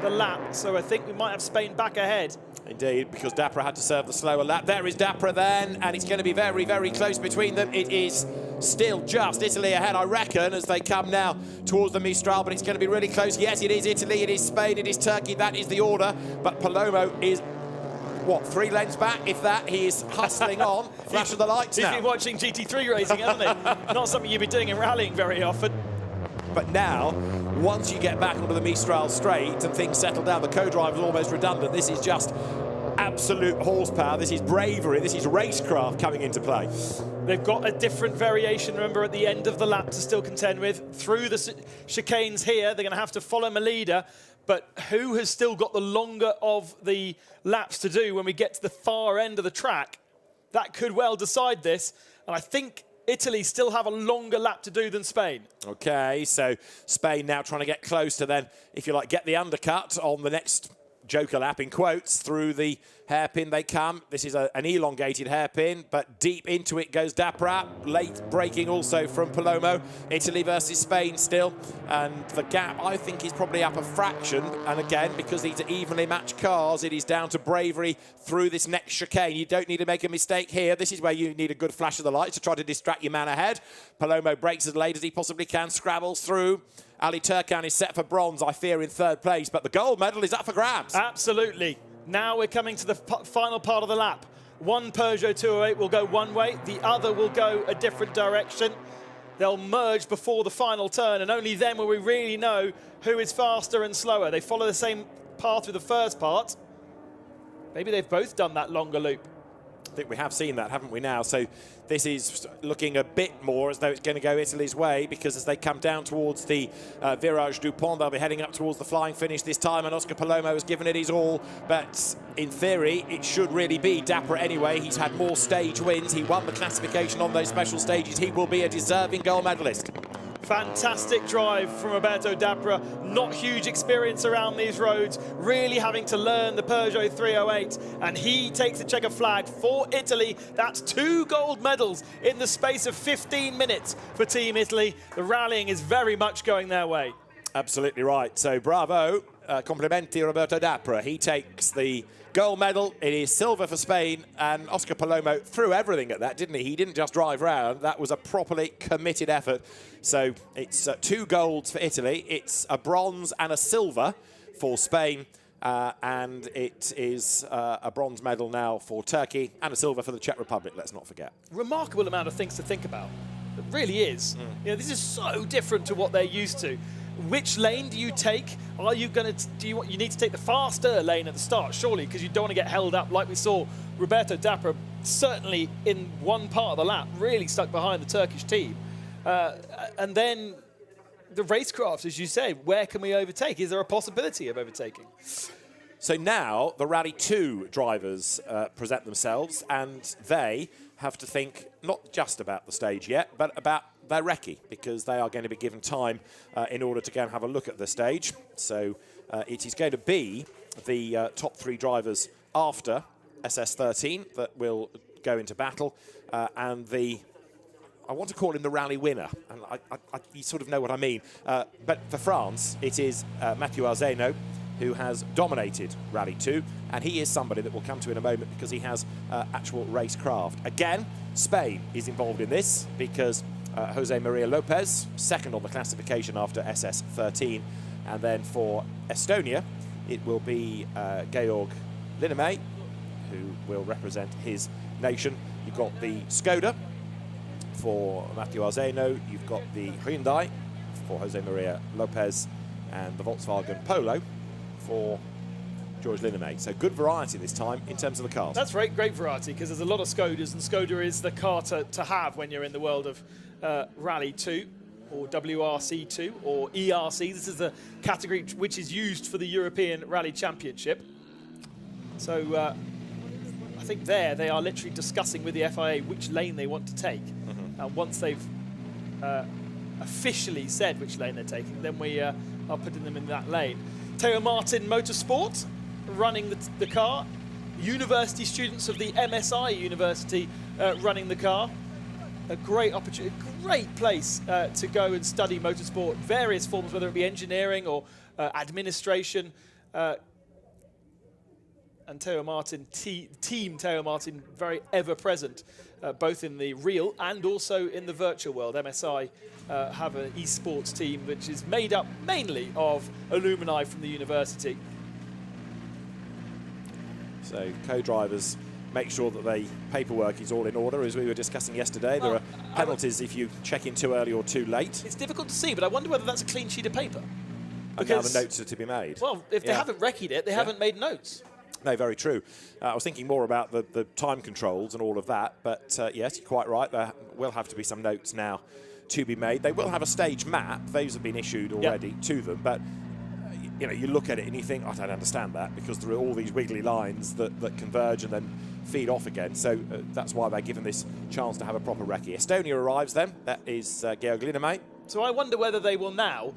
the lap, so I think we might have Spain back ahead. Indeed, because Dapra had to serve the slower lap. There is Dapra then, and it's going to be very, very close between them. It is still just Italy ahead, I reckon, as they come now towards the Mistral, but it's going to be really close. Yes, it is Italy, it is Spain, it is Turkey. That is the order, but Palomo is, what, 3 lengths back, if that? He is hustling on. Flash of the lights now. He's been watching GT3 racing, hasn't he? Not something you'd be doing in rallying very often. But now, once you get back onto the Mistral straight and things settle down, the co-driver is almost redundant. This is just absolute horsepower. This is bravery. This is racecraft coming into play. They've got a different variation, remember, at the end of the lap to still contend with. Through the chicanes here, they're going to have to follow Melida. But who has still got the longer of the laps to do when we get to the far end of the track? That could well decide this. And I think Italy still have a longer lap to do than Spain. OK, so Spain now trying to get close to then, if you like, get the undercut on the next Joker lap, in quotes, through the hairpin they come. This is an elongated hairpin, but deep into it goes Dapra. Late braking also from Palomo. Italy versus Spain still. And the gap, I think, is probably up a fraction. And again, because these are evenly matched cars, it is down to bravery through this next chicane. You don't need to make a mistake here. This is where you need a good flash of the lights to try to distract your man ahead. Palomo brakes as late as he possibly can, scrabbles through. Ali Turkan is set for bronze, I fear, in 3rd place, but the gold medal is up for grabs. Absolutely. Now we're coming to the final part of the lap. One Peugeot 208 will go one way, the other will go a different direction. They'll merge before the final turn, and only then will we really know who is faster and slower. They follow the same path with the first part. Maybe they've both done that longer loop. I think we have seen that, haven't we now? So this is looking a bit more as though it's going to go Italy's way, because as they come down towards the Virage du Pont, they'll be heading up towards the flying finish this time, and Oscar Palomo has given it his all. But in theory, it should really be Dapra anyway. He's had more stage wins. He won the classification on those special stages. He will be a deserving gold medalist. Fantastic drive from Roberto Dapra. Not huge experience around these roads, really having to learn the Peugeot 308. And he takes the checker flag for Italy. That's 2 gold medals in the space of 15 minutes for Team Italy. The rallying is very much going their way. Absolutely right. So bravo, complimenti Roberto Dapra. He takes the gold medal. It is silver for Spain, and Oscar Palomo threw everything at that, didn't he? He didn't just drive round. That was a properly committed effort. So it's 2 golds for Italy. It's a bronze and a silver for Spain, and it is a bronze medal now for Turkey and a silver for the Czech Republic, let's not forget. Remarkable amount of things to think about. It really is. You know, this is so different to what they're used to. Which lane do you take? Are you going to? You need to take the faster lane at the start, surely, because you don't want to get held up like we saw Roberto Dapra certainly in one part of the lap, really stuck behind the Turkish team. And then the racecraft, as you say, where can we overtake? Is there a possibility of overtaking? So now the Rally 2 drivers present themselves, and they have to think not just about the stage yet, but about their recce, because they are going to be given time in order to go and have a look at the stage. So it is going to be the top 3 drivers after SS13 that will go into battle, and I want to call him the rally winner, and you sort of know what I mean. But for France, it is Mathieu Arzeno, who has dominated Rally 2, and he is somebody that we'll come to in a moment because he has actual racecraft. Again, Spain is involved in this because Jose Maria Lopez, second on the classification after SS13, and then for Estonia, it will be Georg Linnamäe, who will represent his nation. You've got the Skoda for Mathieu Arzeno, you've got the Hyundai for Jose Maria Lopez, and the Volkswagen Polo for George Linnamäe. So good variety this time in terms of the cars. That's right, great variety, because there's a lot of Skodas, and Skoda is the car to have when you're in the world of Rally 2 or WRC2 or ERC. This is the category which is used for the European Rally Championship. So I think they are literally discussing with the FIA which lane they want to take. And once they've officially said which lane they're taking, then we are putting them in that lane. Theo Martin Motorsport running the car. University students of the MSI University running the car. A great opportunity, great place to go and study motorsport, various forms, whether it be engineering or administration. and Teo Martin, Team Teo Martin, very ever-present, both in the real and also in the virtual world. MSI have an esports team which is made up mainly of alumni from the university. So co-drivers make sure that the paperwork is all in order, as we were discussing yesterday. There are penalties if you check in too early or too late. It's difficult to see, but I wonder whether that's a clean sheet of paper. And now the notes are to be made. Well, if they haven't reccied it, they haven't made notes. No, very true. I was thinking more about the time controls and all of that, but yes, you're quite right. There will have to be some notes now to be made. They will have a stage map. Those have been issued already to them, but you know, you look at it and you think, I don't understand that, because there are all these wiggly lines that converge and then feed off again. So that's why they're given this chance to have a proper recce. Estonia arrives then. That is Georg Linnemey. So I wonder whether they will now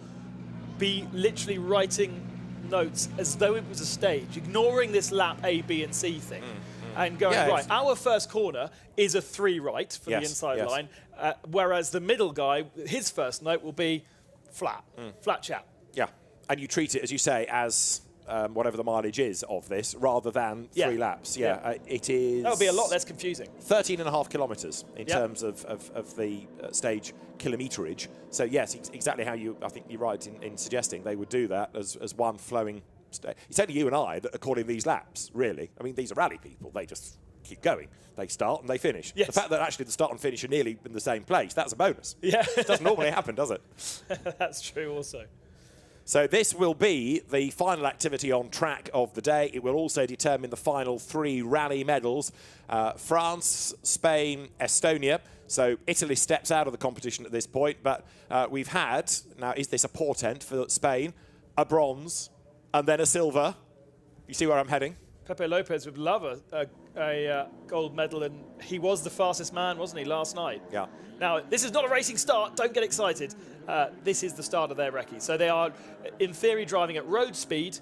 be literally writing notes as though it was a stage, ignoring this lap A, B and C thing, and going, right, our first corner is a 3 right for the inside line, whereas the middle guy, his first note will be flat, flat chat. Yeah, and you treat it, as you say, as whatever the mileage is of this, rather than 3 laps. It is... That would be a lot less confusing. 13.5 kilometres in terms of the stage kilometerage. So yes, exactly how I think you're right in suggesting they would do that as one flowing stage. It's only you and I that are calling these laps, really. I mean, these are rally people. They just keep going. They start and they finish. Yes. The fact that actually the start and finish are nearly in the same place, that's a bonus. Yeah. It doesn't normally happen, does it? That's true also. So this will be the final activity on track of the day. It will also determine the final 3 rally medals. France, Spain, Estonia. So Italy steps out of the competition at this point, but we've had, now is this a portent for Spain, a bronze and then a silver. You see where I'm heading? Pepe Lopez would love a gold medal, and he was the fastest man, wasn't he, last night? Yeah. Now, this is not a racing start. Don't get excited. This is the start of their recce. So they are, in theory, driving at road speed,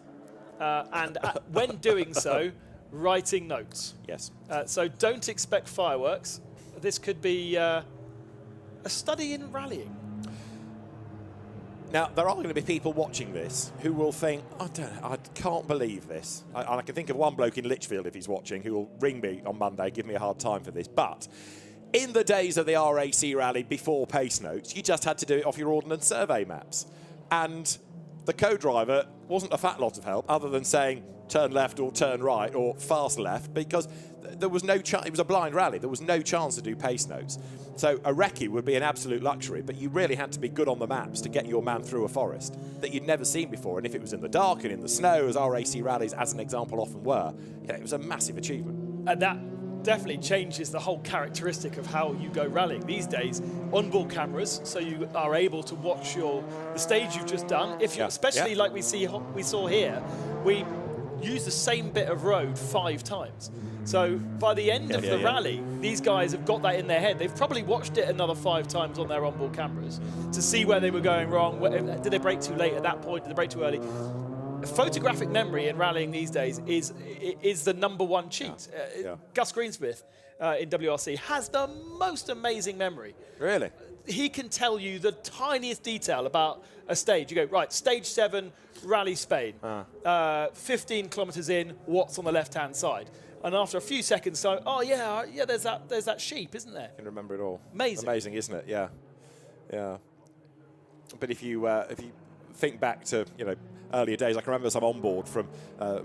and when doing so, writing notes. Yes. So don't expect fireworks. This could be a study in rallying. Now, there are going to be people watching this who will think, I can't believe this. I can think of one bloke in Lichfield, if he's watching, who will ring me on Monday, give me a hard time for this. But in the days of the RAC rally before pace notes, you just had to do it off your ordnance survey maps. And the co-driver wasn't a fat lot of help, other than saying turn left or turn right or fast left, because there was no chance. It was a blind rally. There was no chance to do pace notes. So a recce would be an absolute luxury, but you really had to be good on the maps to get your man through a forest that you'd never seen before. And if it was in the dark and in the snow, as RAC rallies, as an example, often were, it was a massive achievement. And that definitely changes the whole characteristic of how you go rallying. These days, onboard cameras, so you are able to watch the stage you've just done. If you, especially like we saw here, we use the same bit of road 5 times. So by the end of the rally, these guys have got that in their head. They've probably watched it another 5 times on their onboard cameras to see where they were going wrong. Did they brake too late at that point? Did they brake too early? Photographic memory in rallying these days is the #1 cheat. Gus Greensmith in WRC has the most amazing memory. Really? He can tell you the tiniest detail about a stage. You go, right, stage 7, Rally Spain. 15 kilometers in, what's on the left-hand side? And after a few seconds, so, oh yeah, there's that sheep, isn't there? I can remember it all. Amazing. Amazing, isn't it? Yeah. Yeah. But if you think back to, earlier days, I can remember some onboard from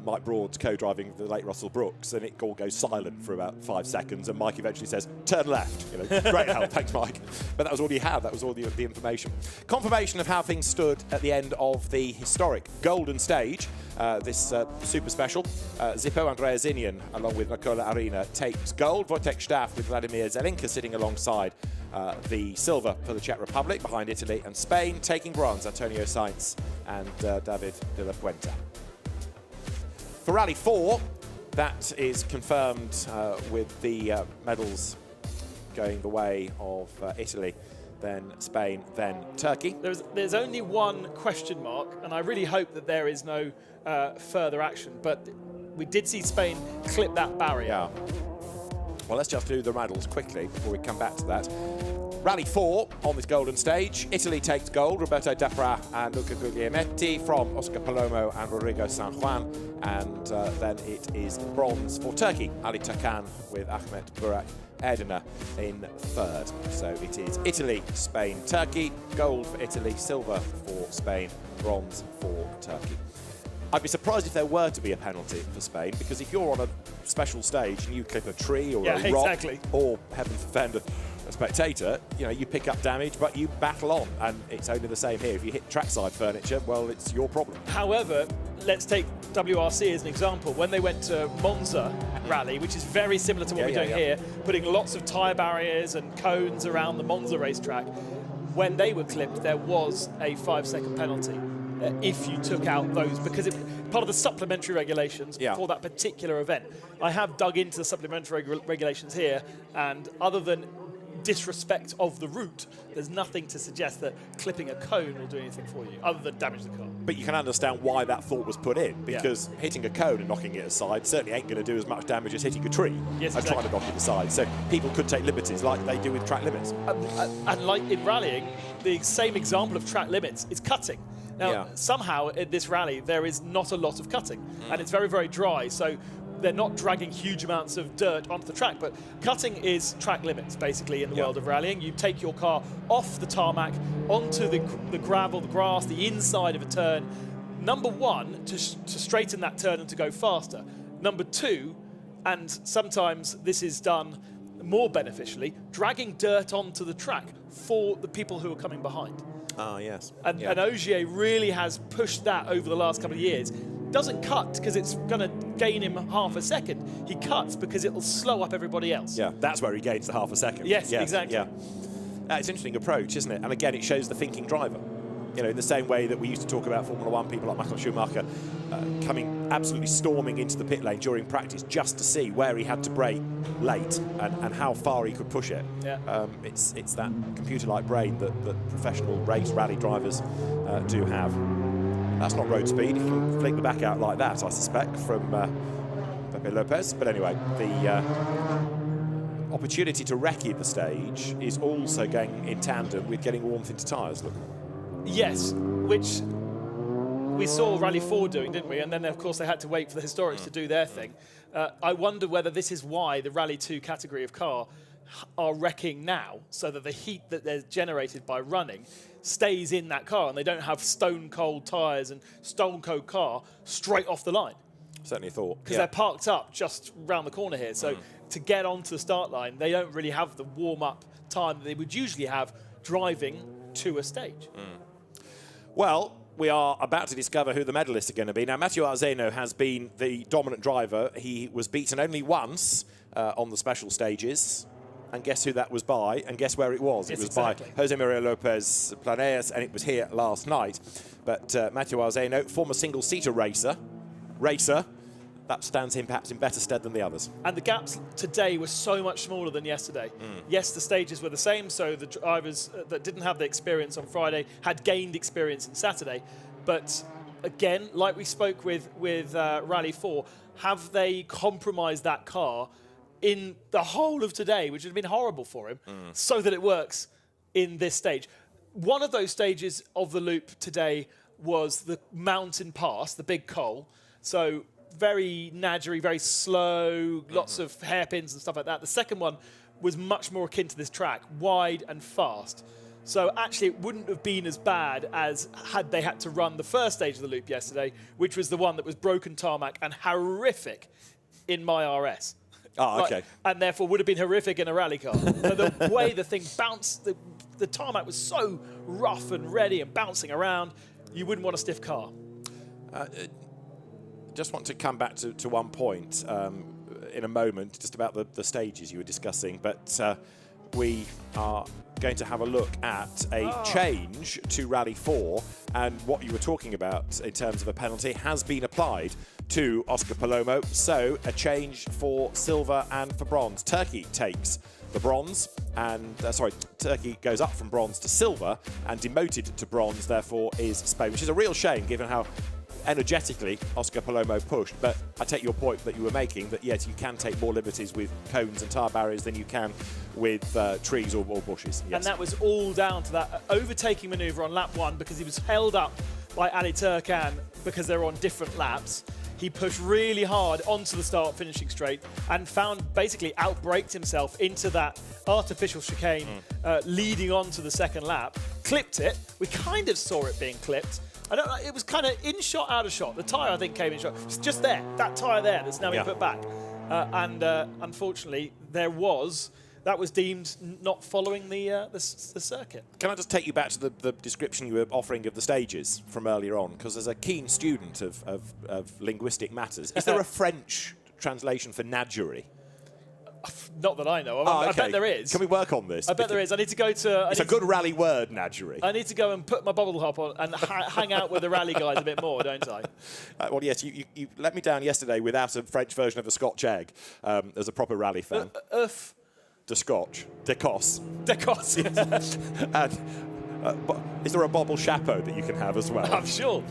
Mike Broad's co-driving the late Russell Brooks, and it all goes silent for about 5 seconds, and Mike eventually says, turn left. Great help, thanks, Mike. But that was all he had, that was all the information. Confirmation of how things stood at the end of the historic Golden Stage, this super special. Zippo Andreasinian, along with Nicola Arena, takes gold. Wojtek Staff with Vladimir Zelenka sitting alongside the silver for the Czech Republic, behind Italy and Spain, taking bronze, Antonio Sainz and David de la Puenta. For Rally 4, that is confirmed with the medals going the way of Italy, then Spain, then Turkey. There's only one question mark, and I really hope that there is no further action, but we did see Spain clip that barrier. Yeah. Well, let's just do the medals quickly before we come back to that. Rally 4 on this golden stage. Italy takes gold, Roberto Depra and Luca Guglielmetti from Oscar Palomo and Rodrigo San Juan. And then it is bronze for Turkey, Ali Takan with Ahmet Burak Erdene in third. So it is Italy, Spain, Turkey, gold for Italy, silver for Spain, bronze for Turkey. I'd be surprised if there were to be a penalty for Spain, because if you're on a special stage and you clip a tree or a rock, or heaven forfend a spectator, you know, you pick up damage, but you battle on, and it's only the same here. If you hit trackside furniture, well, it's your problem. However, let's take WRC as an example. When they went to Monza rally, which is very similar to what we're doing here, putting lots of tyre barriers and cones around the Monza racetrack, when they were clipped, there was a 5-second penalty. If you took out those, because it's part of the supplementary regulations for that particular event. I have dug into the supplementary regulations here, and other than disrespect of the route, there's nothing to suggest that clipping a cone will do anything for you, other than damage the car. But you can understand why that thought was put in, because hitting a cone and knocking it aside certainly ain't going to do as much damage as hitting a tree and trying to knock it aside. So people could take liberties like they do with track limits. And like in rallying, the same example of track limits is cutting. Now, somehow in this rally, there is not a lot of cutting, and it's very, very dry, so they're not dragging huge amounts of dirt onto the track, but cutting is track limits, basically, in the world of rallying. You take your car off the tarmac, onto the gravel, the grass, the inside of a turn. Number one, to straighten that turn and to go faster. Number two, and sometimes this is done more beneficially, dragging dirt onto the track for the people who are coming behind. Ah, yes. And Ogier really has pushed that over the last couple of years. Doesn't cut because it's going to gain him half a second. He cuts because it'll slow up everybody else. Yeah, that's where he gains the half a second. Yes, exactly. Yeah. It's an interesting approach, isn't it? And again, it shows the thinking driver. You know, in the same way that we used to talk about Formula One, people like Michael Schumacher coming absolutely storming into the pit lane during practice just to see where he had to brake late and how far he could push it. Yeah. It's that computer-like brain that professional race rally drivers do have. That's not road speed. He can flick the back out like that, I suspect, from Pepe Lopez. But anyway, the opportunity to recce the stage is also going in tandem with getting warmth into tyres. Look. Yes, which we saw Rally 4 doing, didn't we? And then, of course, they had to wait for the historics to do their thing. I wonder whether this is why the Rally 2 category of car are wrecking now, so that the heat that they're generated by running stays in that car, and they don't have stone-cold tyres and stone-cold car straight off the line. Certainly a thought. Because they're parked up just round the corner here. So to get onto the start line, they don't really have the warm-up time that they would usually have driving to a stage. Well, we are about to discover who the medalists are going to be. Now, Matteo Arzeno has been the dominant driver. He was beaten only once on the special stages. And guess who that was by? And guess where it was? Yes, it was by Jose Maria Lopez Planeas, and it was here last night. But Matteo Arzeno, former single-seater racer, that stands him perhaps in better stead than the others. And the gaps today were so much smaller than yesterday. Yes, the stages were the same, so the drivers that didn't have the experience on Friday had gained experience on Saturday. But again, like we spoke with Rally 4, have they compromised that car in the whole of today, which has been horrible for him, so that it works in this stage? One of those stages of the loop today was the mountain pass, the big col. So very nadgery, very slow, lots of hairpins and stuff like that. The second one was much more akin to this track, wide and fast. So actually it wouldn't have been as bad as had they had to run the first stage of the loop yesterday, which was the one that was broken tarmac and horrific in my RS. Oh, okay. And therefore would have been horrific in a rally car. So the way the thing bounced, the tarmac was so rough and ready and bouncing around, you wouldn't want a stiff car. Just want to come back to one point in a moment, just about the stages you were discussing, but we are going to have a look at a change to Rally 4, and what you were talking about in terms of a penalty has been applied to Oscar Palomo, so a change for silver and for bronze. Turkey takes the bronze, and Turkey goes up from bronze to silver, and demoted to bronze, therefore, is Spain, which is a real shame given how energetically, Oscar Palomo pushed, but I take your point that you were making, that yes, you can take more liberties with cones and tyre barriers than you can with trees or bushes. Yes. And that was all down to that overtaking manoeuvre on lap 1 because he was held up by Ali Turkan because they were on different laps. He pushed really hard onto the start finishing straight and basically outbraked himself into that artificial chicane leading on to the second lap, clipped it. We kind of saw it being clipped. I don't know, it was kind of in shot, out of shot. The tyre, I think, came in shot. It's just there, that tyre there that's now been put back. Unfortunately, that was deemed not following the circuit. Can I just take you back to the description you were offering of the stages from earlier on? Because as a keen student of linguistic matters, is there a French translation for nagerie? Not that I know of. I bet there is. Can we work on this? I bet there is. I need to go to... It's a good rally word, nagerie. I need to go and put my bubble hop on and hang out with the rally guys a bit more, don't I? Well, yes, you let me down yesterday without a French version of a Scotch egg as a proper rally fan. De Scotch. De Cos. De Cos, yes. And is there a bobble chapeau that you can have as well? I'm sure.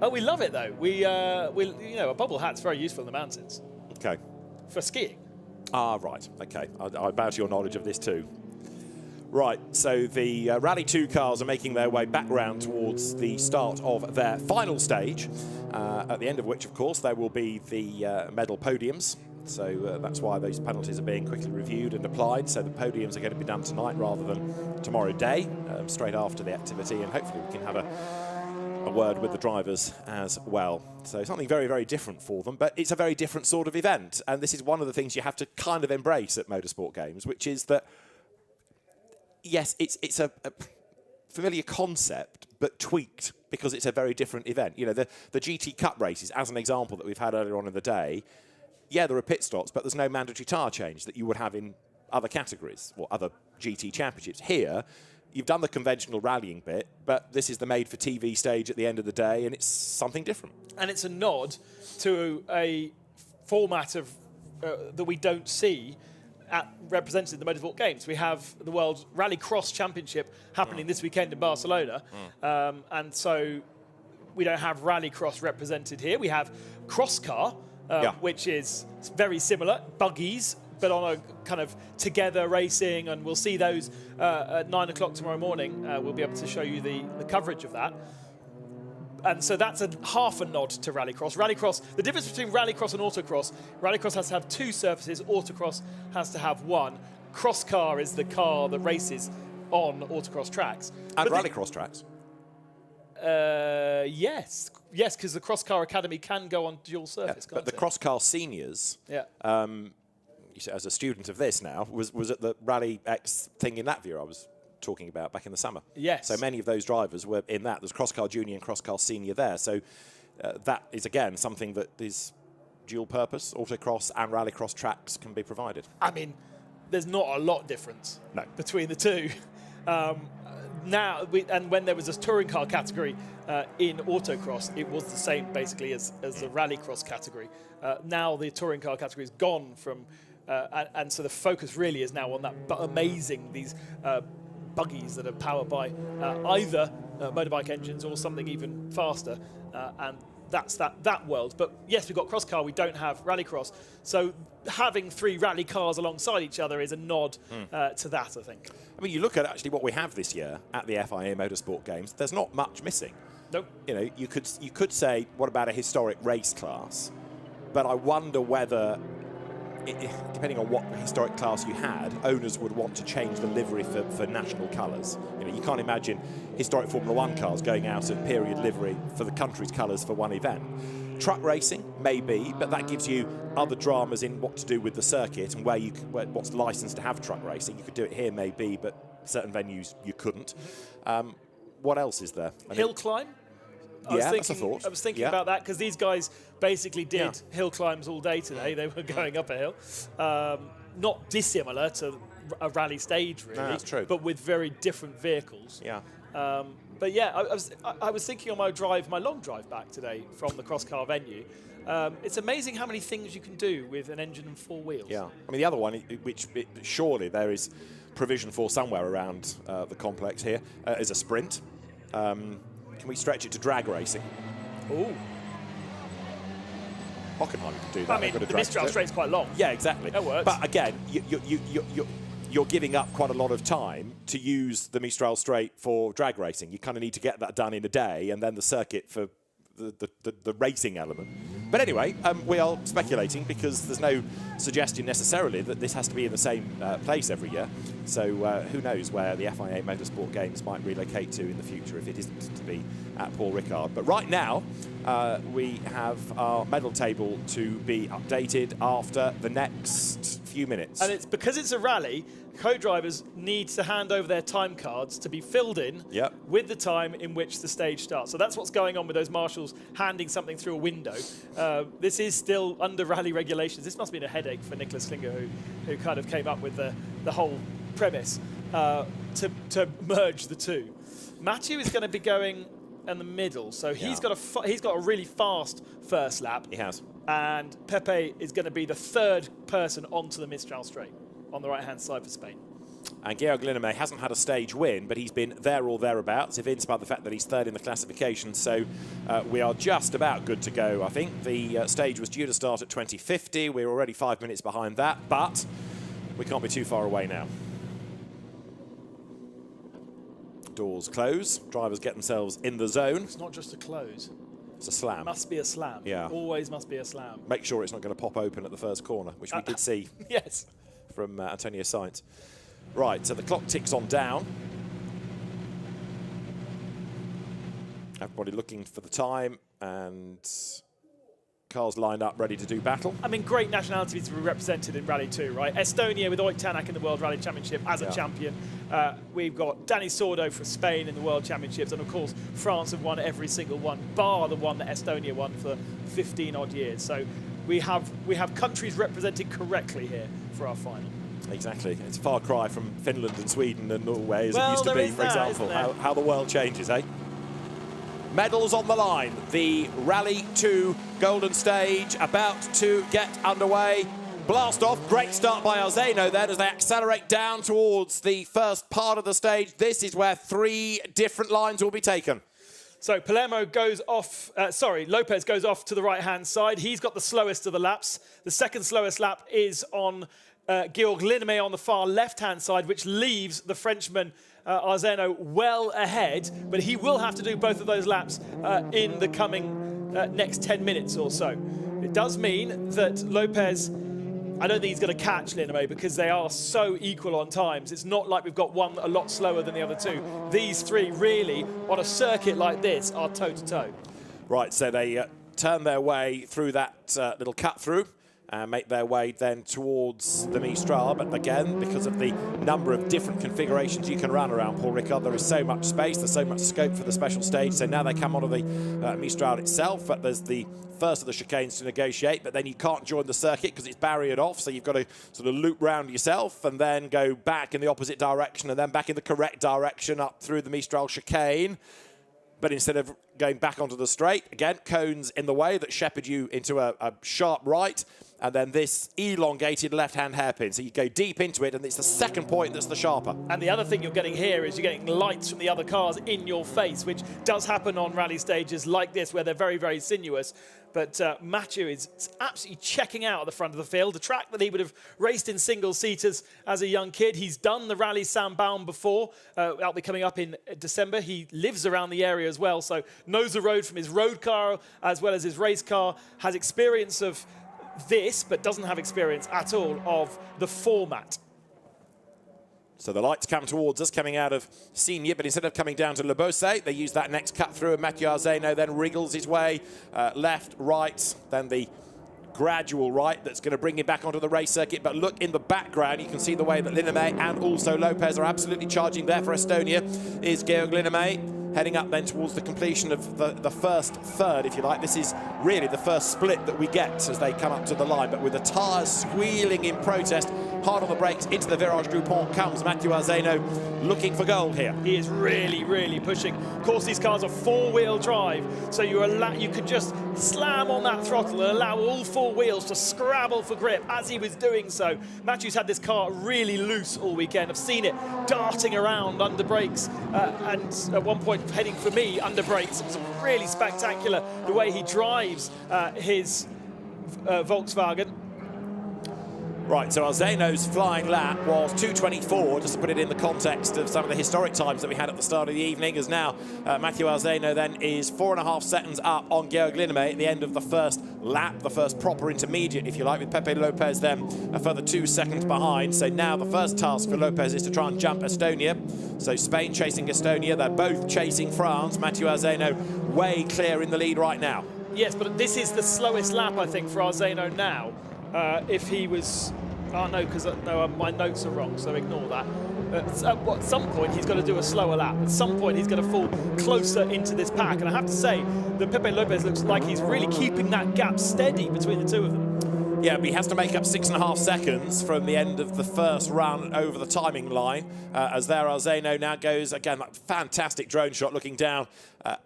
Oh, we love it, though. A bobble hat's very useful in the mountains. Okay. For skiing. Ah, right. Okay. I bow to your knowledge of this too. Right. So the Rally 2 cars are making their way back round towards the start of their final stage, at the end of which, of course, there will be the medal podiums. So that's why those penalties are being quickly reviewed and applied. So the podiums are going to be done tonight rather than tomorrow day, straight after the activity, and hopefully we can have a word with the drivers as well. So something very, very different for them, but it's a very different sort of event. And this is one of the things you have to kind of embrace at motorsport games, which is that, yes, it's a familiar concept, but tweaked because it's a very different event. You know, the GT Cup races, as an example that we've had earlier on in the day, yeah, there are pit stops, but there's no mandatory tyre change that you would have in other categories or other GT championships. Here, you've done the conventional rallying bit, but this is the made-for-TV stage at the end of the day, and it's something different. And it's a nod to a format of that we don't see represented in the Motorsport Games. We have the World Rallycross Championship happening this weekend in Barcelona, and so we don't have Rallycross represented here. We have cross car, which is very similar, buggies, but on a kind of together racing, and we'll see those at 9 o'clock tomorrow morning. We'll be able to show you the coverage of that. And so that's half a nod to Rallycross. Rallycross, the difference between Rallycross and Autocross, Rallycross has to have 2 surfaces, Autocross has to have 1. Cross car is the car that races on Autocross tracks. And Rallycross tracks? Yes, because the Cross Car Academy can go on dual surface, can't but the Cross Car Seniors, as a student of this now, was at the Rally X thing in Latvia I was talking about back in the summer. Yes. So many of those drivers were in that. There's Cross Car Junior and Cross Car Senior there. So that is, again, something that is dual purpose. Autocross and Rallycross tracks can be provided. I mean, there's not a lot difference between the two. When there was a touring car category in autocross, it was the same basically as the rallycross category. Now the touring car category is gone from, and so the focus really is now on that these buggies that are powered by either motorbike engines or something even faster, and that's that world. But yes, we've got cross car, we don't have rallycross, so having 3 rally cars alongside each other is a nod to that, I think. I mean, you look at actually what we have this year at the FIA Motorsport Games, there's not much missing. Nope. You know, you could say, what about a historic race class? But I wonder whether, depending on what historic class you had, owners would want to change the livery for national colours. You know, you can't imagine historic Formula 1 cars going out of period livery for the country's colours for one event. Truck racing, maybe, but that gives you other dramas in what to do with the circuit and what's licensed to have truck racing. You could do it here, maybe, but certain venues you couldn't. What else is there? Hill climb? That's a thought. I was thinking about that because these guys basically did hill climbs all day today. They were going up a hill. Not dissimilar to a rally stage, really. No, that's true. But with very different vehicles. Yeah. But yeah, I was thinking on my long drive back today from the cross car venue. It's amazing how many things you can do with an engine and 4 wheels. Yeah. I mean, the other one, which surely there is provision for somewhere around the complex here, is a sprint. Can we stretch it to drag racing? Ooh. Hockenheim can do that. I mean, They've got a the drag Mistral strip. straight's quite long. Yeah, exactly. That works. But again, you're giving up quite a lot of time to use the Mistral straight for drag racing. You kind of need to get that done in a day, and then the circuit for the racing element. But anyway, we are speculating because there's no suggestion necessarily that this has to be in the same place every year. So who knows where the FIA Motorsport Games might relocate to in the future if it isn't to be at Paul Ricard. But right now, we have our medal table to be updated after the next few minutes. And it's because it's a rally, co-drivers need to hand over their time cards to be filled in with the time in which the stage starts. So that's what's going on with those marshals handing something through a window. This is still under rally regulations. This must have been a headache for Nicholas Klinger, who kind of came up with the whole premise to merge the two. Mathieu is going to be going in the middle, so he's got a really fast first lap. He has. And Pepe is going to be the third person onto the Mistral straight on the right-hand side for Spain. And Georg Linnemer hasn't had a stage win, but he's been there or thereabouts, evinced by the fact that he's third in the classification. So we are just about good to go, I think. The stage was due to start at 2050. We're already 5 minutes behind that, but we can't be too far away now. Doors close. Drivers get themselves in the zone. It's not just a close. It's a slam. It must be a slam. Yeah. Always must be a slam. Make sure it's not going to pop open at the first corner, which we did see yes. from Antonio Sainz. Right, so the clock ticks on down. Everybody looking for the time, and cars lined up ready to do battle. I mean, great nationalities to be represented in Rally 2, right? Estonia with Oyt Tanak in the World Rally Championship as a champion. We've got Danny Sordo for Spain in the World Championships, and of course, France have won every single one, bar the one that Estonia won for 15 odd years. So we have countries represented correctly here for our final. Exactly. It's a far cry from Finland and Sweden and Norway as well, it used to be, for example. How the world changes, eh? Medals on the line. The Rally 2 Golden Stage about to get underway. Blast off. Great start by Arzeno then as they accelerate down towards the first part of the stage. This is where 3 different lines will be taken. So Palermo goes off, Lopez goes off to the right-hand side. He's got the slowest of the laps. The second slowest lap is on Georg Linnemer on the far left-hand side, which leaves the Frenchman Arzeno well ahead, but he will have to do both of those laps in the coming next 10 minutes or so. It does mean that Lopez, I don't think he's going to catch Linnemer because they are so equal on times. It's not like we've got one a lot slower than the other two. These three really, on a circuit like this, are toe-to-toe. Right, so they turn their way through that little cut-through and make their way then towards the Mistral. But again, because of the number of different configurations you can run around Paul Ricard, there is so much space, there's so much scope for the special stage. So now they come onto the Mistral itself, but there's the first of the chicanes to negotiate, but then you can't join the circuit because it's barriered off, so you've got to sort of loop round yourself and then go back in the opposite direction and then back in the correct direction up through the Mistral chicane. But instead of going back onto the straight, again, cones in the way that shepherd you into a sharp right, and then this elongated left-hand hairpin. So you go deep into it, and it's the second point that's the sharper. And the other thing you're getting here is you're getting lights from the other cars in your face, which does happen on rally stages like this, where they're very, very sinuous. But Mathieu is absolutely checking out at the front of the field, a track that he would have raced in single-seaters as a young kid. He's done the Rally Saint-Baume before. That'll be coming up in December. He lives around the area as well, so knows the road from his road car as well as his race car, has experience of this, but doesn't have experience at all of the format. So the lights come towards us, coming out of Senior, but instead of coming down to Le Beausset, they use that next cut through, and Mathieu Arzeno then wriggles his way left, right, then the gradual right that's going to bring him back onto the race circuit. But look in the background, you can see the way that Linnemer and also Lopez are absolutely charging there for Estonia. Is Georg Linnemer heading up then towards the completion of the first third, if you like. This is really the first split that we get as they come up to the line, but with the tyres squealing in protest, hard on the brakes, into the virage groupon comes Mathieu Arzeno, looking for goal here. He is really, really pushing. Of course, these cars are four-wheel drive, so you could just slam on that throttle and allow all four wheels to scrabble for grip as he was doing so. Mathieu's had this car really loose all weekend. I've seen it darting around under brakes, and at one point heading for me under brakes. It's really spectacular the way he drives his Volkswagen. Right, so Arzeno's flying lap was 2:24, just to put it in the context of some of the historic times that we had at the start of the evening, as now Mathieu Arzeno then is 4.5 seconds up on Georg Linnaeus at the end of the first lap, the first proper intermediate, if you like, with Pepe Lopez then a further 2 seconds behind. So now the first task for Lopez is to try and jump Estonia. So Spain chasing Estonia, they're both chasing France. Mathieu Arzeno way clear in the lead right now. Yes, but this is the slowest lap, I think, for Arzeno now. If he was... Oh, no, because my notes are wrong, so ignore that. At some point, he's got to do a slower lap. At some point, he's going to fall closer into this pack. And I have to say that Pepe Lopez looks like he's really keeping that gap steady between the two of them. Yeah, but he has to make up 6.5 seconds from the end of the first run over the timing line. As there, Arzeno now goes, again, that fantastic drone shot looking down.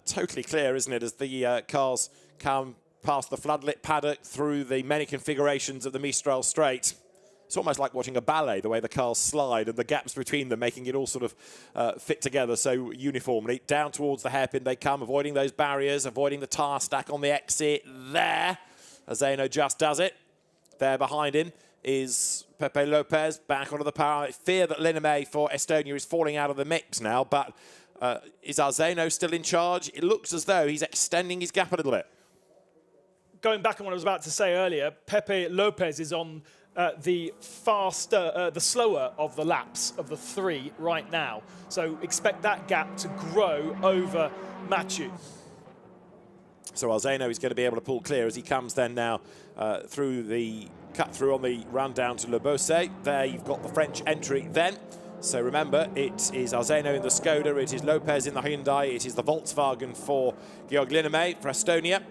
Totally clear, isn't it, as the cars come past the floodlit paddock through the many configurations of the Mistral Straight. It's almost like watching a ballet, the way the cars slide and the gaps between them, making it all sort of fit together so uniformly. Down towards the hairpin they come, avoiding those barriers, avoiding the tyre stack on the exit there. Arzeno just does it. There behind him is Pepe Lopez, back onto the power. I fear that Linnaeus for Estonia is falling out of the mix now, but is Arzeno still in charge? It looks as though he's extending his gap a little bit. Going back on what I was about to say earlier, Pepe Lopez is on the slower of the laps of the three right now. So expect that gap to grow over Mathieu. So Arzeno is going to be able to pull clear as he comes then now through the cut through on the run down to Le Beausset. There you've got the French entry then. So remember, it is Arzeno in the Skoda, it is Lopez in the Hyundai, it is the Volkswagen for Georg Linnaeus for Estonia.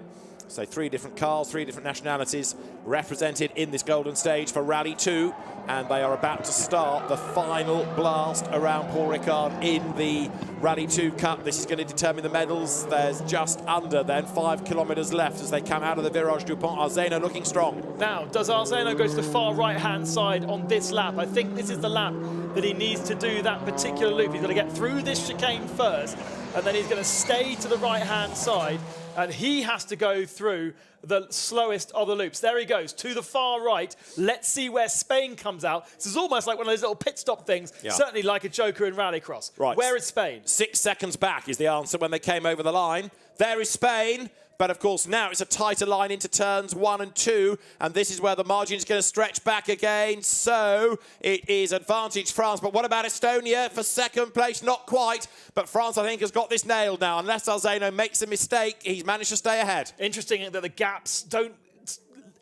So 3 different cars, 3 different nationalities represented in this golden stage for Rally 2. And they are about to start the final blast around Paul Ricard in the Rally 2 Cup. This is going to determine the medals. There's just under then 5 kilometres left as they come out of the Virage du Pont. Arzeno looking strong. Now, does Arzeno go to the far right-hand side on this lap? I think this is the lap that he needs to do that particular loop. He's got to get through this chicane first, and then he's going to stay to the right-hand side. And he has to go through the slowest of the loops. There he goes, to the far right. Let's see where Spain comes out. This is almost like one of those little pit stop things, certainly like a joker in rallycross. Right. Where is Spain? 6 seconds back is the answer when they came over the line. There is Spain. But, of course, now it's a tighter line into turns 1 and 2, and this is where the margin is going to stretch back again. So it is advantage France. But what about Estonia for second place? Not quite. But France, I think, has got this nailed now. Unless Arzeno makes a mistake, he's managed to stay ahead. Interesting that the gaps don't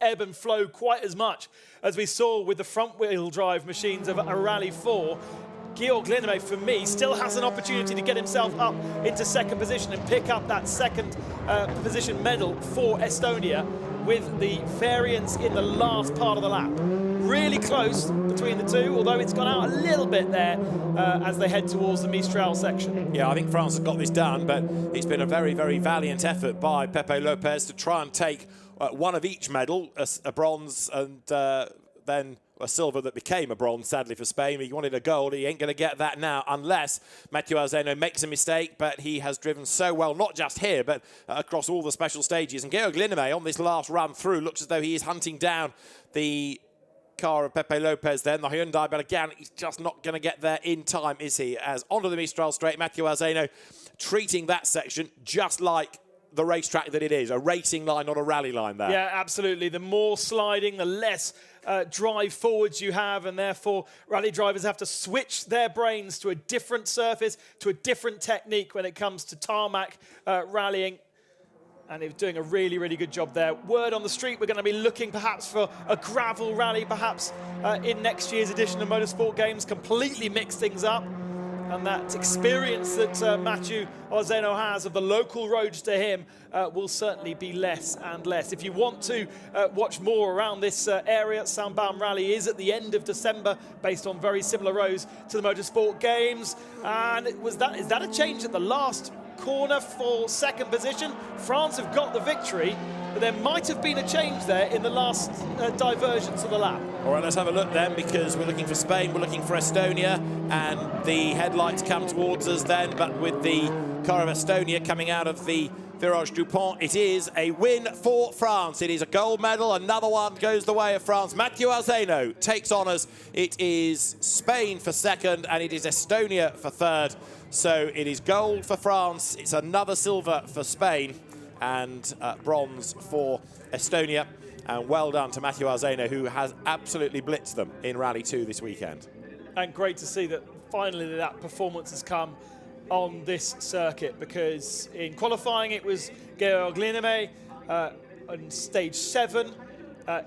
ebb and flow quite as much as we saw with the front-wheel drive machines of a Rally 4. Georg Linnaeus, for me, still has an opportunity to get himself up into second position and pick up that second position medal for Estonia with the variance in the last part of the lap. Really close between the two, although it's gone out a little bit there as they head towards the Mistral section. Yeah, I think France has got this done, but it's been a very, very valiant effort by Pepe Lopez to try and take one of each medal, a bronze and then a silver that became a bronze, sadly, for Spain. He wanted a gold. He ain't going to get that now unless Mathieu Arzeno makes a mistake, but he has driven so well, not just here, but across all the special stages. And Georg Linnaeus, on this last run through, looks as though he is hunting down the car of Pepe Lopez then, the Hyundai, but again, he's just not going to get there in time, is he? As onto the Mistral Straight, Mathieu Arzeno treating that section just like the racetrack that it is, a racing line, not a rally line there. Yeah, absolutely. The more sliding, the less drive forwards you have, and therefore rally drivers have to switch their brains to a different surface, to a different technique when it comes to tarmac rallying. And they're doing a really, really good job there. Word on the street, we're going to be looking perhaps for a gravel rally, perhaps in next year's edition of Motorsport Games, completely mix things up. And that experience that Mathieu Arzeno has of the local roads to him will certainly be less and less. If you want to watch more around this area, Saint-Barbe Rally is at the end of December, based on very similar rows to the Motorsport Games. And is that a change at the last corner for second position? France have got the victory, but there might have been a change there in the last divergence of the lap. All right, let's have a look then, because we're looking for Spain, we're looking for Estonia, and the headlights come towards us then, but with the car of Estonia coming out of the Virage Dupont. It is a win for France. It is a gold medal. Another one goes the way of France. Mathieu Arzeno takes honours. It is Spain for second, and it is Estonia for third. So it is gold for France. It's another silver for Spain, and bronze for Estonia. And well done to Mathieu Arzeno, who has absolutely blitzed them in Rally 2 this weekend. And great to see that finally that performance has come on this circuit, because in qualifying it was Georg Lineme. On stage 7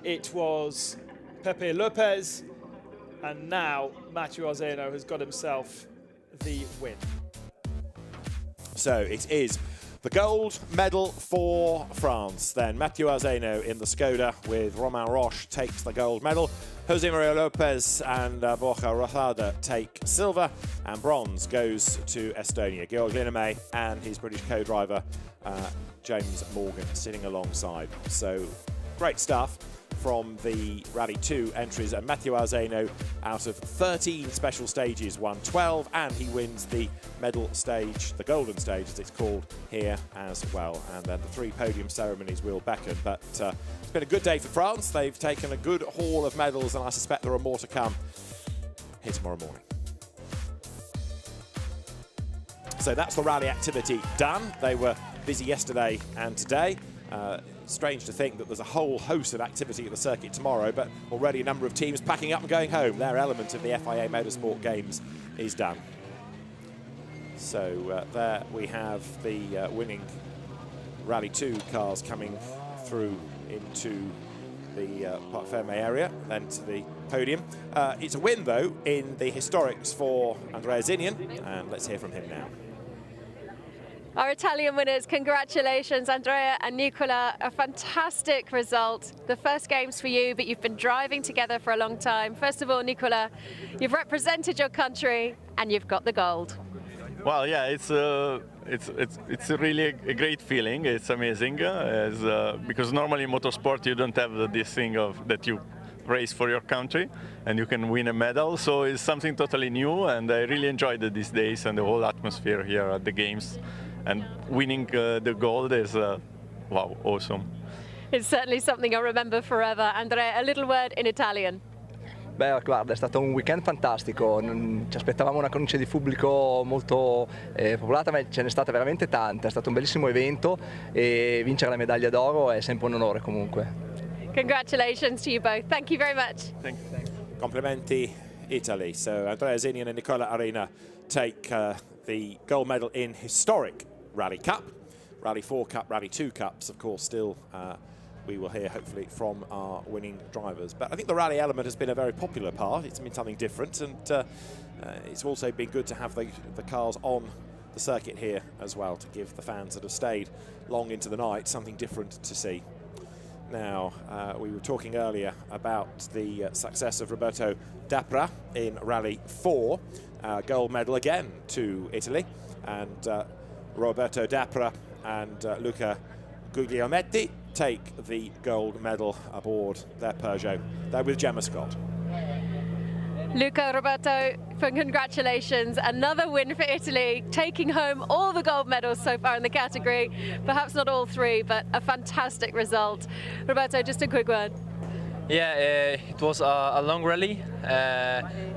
it was Pepe Lopez, and now Mathieu Arzeno has got himself the win. So it is the gold medal for France. Then Mathieu Arzeno in the Skoda with Romain Roche takes the gold medal. Jose Maria Lopez and Borja Rosada take silver, and bronze goes to Estonia. Georg Lineme and his British co-driver James Morgan sitting alongside. So great stuff from the Rally 2 entries, and Mathieu Arzeno out of 13 special stages won 12, and he wins the medal stage, the golden stage as it's called here as well. And then the 3 podium ceremonies will beckon. But it's been a good day for France. They've taken a good haul of medals, and I suspect there are more to come here tomorrow morning. So that's the rally activity done. They were busy yesterday and today. Strange to think that there's a whole host of activity at the circuit tomorrow, but already a number of teams packing up and going home. Their element of the FIA Motorsport Games is done. So there we have the winning Rally 2 cars coming through into the Parc Fermé area, then to the podium. It's a win, though, in the historics for Andrea Zinian, and let's hear from him now. Our Italian winners, congratulations, Andrea and Nicola. A fantastic result. The first games for you, but you've been driving together for a long time. First of all, Nicola, you've represented your country and you've got the gold. Well, yeah, it's really a great feeling. It's amazing, because normally in motorsport you don't have this thing of that you race for your country and you can win a medal. So it's something totally new, and I really enjoyed it these days and the whole atmosphere here at the games. And winning the gold is, wow, awesome. It's certainly something I'll remember forever. Andrea, a little word in Italian. Beh, guarda, è stato un weekend fantastico, ci aspettavamo una cornice di pubblico molto popolata, ma ce n'è stata veramente tanta, è stato un bellissimo evento e vincere la medaglia d'oro è sempre un onore comunque. Congratulations to you both. Thank you very much. Thank you. Complimenti Italy. So Andrea Zinian and Nicola Arena take the gold medal in historic Rally Cup. Rally 4 Cup, Rally 2 Cups, of course, still we will hear hopefully from our winning drivers. But I think the rally element has been a very popular part. It's been something different, and it's also been good to have the cars on the circuit here as well, to give the fans that have stayed long into the night something different to see. Now, we were talking earlier about the success of Roberto Dapra in Rally 4. Gold medal again to Italy, and Roberto Dapra and Luca Guglielmetti take the gold medal aboard their Peugeot. They're with Gemma Scott. Luca, Roberto, congratulations. Another win for Italy, taking home all the gold medals so far in the category. Perhaps not all 3, but a fantastic result. Roberto, just a quick word. Yeah, it was a long rally,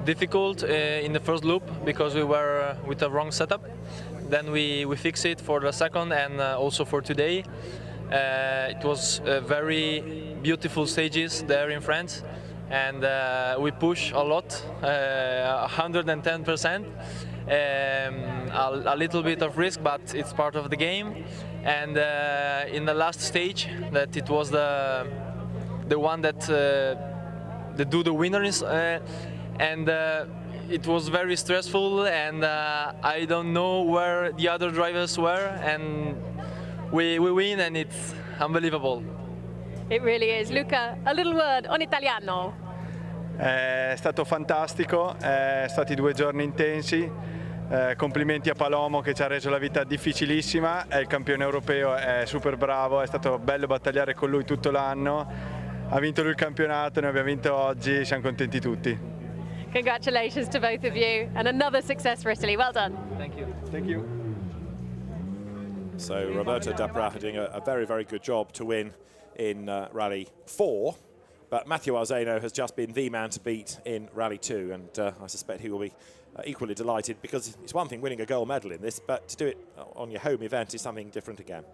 difficult in the first loop because we were with a wrong setup. Then we fixed it for the second and also for today. It was very beautiful stages there in France, and we push a lot, 110%. A little bit of risk, but it's part of the game. And in the last stage, that it was the one that do the winners, and it was very stressful, and I don't know where the other drivers were, and we win, and it's unbelievable. It really is. Luca, a little word on Italiano. È stato fantastico, stati 2 giorni intensi. Complimenti a Palomo che ci ha reso la vita difficilissima, è il campione europeo, è super bravo, è stato bello battagliare con lui tutto l'anno. Ha vinto lui il campionato, noi abbiamo vinto oggi, siamo contenti tutti. Congratulations to both of you, and another success for Italy. Well done. Thank you. Thank you. So Roberto Dapra doing a very, very good job to win in Rally 4. But Matteo Arzeno has just been the man to beat in Rally 2, and I suspect he will be equally delighted, because it's one thing winning a gold medal in this, but to do it on your home event is something different again.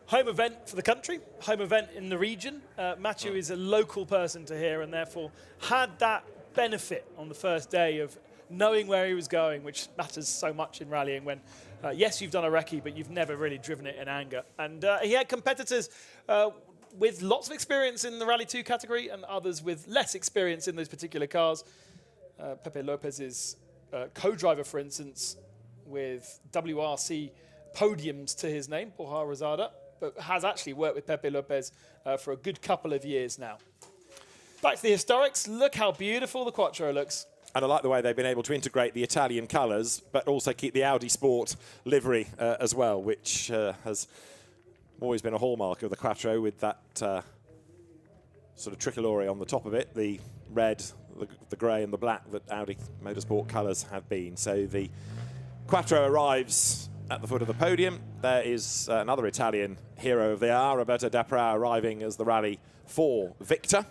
Home event for the country, home event in the region. Matthew is a local person to here, and therefore had that benefit on the first day of knowing where he was going, which matters so much in rallying when, yes, you've done a recce, but you've never really driven it in anger. And he had competitors with lots of experience in the Rally 2 category and others with less experience in those particular cars. Pepe Lopez's co-driver, for instance, with WRC podiums to his name, Borja Rosada, but has actually worked with Pepe Lopez for a good couple of years now. Back to the historics. Look how beautiful the Quattro looks. And I like the way they've been able to integrate the Italian colours, but also keep the Audi Sport livery as well, which has always been a hallmark of the Quattro, with that sort of tricolore on the top of it, the red, the grey and the black that Audi Motorsport colours have been. So the Quattro arrives at the foot of the podium. There is another Italian hero of the hour, Roberto Dapra, arriving as the Rally 4 victor.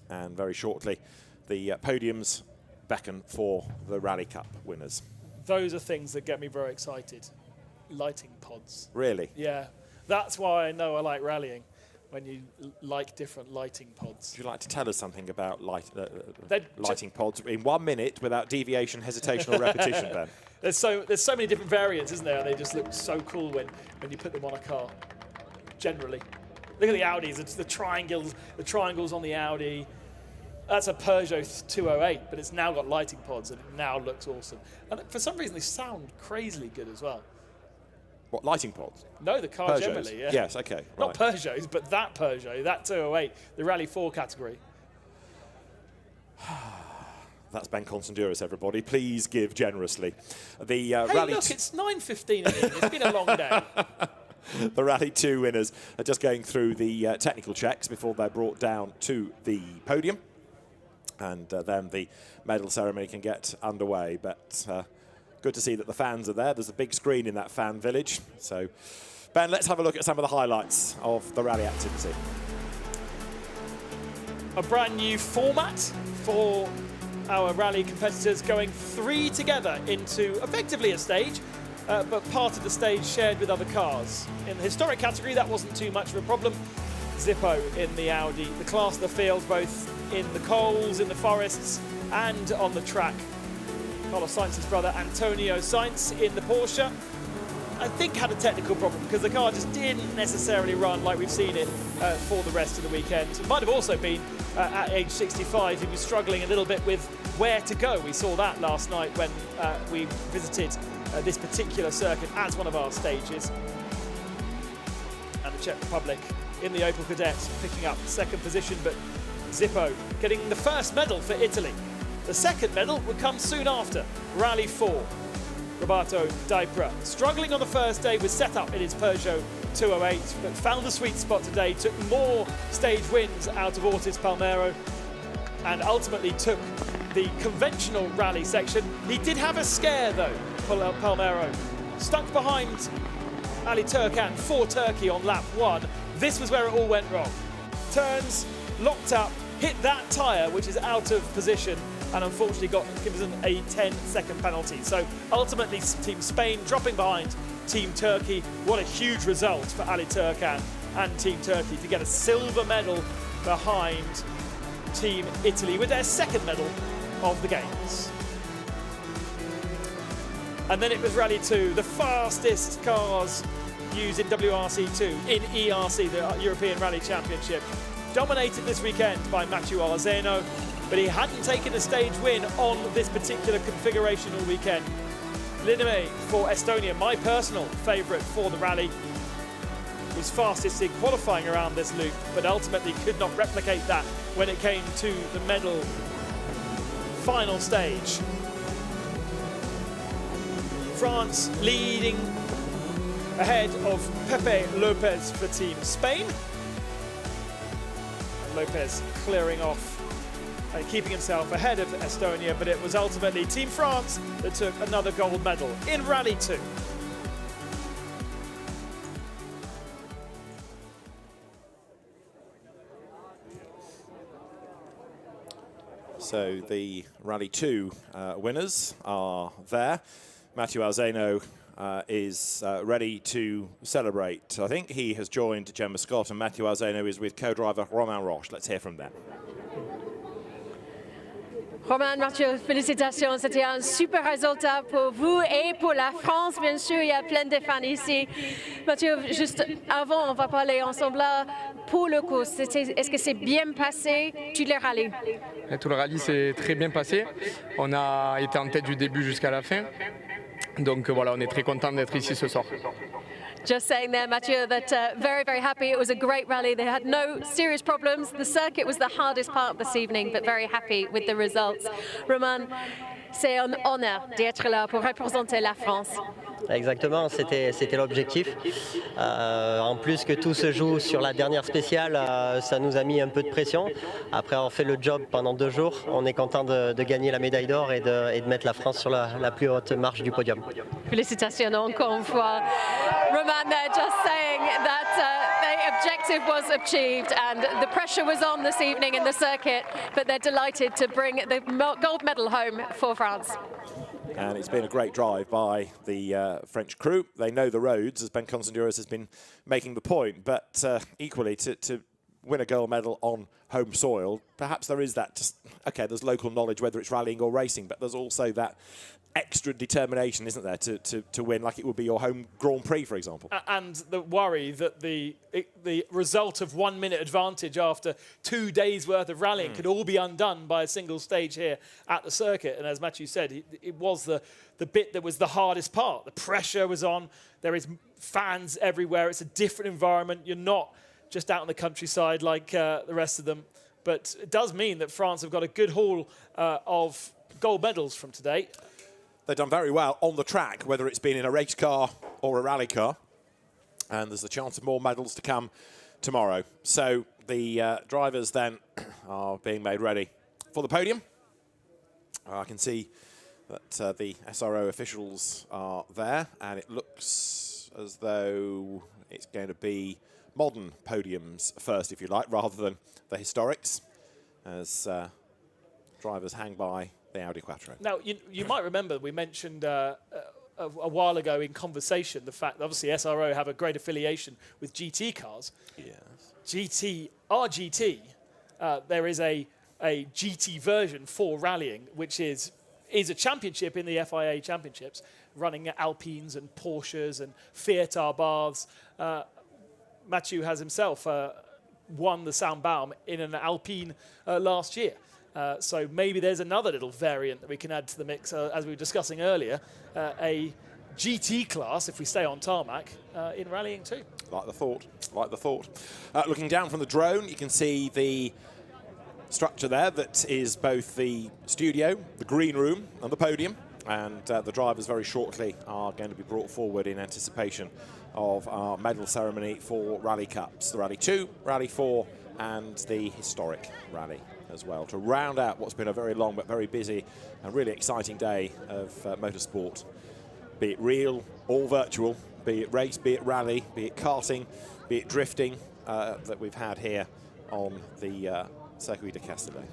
And very shortly, the podiums beckon for the Rally Cup winners. Those are things that get me very excited. Lighting pods. Really? Yeah. That's why I know I like rallying, when you like different lighting pods. Would you like to tell us something about lighting pods in 1 minute without deviation, hesitation or repetition, Ben? There's so many different variants, isn't there? And they just look so cool when you put them on a car, generally. Look at the Audis, it's the triangles on the Audi. That's a Peugeot 208, but it's now got lighting pods, and it now looks awesome. And for some reason, they sound crazily good as well. What, lighting pods? No, the car Peugeots. generally, yeah. Yes, okay. Right. Not Peugeots, but that Peugeot, that 208, the Rally 4 category. That's Ben Constanduris, everybody. Please give generously. The Hey, Rally look, it's 9:15. It's been a long day. The Rally 2 winners are just going through the technical checks before they're brought down to the podium. And then the medal ceremony can get underway. But good to see that the fans are there. There's a big screen in that fan village. So, Ben, let's have a look at some of the highlights of the rally activity. A brand new format for our rally competitors, going 3 together into effectively a stage, but part of the stage shared with other cars. In the historic category, that wasn't too much of a problem. Zippo in the Audi, the class of the field, both in the coals, in the forests, and on the track. Carlos Sainz's brother Antonio Sainz in the Porsche, I think, had a technical problem because the car just didn't necessarily run like we've seen it for the rest of the weekend. It might have also been at age 65, he was struggling a little bit with where to go. We saw that last night when we visited this particular circuit as one of our stages. And the Czech Republic in the Opel Kadett picking up second position, but Zippo getting the first medal for Italy. The second medal would come soon after, Rally 4. Roberto Dapra struggling on the first day with setup in his Peugeot 208, but found the sweet spot today, took more stage wins out of Ortiz Palmero, and ultimately took the conventional rally section. He did have a scare though, Palmero. Stuck behind Ali Turkan for Turkey on lap 1. This was where it all went wrong. Turns, locked up, hit that tyre, which is out of position, and unfortunately got given a 10-second penalty. So ultimately, Team Spain dropping behind Team Turkey. What a huge result for Ali Turkan and Team Turkey to get a silver medal behind Team Italy with their second medal of the Games. And then it was Rally 2, the fastest cars used in WRC2, in ERC, the European Rally Championship. Dominated this weekend by Matteo Arzeno, but he hadn't taken a stage win on this particular configuration all weekend. Linnamäe for Estonia, my personal favourite for the rally, was fastest in qualifying around this loop, but ultimately could not replicate that when it came to the medal final stage. France leading ahead of Pepe Lopez for Team Spain. Lopez clearing off and keeping himself ahead of Estonia, but it was ultimately Team France that took another gold medal in Rally 2. So the Rally 2 winners are there. Mathieu Alzano is ready to celebrate. I think he has joined Gemma Scott, and Mathieu Alzano is with co-driver Romain Roche. Let's hear from them. Romain, Mathieu, félicitations. C'était un super résultat pour vous et pour la France, bien sûr. Il y a plein de fans ici. Mathieu, juste avant, on va parler ensemble là. Pour le course, est-ce que c'est bien passé, tout le rallye? Tout le rallye s'est très bien passé. On a été en tête du début jusqu'à la fin. Donc voilà, on est très content d'être ici ce soir. Just saying there, Mathieu, that very, very happy. It was a great rally. They had no serious problems. The circuit was the hardest part this evening, but very happy with the results. Romain, c'est un honneur d'être là pour représenter la France. Exactement, c'était l'objectif. En plus que tout se joue sur la dernière spéciale, ça nous a mis un peu de pression. Après avoir fait le job pendant 2 jours, on est content de gagner la médaille d'or et de mettre la France sur la plus haute marche du podium. Félicitations encore une fois. Romain there just saying that the objective was achieved and the pressure was on this evening in the circuit, but they're delighted to bring the gold medal home for France. And it's been a great drive by the French crew. They know the roads, as Ben Constanduras has been making the point, but equally to win a gold medal on home soil, perhaps there is that just, okay, there's local knowledge whether it's rallying or racing, but there's also that extra determination, isn't there, to win, like it would be your home Grand Prix, for example. And the worry that the result of 1 minute advantage after 2 days worth of rallying could all be undone by a single stage here at the circuit. And as Mathieu said, it was the bit that was the hardest part. The pressure was on. There is fans everywhere. It's a different environment. You're not just out in the countryside like the rest of them. But it does mean that France have got a good haul of gold medals from today. They've done very well on the track, whether it's been in a race car or a rally car. And there's a chance of more medals to come tomorrow. So the drivers then are being made ready for the podium. I can see that the SRO officials are there, and it looks as though it's going to be modern podiums first, if you like, rather than the historics, as drivers hang by the Audi Quattro. Now, you might remember we mentioned a while ago in conversation the fact that obviously SRO have a great affiliation with GT cars. Yes. RGT, there is a GT version for rallying, which is a championship in the FIA championships, running Alpines and Porsches and Fiat Abarths. Mathieu has himself won the Soundbaum in an Alpine last year. So maybe there's another little variant that we can add to the mix, as we were discussing earlier, a GT class, if we stay on tarmac, in rallying too. Like the thought, like the thought. Looking down from the drone, you can see the structure there that is both the studio, the green room and the podium, and the drivers very shortly are going to be brought forward in anticipation of our medal ceremony for Rally Cups, the Rally 2, Rally 4 and the historic rally as well, to round out what's been a very long but very busy and really exciting day of motorsport, be it real or virtual, be it race, be it rally, be it karting, be it drifting, that we've had here on the Circuit de Castellet.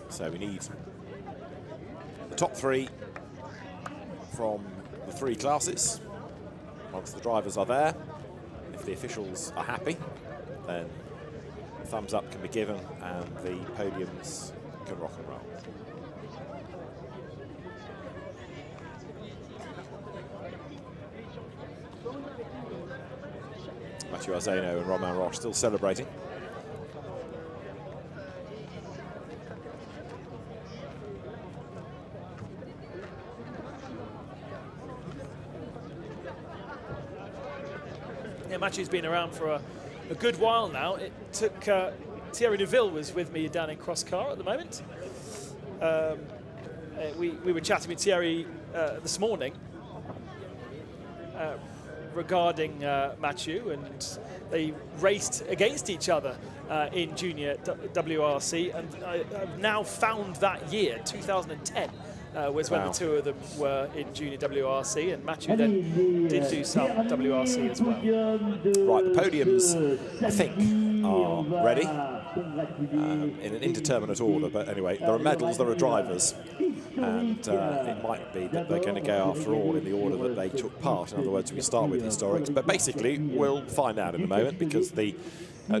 So we need the top 3 from the 3 classes. Once the drivers are there, if the officials are happy, then a thumbs up can be given and the podiums can rock and roll. Mathieu Alzano and Romain Roche still celebrating. Yeah, Mathieu's been around for a good while now. It took Thierry Neuville was with me down in Crosscar at the moment. We were chatting with Thierry this morning regarding Mathieu, and they raced against each other in junior WRC, and I've now found that year, 2010, was when the two of them were in junior WRC, and Mathieu then did do some WRC as well. Right, the podiums, I think, are ready in an indeterminate order, but anyway, there are medals, there are drivers, and it might be that they're going to go after all in the order that they took part. In other words, we start with historics, but basically we'll find out in a moment, because the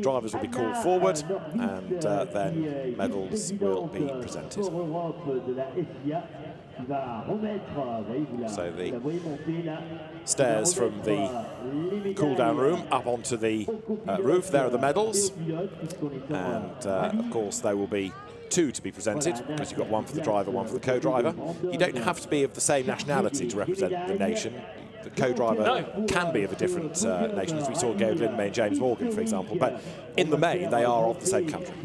drivers will be called forward, and then medals will be presented. So the stairs from the cool-down room up onto the roof, there are the medals, and of course there will be two to be presented, because you've got one for the driver, one for the co-driver. You don't have to be of the same nationality to represent the nation. The co-driver can be of a different nation, as we saw Gail Lindmay and James Morgan, for example, but in the main they are of the same country.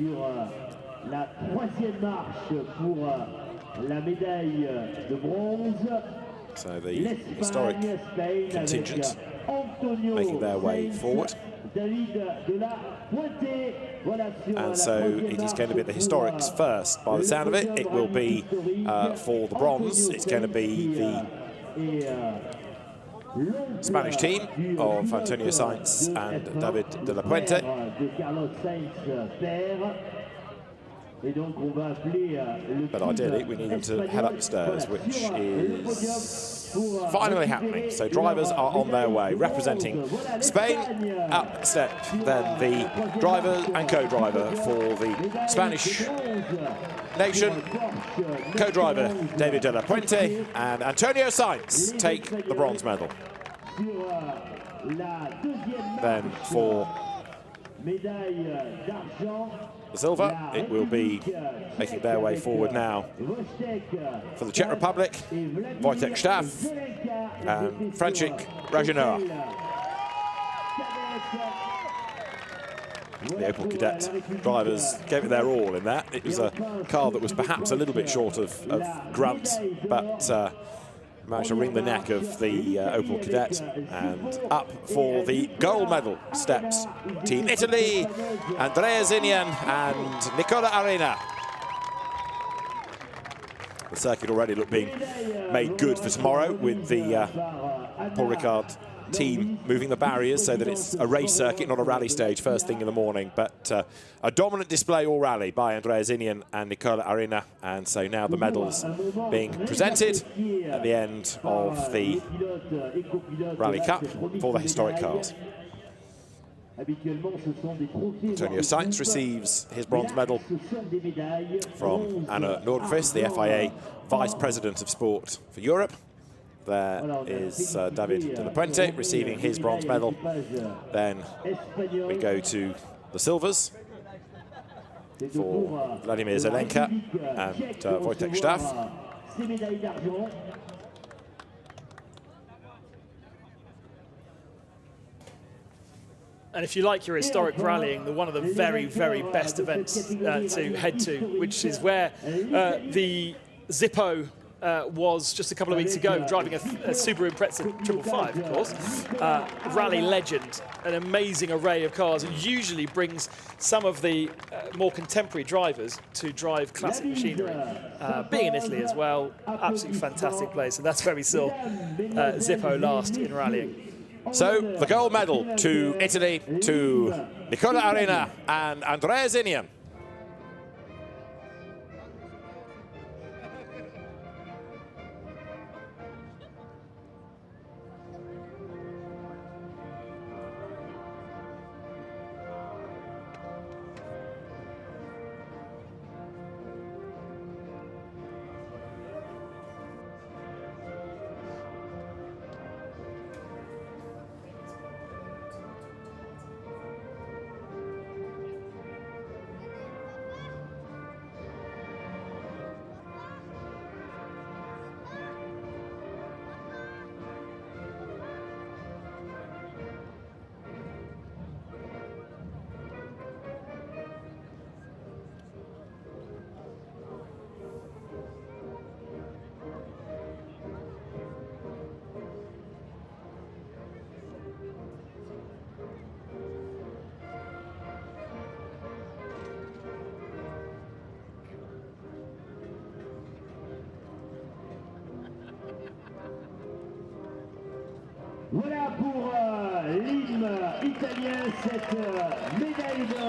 So the historic contingent making their way forward. And so it is going to be the historics first. By the sound of it, it will be for the bronze. It's going to be the Spanish team of Antonio Sainz and David de la Puente. But ideally, we need them to head upstairs, which is finally happening. So drivers are on their way, representing Spain. Up a step, then the driver and co-driver for the Spanish nation. Co-driver David de la Puente and Antonio Sainz take the bronze medal. Then for the silver, it will be making their way forward now for the Czech Republic, Wojtek Staff and František Ražiner. The Opel Cadet drivers gave it their all in that. It was a car that was perhaps a little bit short of grunt, but managed to wring the neck of the Opel Cadet. And up for the gold medal steps Team Italy, Andrea Zinian and Nicola Arena. The circuit already being made good for tomorrow, with the Paul Ricard team moving the barriers so that it's a race circuit, not a rally stage first thing in the morning. But a dominant display all rally by Andrea Zinian and Nicola Arena. And so now the medals being presented at the end of the Rally Cup for the historic cars. Antonio Sainz receives his bronze medal from Anna Nordqvist, the FIA Vice President of Sport for Europe. There is David de la Puente receiving his bronze medal. Then we go to the silvers for Vladimir Zelenka and Wojtek Staff. And if you like your historic rallying, one of the very, very best events to head to, which is where the Zippo was just a couple of weeks ago, driving a Subaru Impreza 555, of course. Rally legend, an amazing array of cars. It usually brings some of the more contemporary drivers to drive classic machinery. Being in Italy as well, absolutely fantastic place. And that's where we saw Zippo last in rallying. So the gold medal to Italy, to Nicola Arena and Andrea Zinian.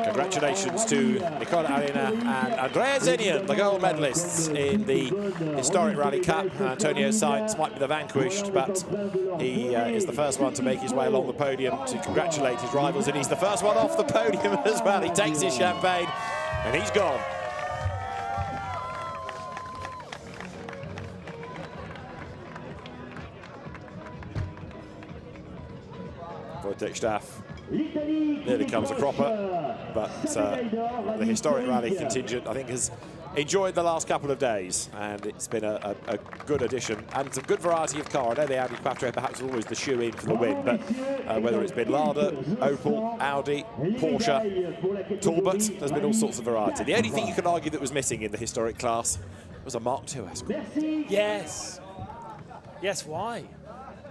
Congratulations to Nicola Arena and Andrea Zenian, the gold medalists in the historic Rally Cup. Antonio Sainz might be the vanquished, but he is the first one to make his way along the podium to congratulate his rivals, and he's the first one off the podium as well. He takes his champagne and he's gone. Wojtek Staff nearly comes a cropper, but the historic rally contingent, I think, has enjoyed the last couple of days, and it's been a good addition and some good variety of car. I know the Audi Quattro perhaps was always the shoe-in for the win, but whether it's been Lada, Opel, Audi, Porsche, Talbot, there's been all sorts of variety. The only thing you can argue that was missing in the historic class was a Mark II Escort. Yes. Yes, why?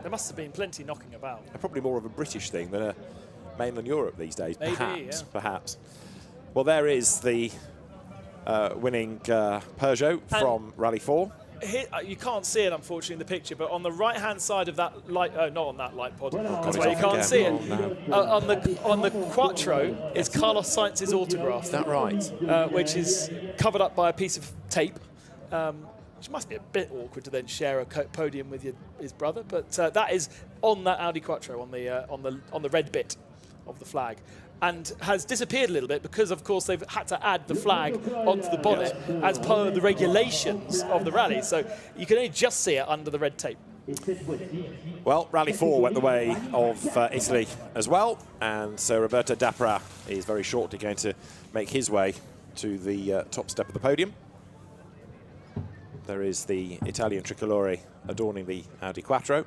There must have been plenty knocking about. Probably more of a British thing than a mainland Europe these days, maybe, perhaps. yeah. Perhaps. Well, there is the winning Peugeot from Rally 4. Here, you can't see it, unfortunately, in the picture, but on the right-hand side of that light, not on that light pod, that's why you can't see it. On the Quattro is Carlos Sainz's autograph. Is that right? Which is covered up by a piece of tape. Which must be a bit awkward to then share a podium with his brother, but that is on that Audi Quattro on the red bit of the flag, and has disappeared a little bit because, of course, they've had to add the flag onto the bonnet as part of the regulations of the rally, so you can only just see it under the red tape. Well, Rally 4 went the way of Italy as well, and so Roberto Dapra is very shortly going to make his way to the top step of the podium. There is the Italian tricolore adorning the Audi Quattro.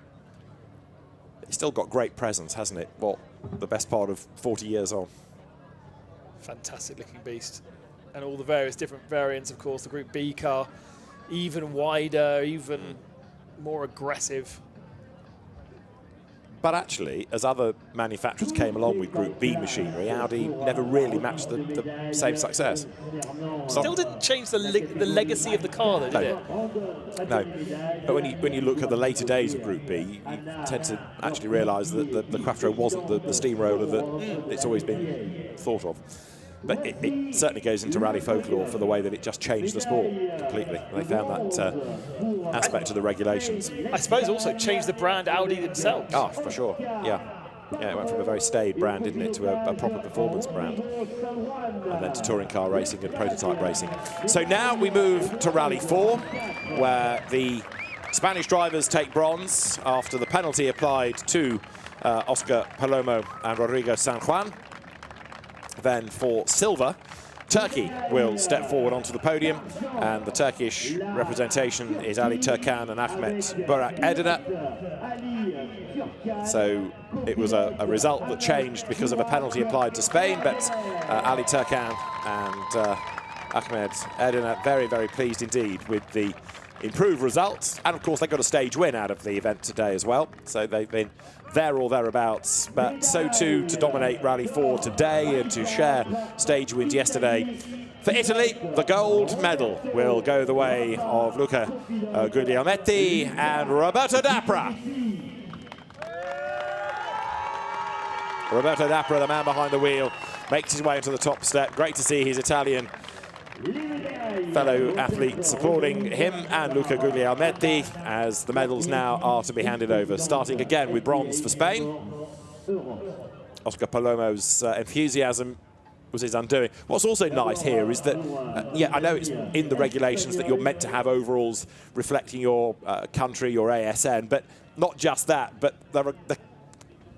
It's still got great presence, hasn't it? Well, the best part of 40 years on. Fantastic looking beast. And all the various different variants, of course. The Group B car, even wider, even more aggressive. But actually, as other manufacturers came along with Group B machinery, Audi never really matched the same success. Still didn't change the legacy of the car, though, did it? No. But when you look at the later days of Group B, you tend to actually realise that the Quattro wasn't the steamroller that it's always been thought of. But it certainly goes into rally folklore for the way that it just changed the sport completely. They found that aspect of the regulations. I suppose also changed the brand Audi themselves. Oh, for sure, yeah. Yeah, it went from a very staid brand, didn't it, to a proper performance brand. And then to touring car racing and prototype racing. So now we move to Rally 4, where the Spanish drivers take bronze after the penalty applied to Oscar Palomo and Rodrigo San Juan. Then for silver, Turkey will step forward onto the podium, and the Turkish representation is Ali Turkan and Ahmet Burak Edirne. So it was a result that changed because of a penalty applied to Spain, but Ali Turkan and Ahmet Edirne very, very pleased indeed with the improved results. And of course, they got a stage win out of the event today as well. So they've been there or thereabouts, but so too to dominate Rally 4 today and to share stage wins yesterday. For Italy, the gold medal will go the way of Luca Guglielmetti and Roberto Dapra. Roberto Dapra, the man behind the wheel, makes his way into the top step. Great to see his Italian fellow athletes supporting him and Luca Guglielmetti as the medals now are to be handed over, starting again with bronze for Spain. Oscar Palomo's enthusiasm was his undoing. What's also nice here is that, yeah, I know it's in the regulations that you're meant to have overalls reflecting your country, your ASN, but not just that, but the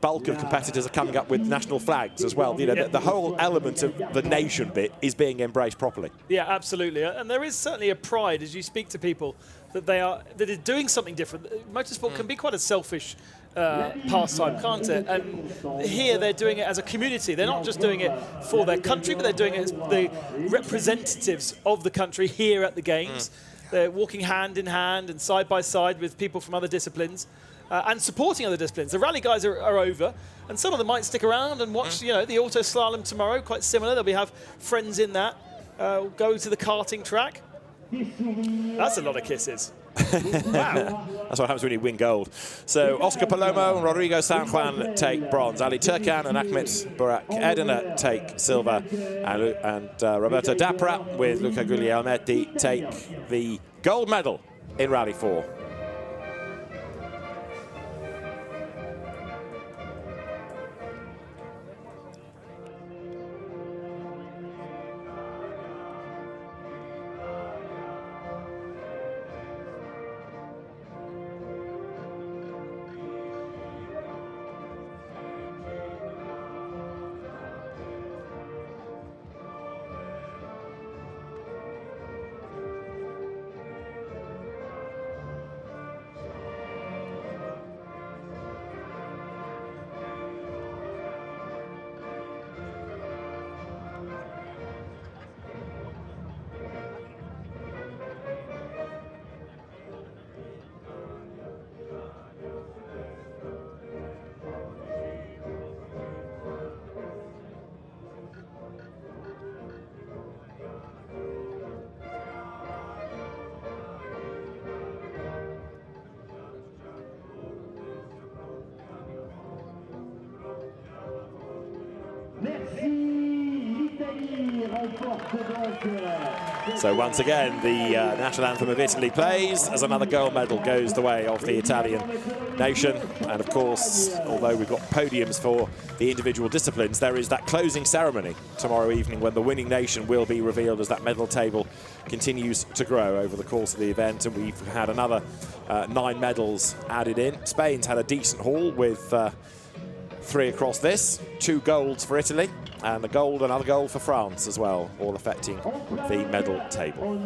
bulk of competitors are coming up with national flags as well. You know, the whole element of the nation bit is being embraced properly. Yeah, absolutely. And there is certainly a pride as you speak to people that that is doing something different. Motorsport can be quite a selfish pastime, can't it? And here they're doing it as a community. They're not just doing it for their country, but they're doing it as the representatives of the country here at the Games. They're walking hand in hand and side by side with people from other disciplines. And supporting other disciplines. The rally guys are over, and some of them might stick around and watch, you know, the auto slalom tomorrow. Quite similar. They'll have friends in that. Go to the karting track. That's a lot of kisses. Wow. That's what happens when you win gold. So Oscar Palomo and Rodrigo San Juan take bronze. Ali Turkan and Ahmet Burak Edina take silver. And Roberto Dapra with Luca Guglielmetti take the gold medal in Rally 4. So once again, the national anthem of Italy plays as another gold medal goes the way of the Italian nation. And of course, although we've got podiums for the individual disciplines, there is that closing ceremony tomorrow evening when the winning nation will be revealed as that medal table continues to grow over the course of the event. And we've had another 9 medals added in. Spain's had a decent haul with 3 across this, 2 golds for Italy, and another gold for France as well, all affecting the medal table.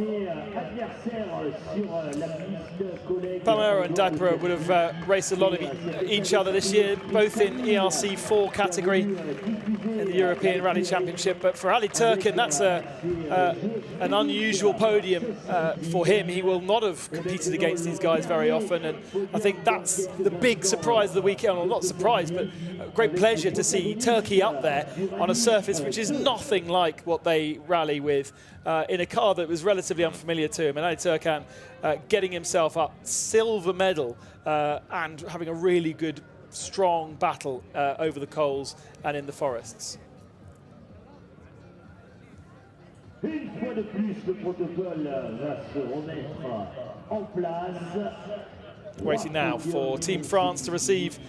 Palmero and Dapra would have raced a lot of each other this year, both in ERC 4 category in the European Rally Championship. But for Ali Turkan, that's an unusual podium for him. He will not have competed against these guys very often, and I think that's the big surprise of the weekend. Well, not surprise, but a great pleasure to see Turkey up there on a surface which is nothing like what they rally with, in a car that was relatively unfamiliar to him. And Ali Turkan getting himself up, silver medal, and having a really good, strong battle over the coals and in the forests. Une fois de plus, le protocole va se remettre en place. Waiting now for Team France to receive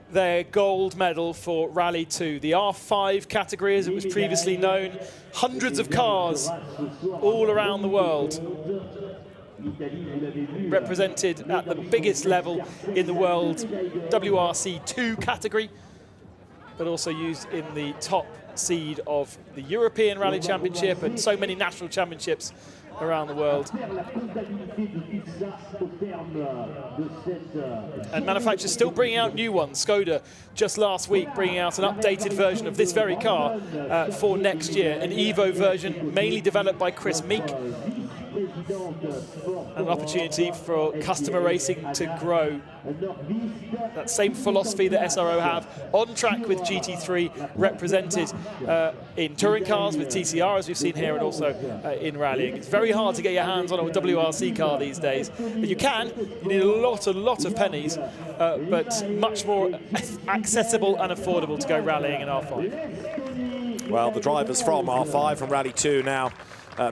their gold medal for Rally 2, the R5 category as it was previously known. Hundreds of cars all around the world represented at the biggest level in the world, WRC 2 category, but also used in the top seed of the European Rally Championship and so many national championships around the world. And manufacturers still bringing out new ones. Skoda just last week bringing out an updated version of this very car for next year, an Evo version mainly developed by Chris Meek. An opportunity for customer racing to grow. That same philosophy that SRO have on track with GT3 represented in touring cars with TCR, as we've seen here, and also in rallying. It's very hard to get your hands on a WRC car these days. But you can. You need a lot of pennies, but much more accessible and affordable to go rallying in R5. Well, the drivers from R5, from Rally 2 now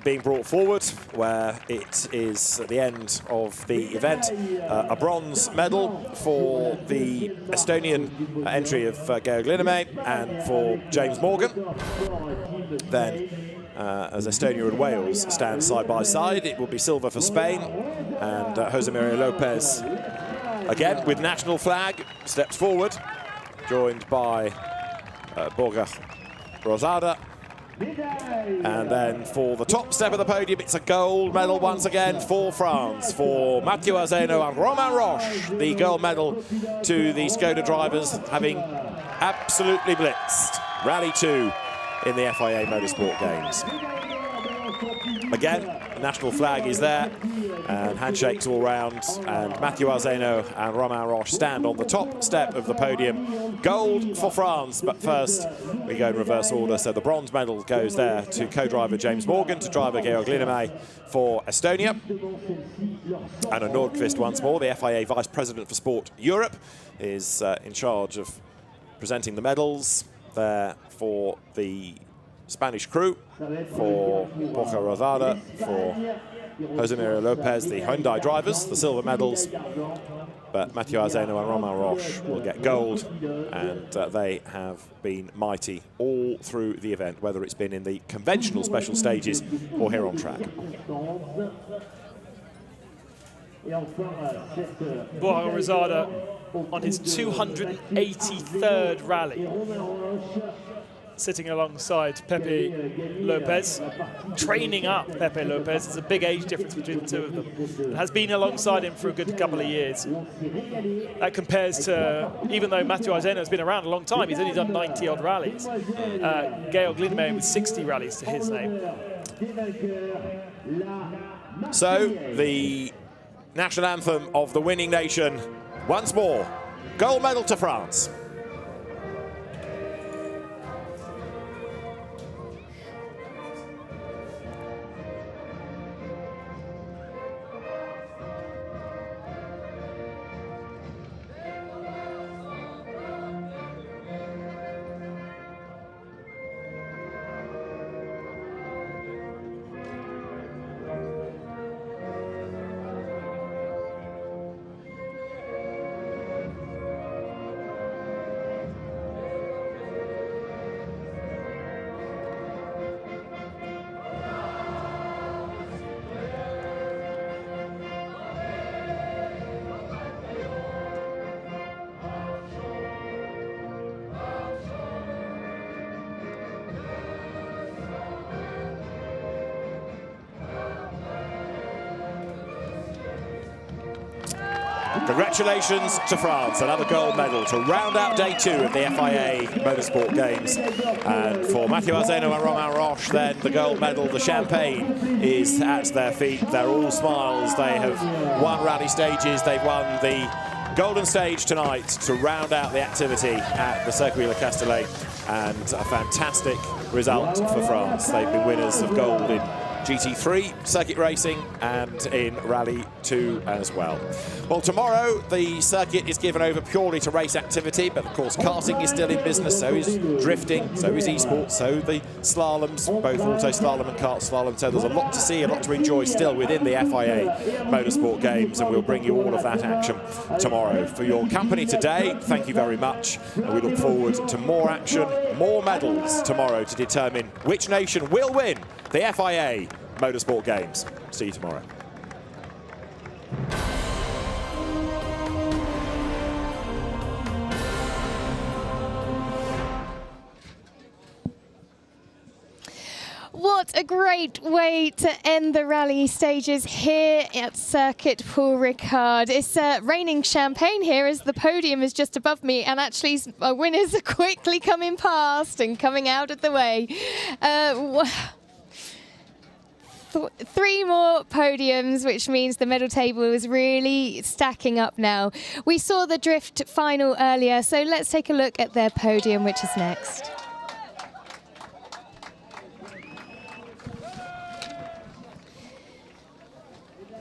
being brought forward, where it is at the end of the event a bronze medal for the Estonian entry of Georg Linnamäe and for James Morgan. Then as Estonia and Wales stand side by side, it will be silver for Spain, and Jose Maria Lopez again with national flag steps forward, joined by Borja Rosada. And then for the top step of the podium, it's a gold medal once again for France, for Mathieu Azeno and Romain Roche. The gold medal to the Skoda drivers, having absolutely blitzed Rally 2 in the FIA Motorsport Games. Again, the national flag is there, and handshakes all round, and Mathieu Arzeno and Romain Roche stand on the top step of the podium. Gold for France, but first we go in reverse order. So the bronze medal goes there to co-driver James Morgan, to driver Georg Linnemey for Estonia. Anna Nordqvist once more, the FIA Vice President for Sport Europe, is in charge of presenting the medals there for the Spanish crew, for Borja Rodada, for Jose Maria Lopez, the Hyundai drivers, the silver medals. But Mathieu Arzeno and Romain Roche will get gold, and they have been mighty all through the event, whether it's been in the conventional special stages or here on track. Borja Rodada on his 283rd rally, sitting alongside Pepe Lopez, training up Pepe Lopez. There's a big age difference between the two of them. And has been alongside him for a good couple of years. That compares to, even though Mathieu Arzeno has been around a long time, he's only done 90-odd rallies. Georg Linnemey with 60 rallies to his name. So the national anthem of the winning nation, once more, gold medal to France. Congratulations to France, another gold medal to round out day 2 of the FIA Motorsport Games. And for Mathieu Arzeno and Romain Roche, then the gold medal, the champagne is at their feet. They're all smiles. They have won rally stages. They've won the golden stage tonight to round out the activity at the Circuit Le Castellet, and a fantastic result for France. They've been winners of gold in GT3 circuit racing and in Rally 2 as well. Well, tomorrow the circuit is given over purely to race activity, but of course karting is still in business, so is drifting, so is esports, so the slaloms, both auto slalom and kart slalom. So there's a lot to see, a lot to enjoy still within the FIA Motorsport Games, and we'll bring you all of that action tomorrow. For your company today, thank you very much, and we look forward to more action, more medals tomorrow to determine which nation will win the FIA Motorsport Games. See you tomorrow. What a great way to end the rally stages here at Circuit Paul Ricard. It's raining champagne here as the podium is just above me, and actually our winners are quickly coming past and coming out of the way. 3 more podiums, which means the medal table is really stacking up now. We saw the drift final earlier, so let's take a look at their podium, which is next.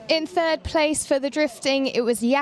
In 3rd place for the drifting, it was